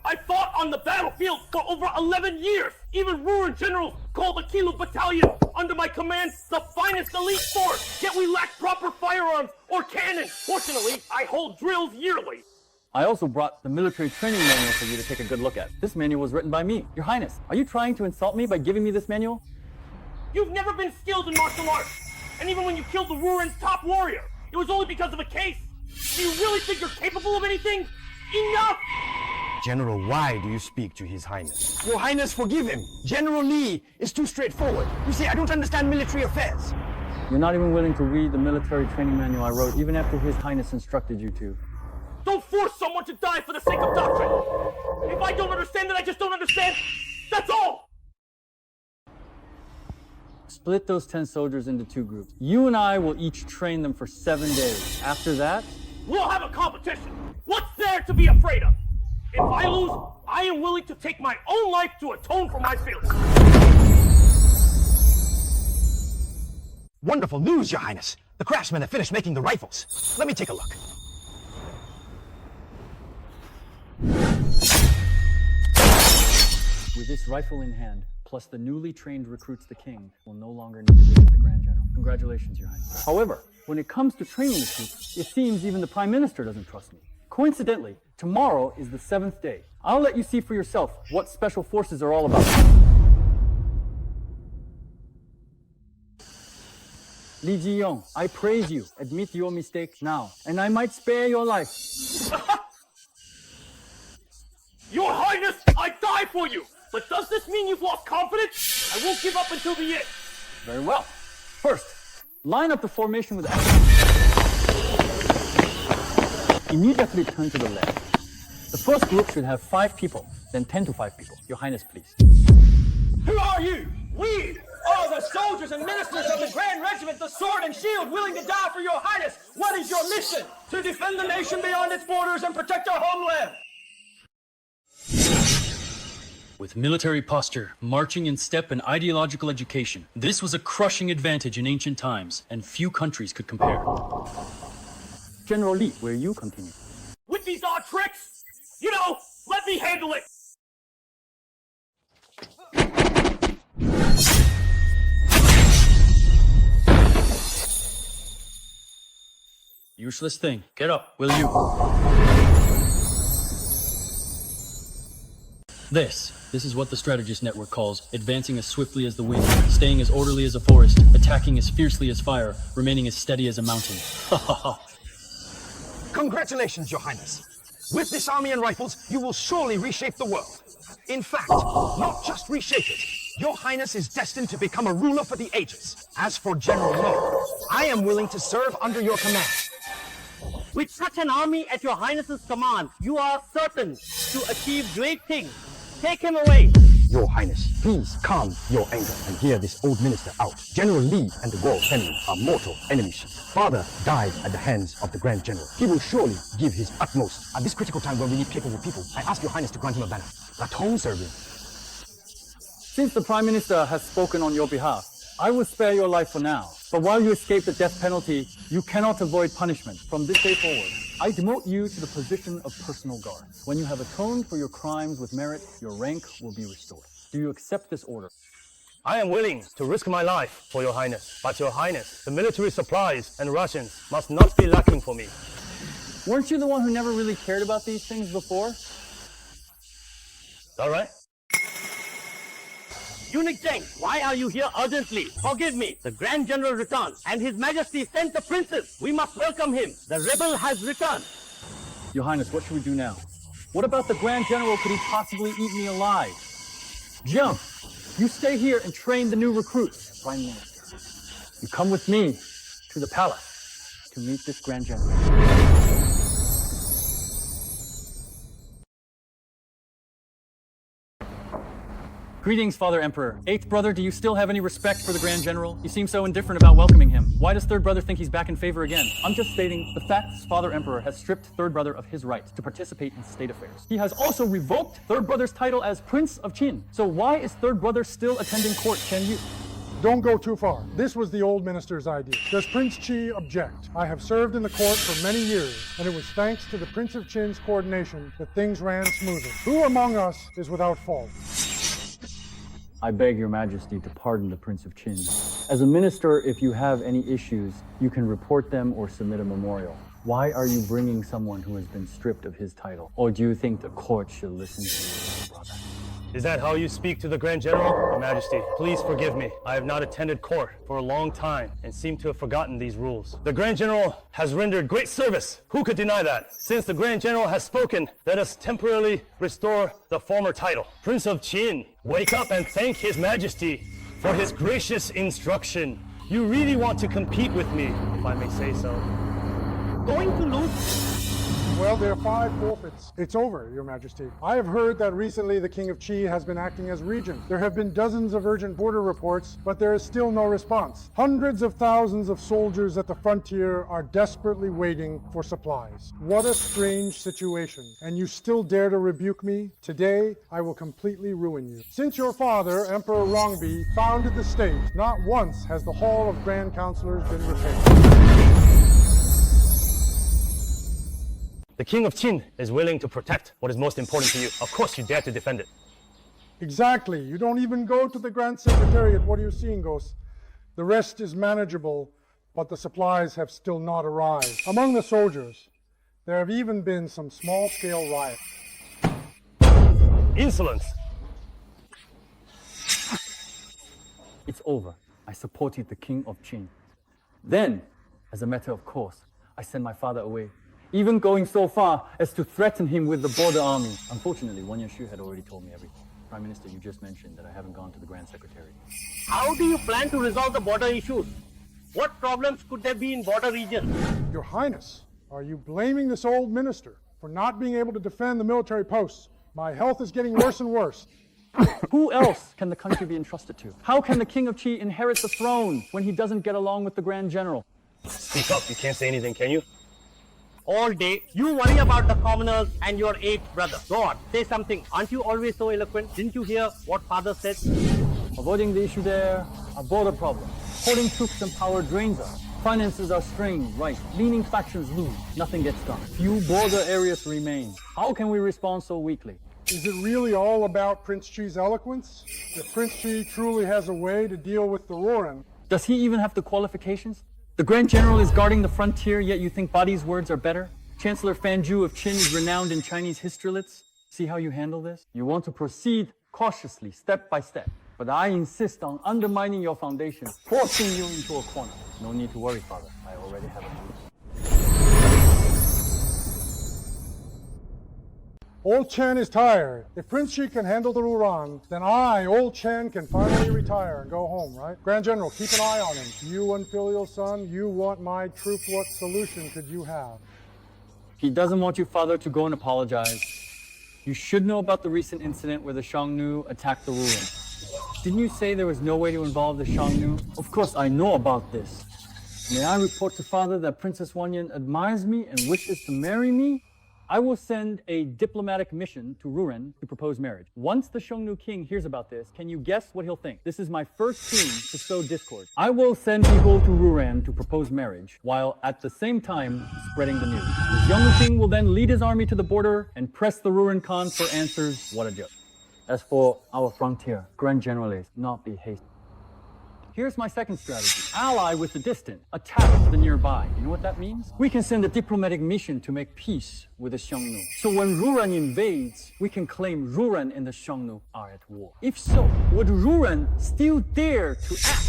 I fought on the battlefield for over 11 years! Even Ruran generals called the Kilo Battalion under my command the finest elite force! Yet we lack proper firearms or cannons! Fortunately, I hold drills yearly! I also brought the military training manual for you to take a good look at. This manual was written by me. Your Highness, are you trying to insult me by giving me this manual? You've never been skilled in martial arts! And even when you killed the Ruran's top warrior, it was only because of a case! Do you really think you're capable of anything? Enough! General, why do you speak to His Highness? Your Highness, forgive him. General Li is too straightforward. You see, I don't understand military affairs. You're not even willing to read the military training manual I wrote, even after His Highness instructed you to. Don't force someone to die for the sake of doctrine! If I don't understand, then I just don't understand! That's all! Split those 10 soldiers into 2 groups. You and I will each train them for 7 days. After that, we'll have a competition! What's there to be afraid of? If I lose, I am willing to take my own life to atone for my failure. Wonderful news, Your Highness. The craftsmen have finished making the rifles. Let me take a look. with this rifle in hand, plus the newly trained recruits the king will no longer need to visit the Grand General. Congratulations, Your Highness. However, when it comes to training the troops, it seems even the Prime Minister doesn't trust me. Coincidentally, tomorrow is the 7th day. I'll let you see for yourself what special forces are all about. Li Jiyong, I praise you. Admit your mistake now, and I might spare your life. die for you. But does this mean you've lost confidence? I won't give up until the end. Very well. First, line up the formation with immediately turn to the left. The first group should have 5 people, then 10 to 5 people. Your Highness, please. Who are you? We are the soldiers and ministers of the Grand Regiment, the Sword and Shield, willing to die for your Highness. What is your mission? To defend the nation beyond its borders and protect our homeland. With military posture, marching in step, and ideological education, this was a crushing advantage in ancient times, and few countries could compare. General Li, will you continue? With these odd tricks? You know, let me handle it. Useless thing. Get up, will you? This is what the strategist network calls advancing as swiftly as the wind, staying as orderly as a forest, attacking as fiercely as fire, remaining as steady as a mountain. Ha ha ha. Congratulations, Your Highness. With this army and rifles, you will surely reshape the world. In fact, not just reshape it. Your Highness is destined to become a ruler for the ages. As for General Lo, I am willing to serve under your command. With such an army at your Highness's command, you are certain to achieve great things. Take him away. Your Highness, please calm your anger and hear this old minister out. General Li and the royal family are mortal enemies. Father died at the hands of the Grand General. He will surely give his utmost. At this critical time when we need capable people, I ask your Highness to grant him a banner. At home serving. Since the Prime Minister has spoken on your behalf, I will spare your life for now. But while you escape the death penalty, you cannot avoid punishment. From this day forward, I demote you to the position of personal guard. When you have atoned for your crimes with merit, your rank will be restored. Do you accept this order? I am willing to risk my life for your Highness. But your Highness, the military supplies and rations must not be lacking for me. Weren't you the one who never really cared about these things before? All right. Eunuch Zheng, why are you here urgently? Forgive me. The Grand General returned, and His Majesty sent the princess. We must welcome him. The rebel has returned. Your Highness, what should we do now? What about the Grand General? Could he possibly eat me alive? Jiang, you stay here and train the new recruits. Prime Minister, you come with me to the palace to meet this Grand General. Greetings, Father Emperor. 8th brother, do you still have any respect for the Grand General? You seem so indifferent about welcoming him. Why does 3rd brother think he's back in favor again? I'm just stating the facts. Father Emperor has stripped 3rd brother of his right to participate in state affairs. He has also revoked 3rd brother's title as Prince of Qin. So why is 3rd brother still attending court, Chen Yu? Don't go too far. This was the old minister's idea. Does Prince Qi object? I have served in the court for many years, and it was thanks to the Prince of Qin's coordination that things ran smoothly. Who among us is without fault? I beg your majesty to pardon the Prince of Qin. As a minister, if you have any issues, you can report them or submit a memorial. Why are you bringing someone who has been stripped of his title? Or do you think the court should listen to you, brother? Is that how you speak to the Grand General? Your Majesty, please forgive me. I have not attended court for a long time and seem to have forgotten these rules. The Grand General has rendered great service. Who could deny that? Since the Grand General has spoken, let us temporarily restore the former title. Prince of Qin, wake up and thank His Majesty for his gracious instruction. You really want to compete with me, if I may say so. Going to lose? Well, there are 5 forfeits. It's over, Your Majesty. I have heard that recently the King of Qi has been acting as regent. There have been dozens of urgent border reports, but there is still no response. Hundreds of thousands of soldiers at the frontier are desperately waiting for supplies. What a strange situation. And you still dare to rebuke me? Today, I will completely ruin you. Since your father, Emperor Rongbi, founded the state, not once has the Hall of Grand Counselors been repaired. The King of Qin is willing to protect what is most important to you. Of course you dare to defend it. Exactly. You don't even go to the Grand Secretariat. What are you seeing, Ghost? The rest is manageable, but the supplies have still not arrived. Among the soldiers, there have even been some small-scale riots. Insolence! It's over. I supported the King of Qin. Then, as a matter of course, I sent my father away, even going so far as to threaten him with the border army. Unfortunately, Wang Yanshu had already told me everything. Prime Minister, you just mentioned that I haven't gone to the Grand Secretary. How do you plan to resolve the border issues? What problems could there be in border regions? Your Highness, are you blaming this old minister for not being able to defend the military posts? My health is getting worse and worse. Who else can the country be entrusted to? How can the King of Qi inherit the throne when he doesn't get along with the Grand General? Speak up, you can't say anything, can you? All day, you worry about the commoners and your eighth brother. Go on, say something. Aren't you always so eloquent? Didn't you hear what father said? Avoiding the issue there, a border problem. Holding troops and power drains us. Finances are strained, right? Leaning factions lose. Nothing gets done. Few border areas remain. How can we respond so weakly? Is it really all about Prince Chi's eloquence? If Prince Chi truly has a way to deal with the Ruran, does he even have the qualifications? The Grand General is guarding the frontier, yet you think Badi's words are better? Chancellor Fanju of Qin is renowned in Chinese historylits. See how you handle this? You want to proceed cautiously, step by step. But I insist on undermining your foundation, forcing you into a corner. No need to worry, Father. I already have a move. Old Chen is tired. If Prince Chi can handle the Ruran, then I, Old Chen, can finally retire and go home, right? Grand General, keep an eye on him. You unfilial son, you want my truth. What solution could you have? He doesn't want you, Father, to go and apologize. You should know about the recent incident where the Xiongnu attacked the Ruran. Didn't you say there was no way to involve the Xiongnu? Of course I know about this. May I report to Father that Princess Wanyan admires me and wishes to marry me? I will send a diplomatic mission to Ruran to propose marriage. Once the Xiongnu king hears about this, can you guess what he'll think? This is my first team to sow discord. I will send people to Ruran to propose marriage, while at the same time spreading the news. The Xiongnu king will then lead his army to the border and press the Ruran Khan for answers. What a joke. As for our frontier, Grand General, not be hasty. Here's my second strategy. Ally with the distant, attack the nearby. You know what that means? We can send a diplomatic mission to make peace with the Xiongnu. So when Ruran invades, we can claim Ruran and the Xiongnu are at war. If so, would Ruran still dare to act?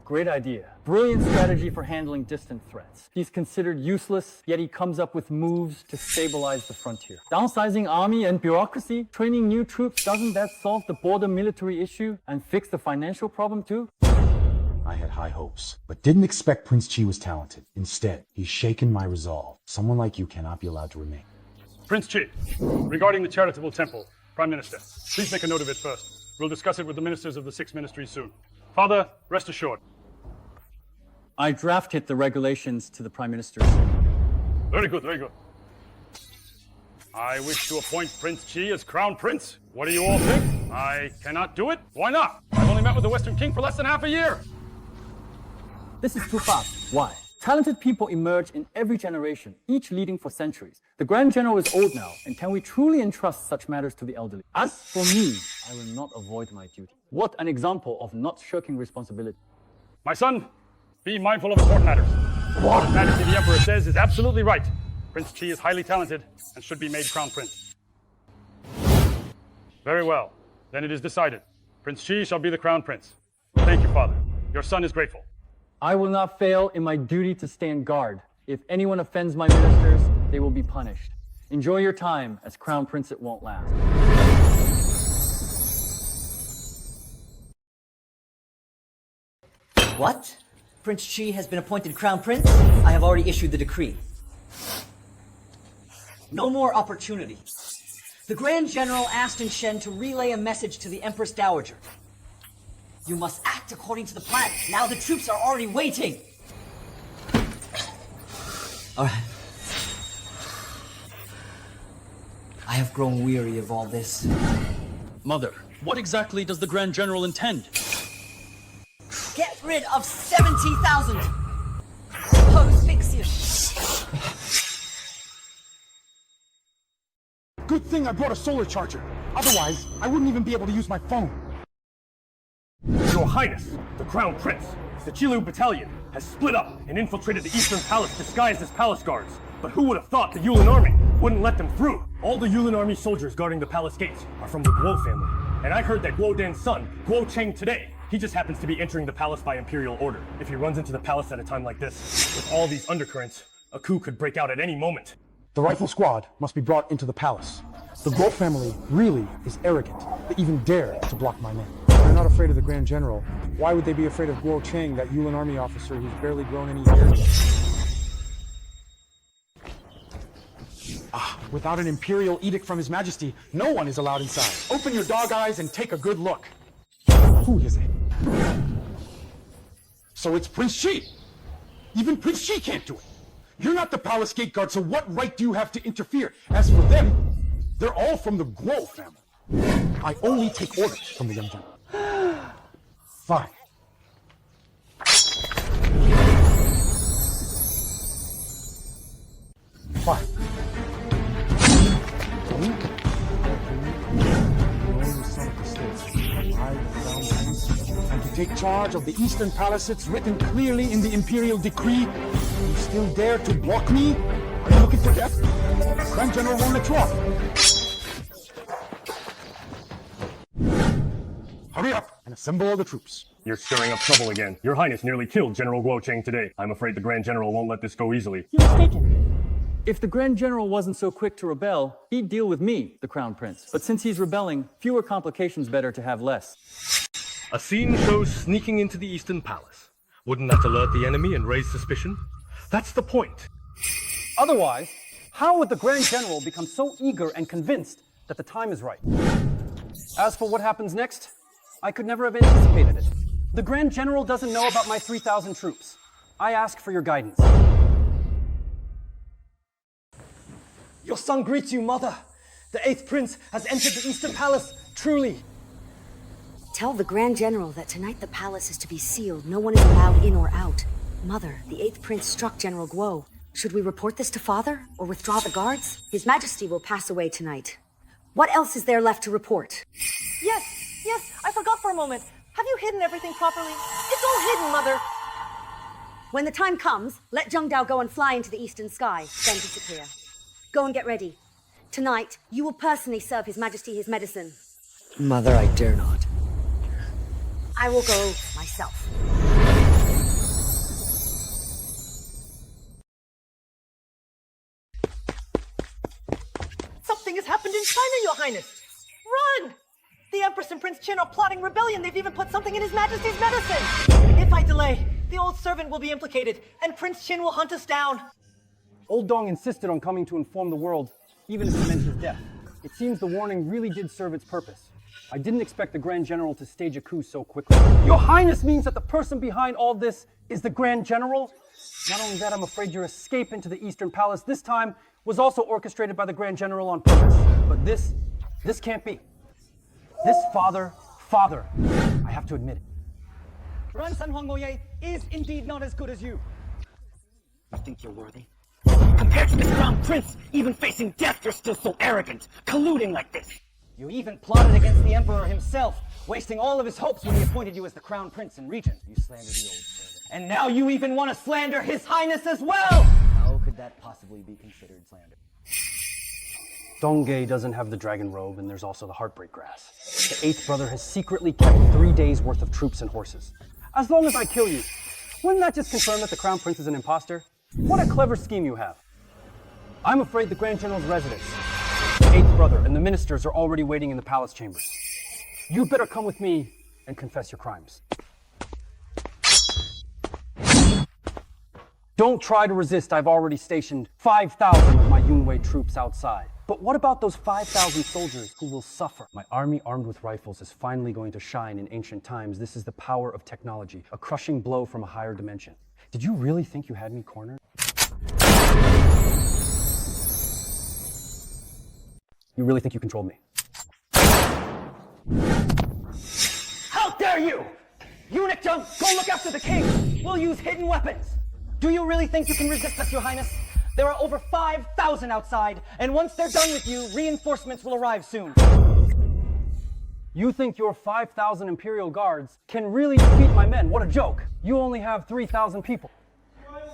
Great idea. Brilliant strategy for handling distant threats. He's considered useless, yet he comes up with moves to stabilize the frontier. Downsizing army and bureaucracy, training new troops, doesn't that solve the border military issue and fix the financial problem too? I had high hopes, but didn't expect Prince Chi was talented. Instead, he's shaken my resolve. Someone like you cannot be allowed to remain. Prince Chi, regarding the charitable temple, Prime Minister, please make a note of it first. We'll discuss it with the ministers of the 6 ministries soon. Father, rest assured. I drafted the regulations to the Prime Minister. Very good, very good. I wish to appoint Prince Chi as Crown Prince. What do you all think? I cannot do it? Why not? I've only met with the Western King for less than half a year. This is too fast. Why? Talented people emerge in every generation, each leading for centuries. The Grand General is old now, and can we truly entrust such matters to the elderly? As for me, I will not avoid my duty. What an example of not shirking responsibility. My son, be mindful of important matters. What His Majesty the Emperor says is absolutely right. Prince Chi is highly talented and should be made Crown Prince. Very well. Then it is decided. Prince Chi shall be the Crown Prince. Thank you, Father. Your son is grateful. I will not fail in my duty to stand guard. If anyone offends my ministers, they will be punished. Enjoy your time. As Crown Prince, it won't last. What? Prince Chi has been appointed Crown Prince? I have already issued the decree. No more opportunity. The Grand General asked in Shen to relay a message to the Empress Dowager. You must act according to the plan. Now the troops are already waiting. All right. I have grown weary of all this. Mother, what exactly does the Grand General intend? Get rid of 70,000! Asphyxia! Good thing I brought a solar charger. Otherwise, I wouldn't even be able to use my phone. Your Highness, the Crown Prince, the Chilu Battalion has split up and infiltrated the Eastern Palace disguised as palace guards. But who would have thought the Yulin Army wouldn't let them through? All the Yulin Army soldiers guarding the palace gates are from the Guo family. And I heard that Guo Dan's son, Guo Cheng, today, he just happens to be entering the palace by imperial order. If he runs into the palace at a time like this, with all these undercurrents, a coup could break out at any moment. The rifle squad must be brought into the palace. The Guo family really is arrogant. They even dare to block my men. They're not afraid of the Grand General. Why would they be afraid of Guo Cheng, that Yulin army officer who's barely grown any hair yet? Without an imperial edict from His Majesty, no one is allowed inside. Open your dog eyes and take a good look. Who is it? So it's Prince Chi. Even Prince Chi can't do it. You're not the palace gate guard, so what right do you have to interfere? As for them, they're all from the Guo family. I only take orders from the young general. Fine. Fine. And to take charge of the Eastern Palace, it's written clearly in the Imperial Decree. You still dare to block me? Are you looking for death? The Grand General won't let you off. Hurry up and assemble all the troops. You're stirring up trouble again. Your Highness nearly killed General Guo Cheng today. I'm afraid the Grand General won't let this go easily. You're mistaken. If the Grand General wasn't so quick to rebel, he'd deal with me, the Crown Prince. But since he's rebelling, fewer complications better to have less. A scene shows sneaking into the Eastern Palace. Wouldn't that alert the enemy and raise suspicion? That's the point. Otherwise, how would the Grand General become so eager and convinced that the time is right? As for what happens next, I could never have anticipated it. The Grand General doesn't know about my 3,000 troops. I ask for your guidance. Your son greets you, Mother. The 8th Prince has entered the Eastern Palace, truly. Tell the Grand General that tonight the palace is to be sealed. No one is allowed in or out. Mother, the 8th Prince struck General Guo. Should we report this to Father or withdraw the guards? His Majesty will pass away tonight. What else is there left to report? Yes, I forgot for a moment. Have you hidden everything properly? It's all hidden, Mother. When the time comes, let Zheng Dao go and fly into the eastern sky, then disappear. Go and get ready. Tonight, you will personally serve His Majesty his medicine. Mother, I dare not. I will go myself. Something has happened in China, Your Highness. Run! The Empress and Prince Qin are plotting rebellion. They've even put something in His Majesty's medicine. If I delay, the old servant will be implicated, and Prince Qin will hunt us down. Old Dong insisted on coming to inform the world, even if it meant his death. It seems the warning really did serve its purpose. I didn't expect the Grand General to stage a coup so quickly. Your Highness means that the person behind all this is the Grand General? Not only that, I'm afraid your escape into the Eastern Palace this time was also orchestrated by the Grand General on purpose. But this can't be. This father, I have to admit it. Ran San Huangmoye is indeed not as good as you. You think you're worthy? Compared to the Crown Prince, even facing death, you're still so arrogant, colluding like this. You even plotted against the Emperor himself, wasting all of his hopes when he appointed you as the Crown Prince and Regent. You slandered the old servant. And now you even want to slander His Highness as well! How could that possibly be considered slander? Donghae doesn't have the dragon robe, and there's also the heartbreak grass. The 8th brother has secretly kept 3 days' worth of troops and horses. As long as I kill you, wouldn't that just confirm that the Crown Prince is an imposter? What a clever scheme you have. I'm afraid the Grand General's residence, the 8th brother, and the ministers are already waiting in the palace chambers. You better come with me and confess your crimes. Don't try to resist. I've already stationed 5,000 of my Yunwei troops outside. But what about those 5,000 soldiers who will suffer? My army armed with rifles is finally going to shine in ancient times. This is the power of technology, a crushing blow from a higher dimension. Did you really think you had me cornered? You really think you control me? How dare you! Eunuch Zheng, go look after the king! We'll use hidden weapons! Do you really think you can resist us, Your Highness? There are over 5,000 outside, and once they're done with you, reinforcements will arrive soon. You think your 5,000 Imperial Guards can really defeat my men? What a joke! You only have 3,000 people.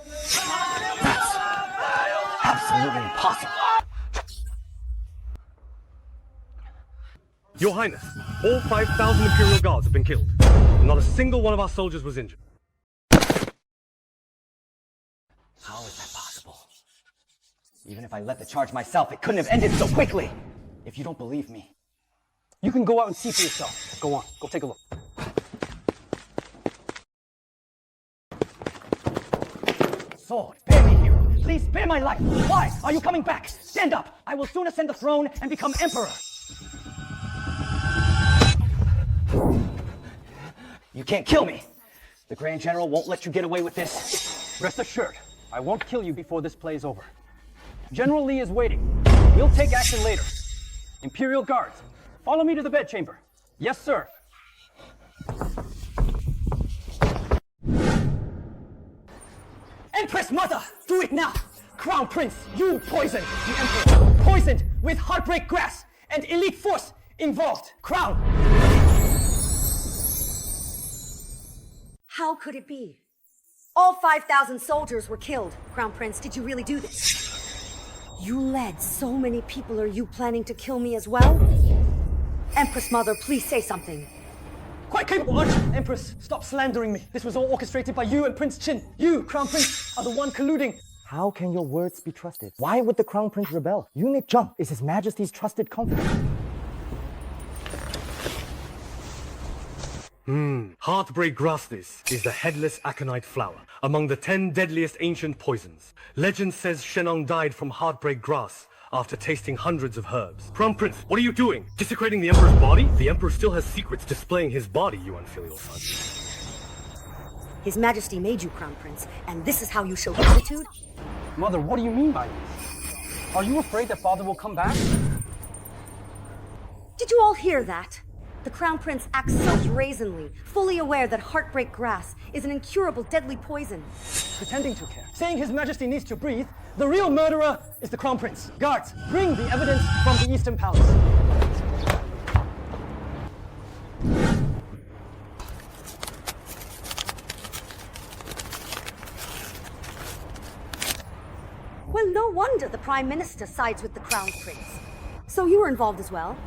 That's absolutely impossible. Your Highness, all 5,000 Imperial Guards have been killed. Not a single one of our soldiers was injured. How is that possible? Even if I led the charge myself, it couldn't have ended so quickly. If you don't believe me, you can go out and see for yourself. Go on, go take a look. Sword, spare me here. Please spare my life. Why are you coming back? Stand up. I will soon ascend the throne and become emperor. You can't kill me. The Grand General won't let you get away with this. Rest assured, I won't kill you before this play is over. General Lee is waiting. We'll take action later. Imperial Guards, follow me to the bedchamber. Yes, sir. Empress Mother, do it now! Crown Prince, you poisoned the Emperor! Poisoned with heartbreak grass and elite force involved! Crown! How could it be? All 5,000 soldiers were killed. Crown Prince, did you really do this? You led so many people. Are you planning to kill me as well? Empress Mother, please say something. Quite capable, aren't you? Empress, stop slandering me. This was all orchestrated by you and Prince Qin. You, Crown Prince, are the one colluding. How can your words be trusted? Why would the Crown Prince rebel? Unit Jump is His Majesty's trusted confidant. Heartbreak grass this is the headless aconite flower, among the 10 deadliest ancient poisons. Legend says Shenong died from heartbreak grass after tasting hundreds of herbs. Crown Prince, what are you doing? Desecrating the Emperor's body? The Emperor still has secrets displaying his body, you unfilial son. His Majesty made you Crown Prince, and this is how you show gratitude? Mother, what do you mean by this? Are you afraid that Father will come back? Did you all hear that? The Crown Prince acts so brazenly, fully aware that heartbreak grass is an incurable deadly poison. Pretending to care, saying His Majesty needs to breathe. The real murderer is the Crown Prince. Guards, bring the evidence from the Eastern Palace. Well, no wonder the Prime Minister sides with the Crown Prince. So you were involved as well?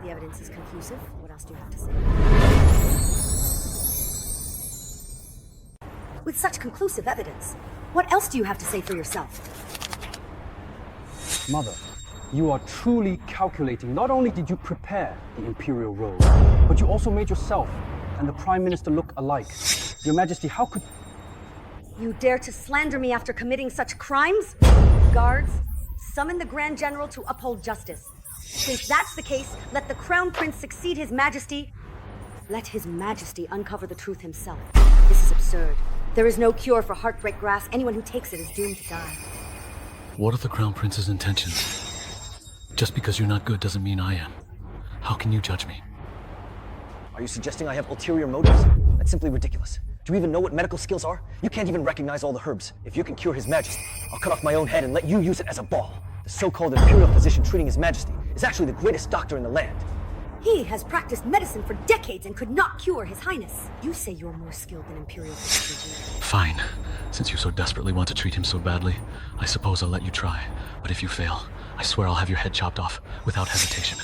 The evidence is conclusive. What else do you have to say? With such conclusive evidence, what else do you have to say for yourself? Mother, you are truly calculating. Not only did you prepare the Imperial robe, but you also made yourself and the Prime Minister look alike. Your Majesty, how could... You dare to slander me after committing such crimes? Guards, summon the Grand General to uphold justice. Since that's the case, let the Crown Prince succeed His Majesty. Let His Majesty uncover the truth himself. This is absurd. There is no cure for heartbreak grass. Anyone who takes it is doomed to die. What are the Crown Prince's intentions? Just because you're not good doesn't mean I am. How can you judge me? Are you suggesting I have ulterior motives? That's simply ridiculous. Do you even know what medical skills are? You can't even recognize all the herbs. If you can cure His Majesty, I'll cut off my own head and let you use it as a ball. The so-called imperial physician treating His Majesty is actually the greatest doctor in the land. He has practiced medicine for decades and could not cure His Highness. You say you're more skilled than imperial physicians. Fine. Since you so desperately want to treat him so badly, I suppose I'll let you try. But if you fail, I swear I'll have your head chopped off without hesitation.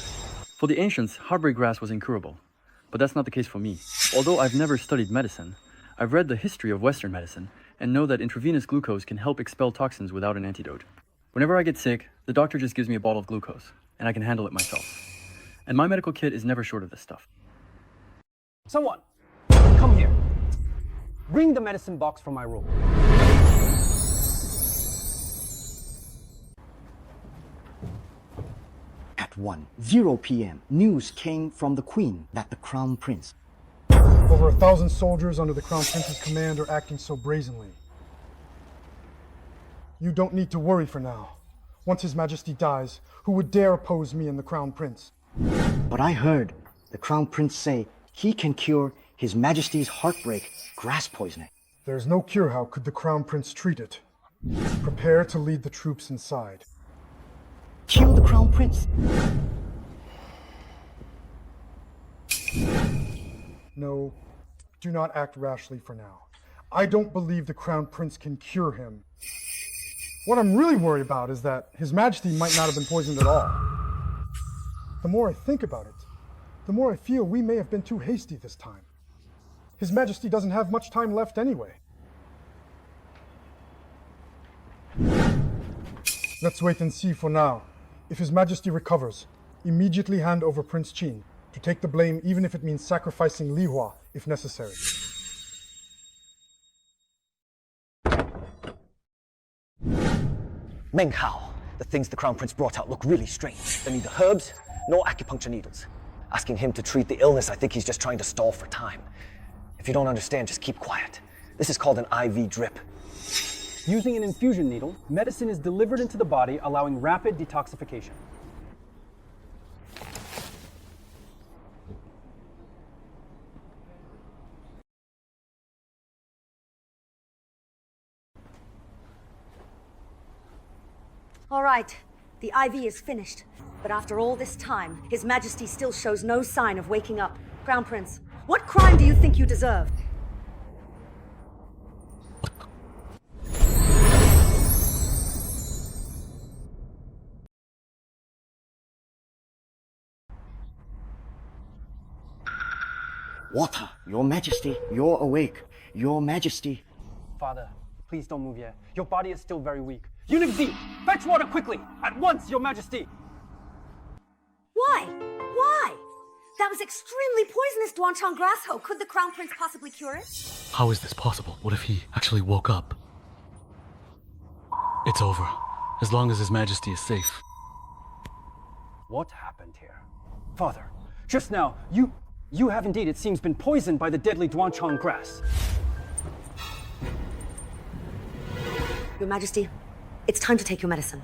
For the ancients, heartbreak grass was incurable. But that's not the case for me. Although I've never studied medicine, I've read the history of Western medicine and know that intravenous glucose can help expel toxins without an antidote. Whenever I get sick, the doctor just gives me a bottle of glucose, and I can handle it myself. And my medical kit is never short of this stuff. Someone, come here. Bring the medicine box from my room. At 1:00 p.m., news came from the Queen that the Crown Prince... Over 1,000 soldiers under the Crown Prince's command are acting so brazenly. You don't need to worry for now. Once His Majesty dies, who would dare oppose me and the Crown Prince? But I heard the Crown Prince say he can cure His Majesty's heartbreak grass poisoning. There's no cure. How could the Crown Prince treat it? Prepare to lead the troops inside. Kill the Crown Prince? No, do not act rashly for now. I don't believe the Crown Prince can cure him. What I'm really worried about is that His Majesty might not have been poisoned at all. The more I think about it, the more I feel we may have been too hasty this time. His Majesty doesn't have much time left anyway. Let's wait and see for now. If His Majesty recovers, immediately hand over Prince Qin to take the blame, even if it means sacrificing Li Hua if necessary. Meng Hao, the things the Crown Prince brought out look really strange. They're neither herbs nor acupuncture needles. Asking him to treat the illness, I think he's just trying to stall for time. If you don't understand, just keep quiet. This is called an IV drip. Using an infusion needle, medicine is delivered into the body, allowing rapid detoxification. All right, the IV is finished. But after all this time, His Majesty still shows no sign of waking up. Crown Prince, what crime do you think you deserve? Water! Your Majesty, you're awake. Your Majesty. Father, please don't move yet. Your body is still very weak. Eunuch Z, fetch water quickly! At once, Your Majesty! Why? Why? That was extremely poisonous Duanchang grass hoe. Could the Crown Prince possibly cure it? How is this possible? What if he actually woke up? It's over. As long as His Majesty is safe. What happened here? Father, just now, you have indeed, it seems, been poisoned by the deadly Duanchang grass. Your Majesty, it's time to take your medicine.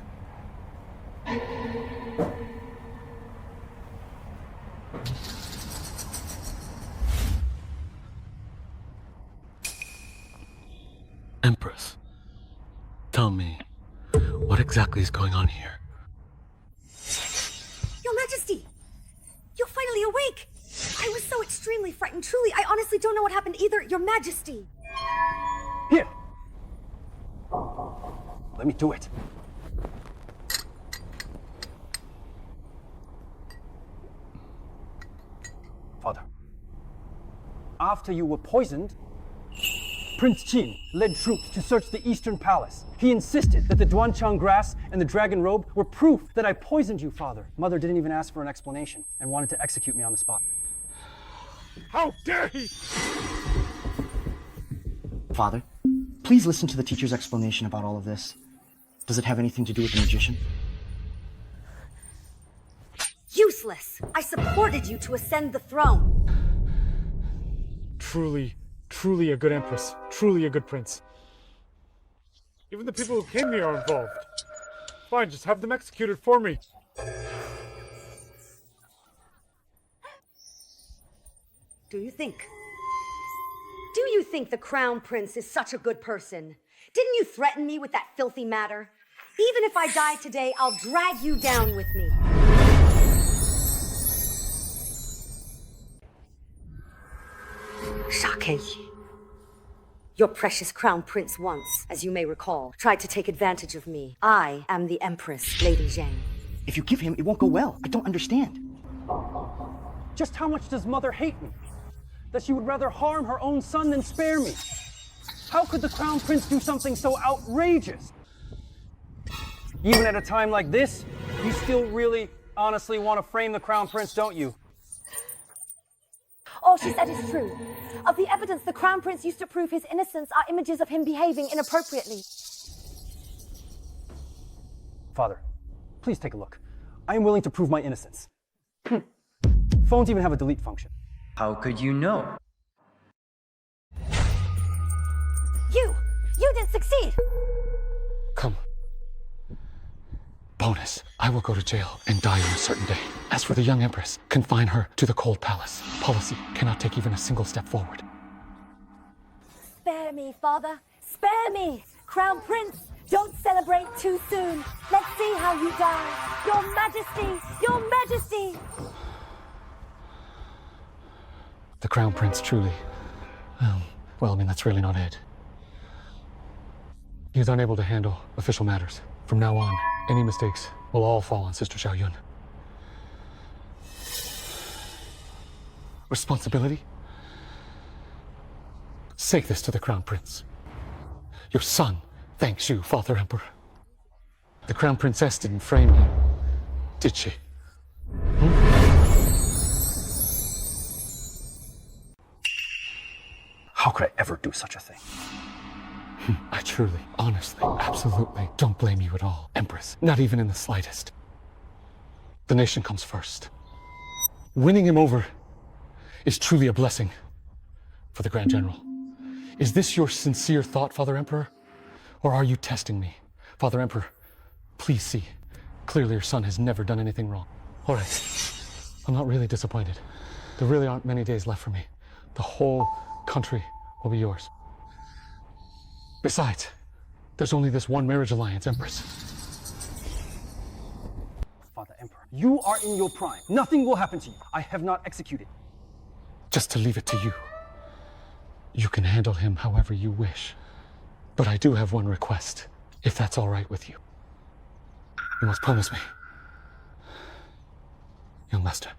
Empress, tell me, what exactly is going on here? Your Majesty! You're finally awake! I was so extremely frightened. Truly, I honestly don't know what happened either, Your Majesty. Here! Let me do it. Father, after you were poisoned, Prince Qin led troops to search the Eastern Palace. He insisted that the Duanchang grass and the dragon robe were proof that I poisoned you, Father. Mother didn't even ask for an explanation and wanted to execute me on the spot. How dare he! Father, please listen to the teacher's explanation about all of this. Does it have anything to do with the magician? Useless! I supported you to ascend the throne. Truly a good empress. Truly a good prince. Even the people who came here are involved. Fine, just have them executed for me. Do you think the Crown Prince is such a good person? Didn't you threaten me with that filthy matter? Even if I die today, I'll drag you down with me. Shake. Your precious Crown Prince once, as you may recall, tried to take advantage of me. I am the Empress, Lady Zhang. If you give him, it won't go well. I don't understand. Just how much does Mother hate me? That she would rather harm her own son than spare me? How could the Crown Prince do something so outrageous? Even at a time like this, you still really, honestly want to frame the Crown Prince, don't you? All she said is true. Of the evidence the Crown Prince used to prove his innocence are images of him behaving inappropriately. Father, please take a look. I am willing to prove my innocence. Phones even have a delete function. How could you know? You didn't succeed! Come. Bonus, I will go to jail and die on a certain day. As for the young empress, confine her to the cold palace. Policy cannot take even a single step forward. Spare me, Father. Spare me! Crown Prince, don't celebrate too soon. Let's see how you die. Your Majesty! Your Majesty! The Crown Prince truly... well, I mean, that's really not it. He is unable to handle official matters. From now on, any mistakes will all fall on Sister Xiaoyun. Responsibility? Say this to the Crown Prince. Your son thanks you, Father Emperor. The Crown Princess didn't frame me, did she? How could I ever do such a thing? I truly, honestly, absolutely don't blame you at all, Empress. Not even in the slightest. The nation comes first. Winning him over is truly a blessing for the Grand General. Is this your sincere thought, Father Emperor? Or are you testing me? Father Emperor, please see. Clearly your son has never done anything wrong. All right, I'm not really disappointed. There really aren't many days left for me. The whole country will be yours. Besides, there's only this one marriage alliance, Empress. Father Emperor, you are in your prime. Nothing will happen to you. I have not executed. Just to leave it to you. You can handle him however you wish. But I do have one request, if that's all right with you. You must promise me. Young master,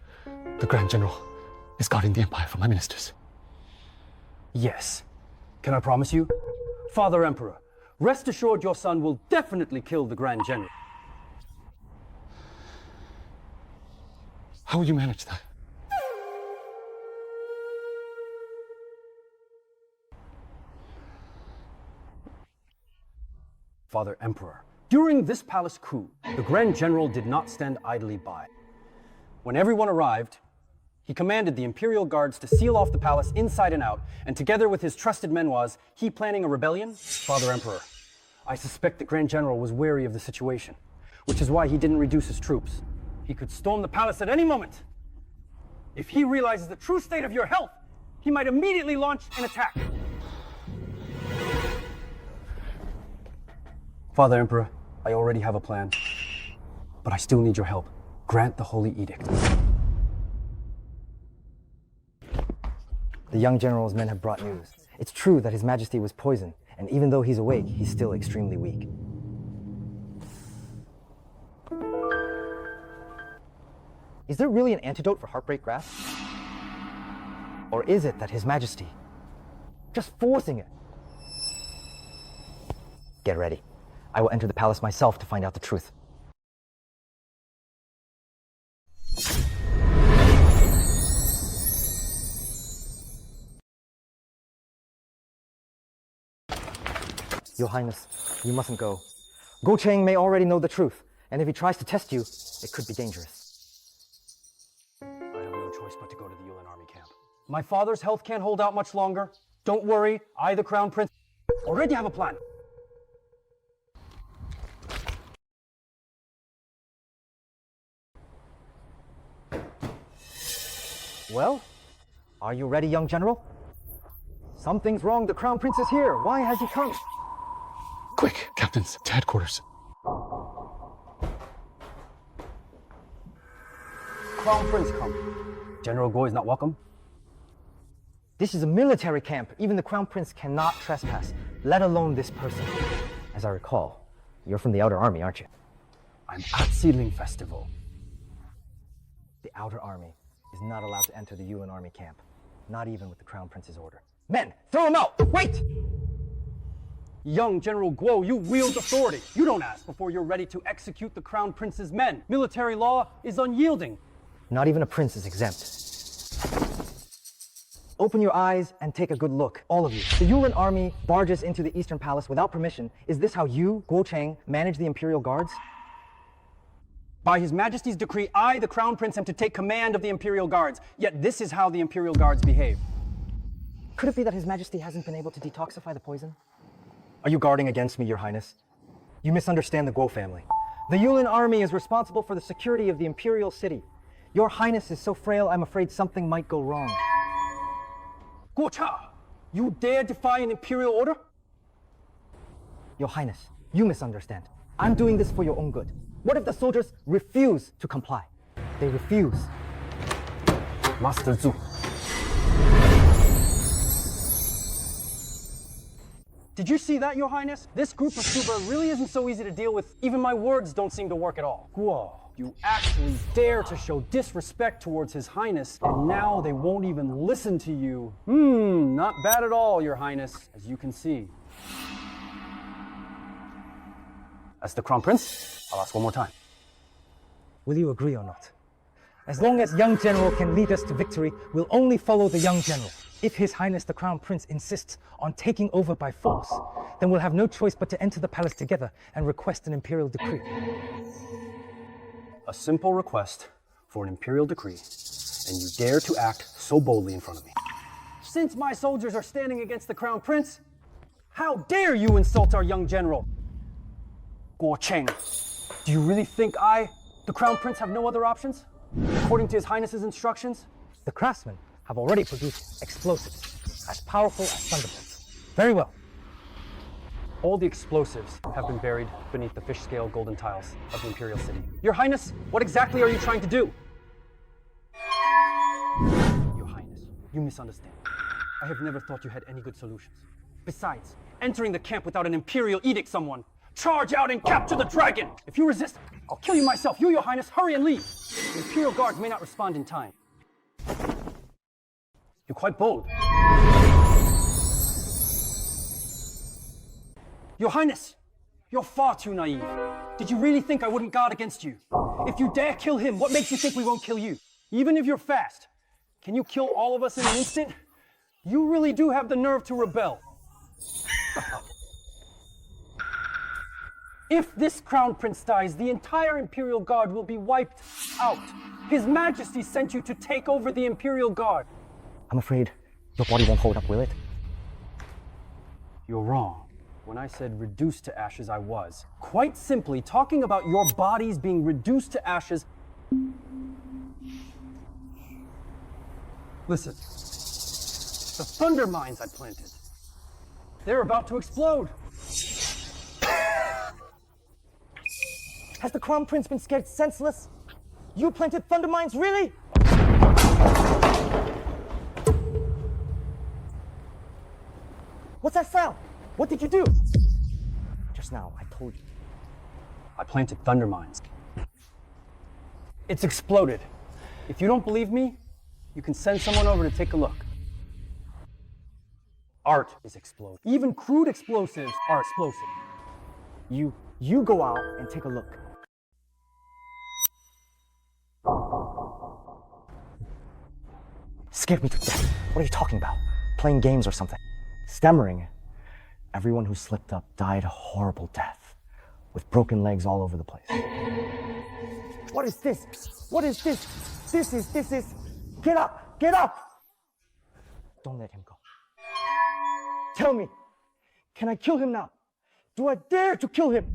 the Grand General is guarding the Empire from my ministers. Yes. Can I promise you? Father Emperor, rest assured your son will definitely kill the Grand General. How will you manage that? Father Emperor, during this palace coup, the Grand General did not stand idly by. When everyone arrived, he commanded the Imperial Guards to seal off the palace inside and out, and together with his trusted men was he planning a rebellion? Father Emperor, I suspect the Grand General was wary of the situation, which is why he didn't reduce his troops. He could storm the palace at any moment. If he realizes the true state of your health, he might immediately launch an attack. Father Emperor, I already have a plan, but I still need your help. Grant the Holy Edict. The young general's men have brought news. It's true that His Majesty was poisoned, and even though he's awake, he's still extremely weak. Is there really an antidote for heartbreak grass? Or is it that His Majesty just forcing it? Get ready. I will enter the palace myself to find out the truth. Your Highness, you mustn't go. Go Cheng may already know the truth, and if he tries to test you, it could be dangerous. I have no choice but to go to the Yulin army camp. My father's health can't hold out much longer. Don't worry, I, the Crown Prince, already have a plan. Well, are you ready, young general? Something's wrong. The Crown Prince is here. Why has he come? Quick, captains, to headquarters. Crown Prince come. General Guo is not welcome. This is a military camp. Even the Crown Prince cannot trespass, let alone this person. As I recall, you're from the Outer Army, aren't you? I'm at Seedling Festival. The Outer Army is not allowed to enter the Yulin army camp, not even with the Crown Prince's order. Men, throw him out! Wait! Young General Guo, you wield authority. You don't ask before you're ready to execute the Crown Prince's men. Military law is unyielding. Not even a prince is exempt. Open your eyes and take a good look, all of you. The Yulin army barges into the Eastern Palace without permission. Is this how you, Guo Cheng, manage the Imperial Guards? By His Majesty's decree, I, the Crown Prince, am to take command of the Imperial Guards. Yet this is how the Imperial Guards behave. Could it be that His Majesty hasn't been able to detoxify the poison? Are you guarding against me, Your Highness? You misunderstand the Guo family. The Yulin army is responsible for the security of the Imperial city. Your Highness is so frail, I'm afraid something might go wrong. Guo Cha, you dare defy an Imperial order? Your Highness, you misunderstand. I'm doing this for your own good. What if the soldiers refuse to comply? They refuse. Master Zhu. Did you see that, Your Highness? This group of Suba really isn't so easy to deal with. Even my words don't seem to work at all. Guo, you actually dare to show disrespect towards His Highness, and now they won't even listen to you. Not bad at all, Your Highness, as you can see. As the Crown Prince, I'll ask one more time. Will you agree or not? As long as young general can lead us to victory, we'll only follow the young general. If His Highness the Crown Prince insists on taking over by force, then we'll have no choice but to enter the palace together and request an imperial decree. A simple request for an imperial decree, and you dare to act so boldly in front of me. Since my soldiers are standing against the Crown Prince, how dare you insult our young general? Guo Cheng, do you really think I, the Crown Prince, have no other options? According to His Highness's instructions? The craftsmen have already produced explosives as powerful as thunderbolts. Very well. All the explosives have been buried beneath the fish scale golden tiles of the Imperial City. Your Highness, what exactly are you trying to do? Your Highness, you misunderstand. I have never thought you had any good solutions. Besides, entering the camp without an Imperial edict someone. Charge out and capture the dragon! If you resist, I'll kill you myself. You, Your Highness, hurry and leave. The Imperial guards may not respond in time. You're quite bold. Your Highness, you're far too naive. Did you really think I wouldn't guard against you? If you dare kill him, what makes you think we won't kill you? Even if you're fast, can you kill all of us in an instant? You really do have the nerve to rebel. If this Crown Prince dies, the entire Imperial Guard will be wiped out. His Majesty sent you to take over the Imperial Guard. I'm afraid your body won't hold up, will it? You're wrong. When I said reduced to ashes, I was. Quite simply, talking about your bodies being reduced to ashes. Listen. The thunder mines I planted. They're about to explode. Has the Crown Prince been scared senseless? You planted thunder mines, really? What's that sound? What did you do? Just now, I told you. I planted thunder mines. It's exploded. If you don't believe me, you can send someone over to take a look. Art is exploding. Even crude explosives are explosive. You go out and take a look. Scared me to death. What are you talking about? Playing games or something? Stammering. Everyone who slipped up died a horrible death, with broken legs all over the place. What is this? What is this? This is. Get up! Get up! Don't let him go. Tell me, can I kill him now? Do I dare to kill him?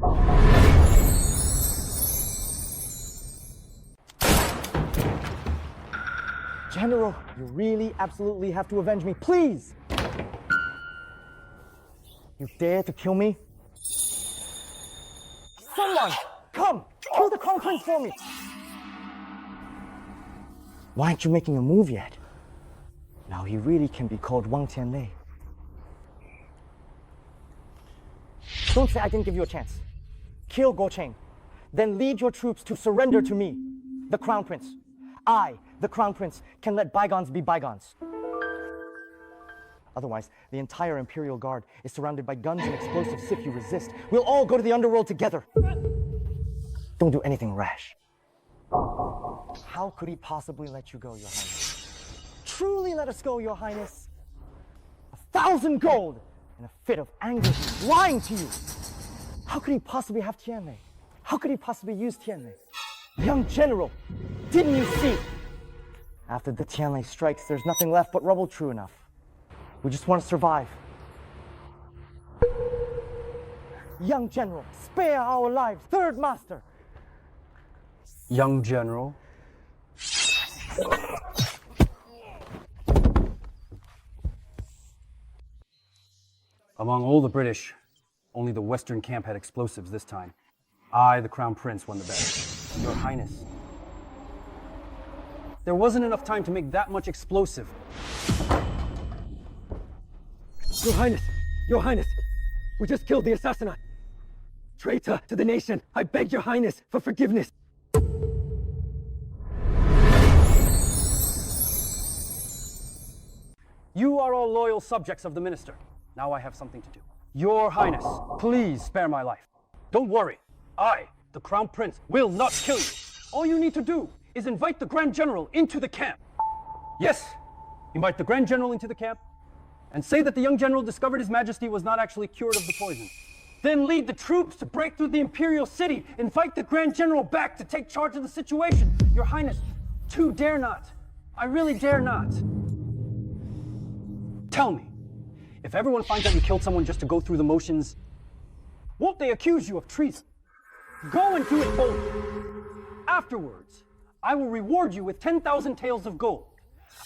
General, you really absolutely have to avenge me, please! You dare to kill me? Someone, come! Kill the Crown Prince for me! Why aren't you making a move yet? Now he really can be called Wang Tianlei. Don't say I didn't give you a chance. Kill Guo Cheng, then lead your troops to surrender to me, the Crown Prince. I, the Crown Prince, can let bygones be bygones. Otherwise, the entire Imperial Guard is surrounded by guns and explosives. If you resist, we'll all go to the underworld together. Don't do anything rash. How could he possibly let you go, Your Highness? Truly let us go, Your Highness. 1,000 gold in a fit of anger, lying to you. How could he possibly have Tianlei? How could he possibly use Tianlei? Young General, didn't you see? After the Tianlei strikes, there's nothing left but rubble, true enough. We just want to survive. Young General, spare our lives, Third Master. Young General. Among all the British, only the Western camp had explosives this time. I, the Crown Prince, won the battle. Your Highness. There wasn't enough time to make that much explosive. Your Highness! Your Highness! We just killed the assassinate! Traitor to the nation! I beg Your Highness for forgiveness! You are all loyal subjects of the minister. Now I have something to do. Your Highness, please spare my life. Don't worry. I, the Crown Prince, will not kill you. All you need to do is invite the Grand General into the camp. Yes, invite the Grand General into the camp and say that the young general discovered His Majesty was not actually cured of the poison. Then lead the troops to break through the Imperial City. Invite the Grand General back to take charge of the situation. Your Highness, too dare not. I really dare not. Tell me, if everyone finds out you killed someone just to go through the motions, won't they accuse you of treason? Go and do it boldly. Afterwards, I will reward you with 10,000 taels of gold.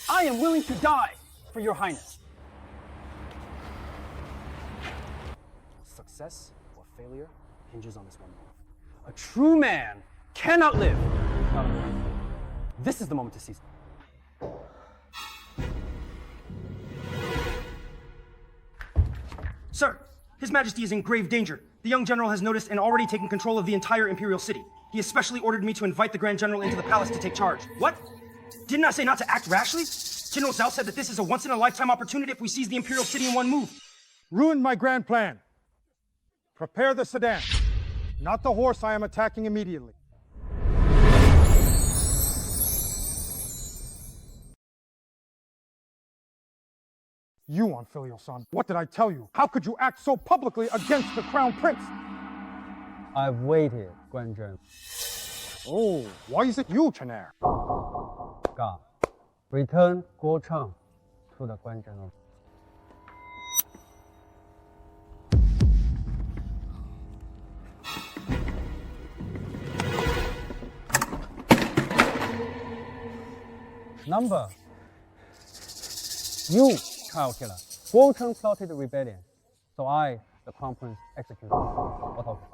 I am willing to die for your Highness. Success or failure hinges on this one move. A true man cannot live without a move. This is the moment to seize it. Sir, His Majesty is in grave danger. The young general has noticed and already taken control of the entire Imperial City. He especially ordered me to invite the Grand General into the palace to take charge. What? Didn't I say not to act rashly? General Zhao said that this is a once-in-a-lifetime opportunity if we seize the Imperial City in one move. Ruined my grand plan. Prepare the sedan, not the horse I am attacking immediately. You unfilial son, what did I tell you? How could you act so publicly against the Crown Prince? I've waited, Grand General. Oh, why is it you, Chenair? God, return Guo Chang to the Grand General. Number. You, child killer. Guo Chang plotted the rebellion, so I, the Crown Prince, executed him. What of it?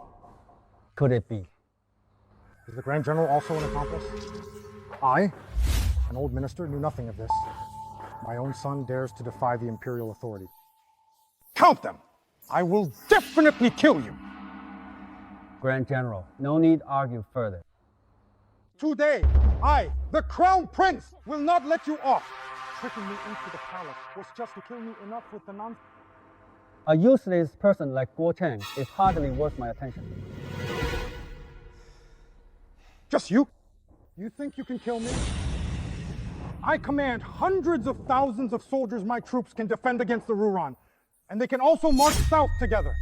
Could it be? Is the Grand General also an accomplice? I, an old minister, knew nothing of this. My own son dares to defy the Imperial authority. Count them! I will definitely kill you! Grand General, no need argue further. Today, I, the Crown Prince, will not let you off. Tricking me into the palace was just to kill me enough with the nonsense. A useless person like Guo Chang is hardly worth my attention. Just you? You think you can kill me? I command hundreds of thousands of soldiers my troops can defend against the Ruran, and they can also march south together.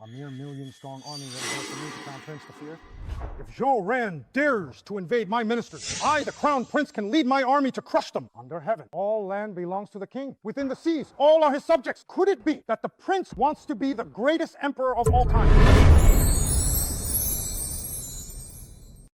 A mere million-strong army that has to meet the Crown Prince to fear. If Zhou Ran dares to invade my ministers, I, the Crown Prince, can lead my army to crush them. Under heaven, all land belongs to the king. Within the seas, all are his subjects. Could it be that the prince wants to be the greatest emperor of all time?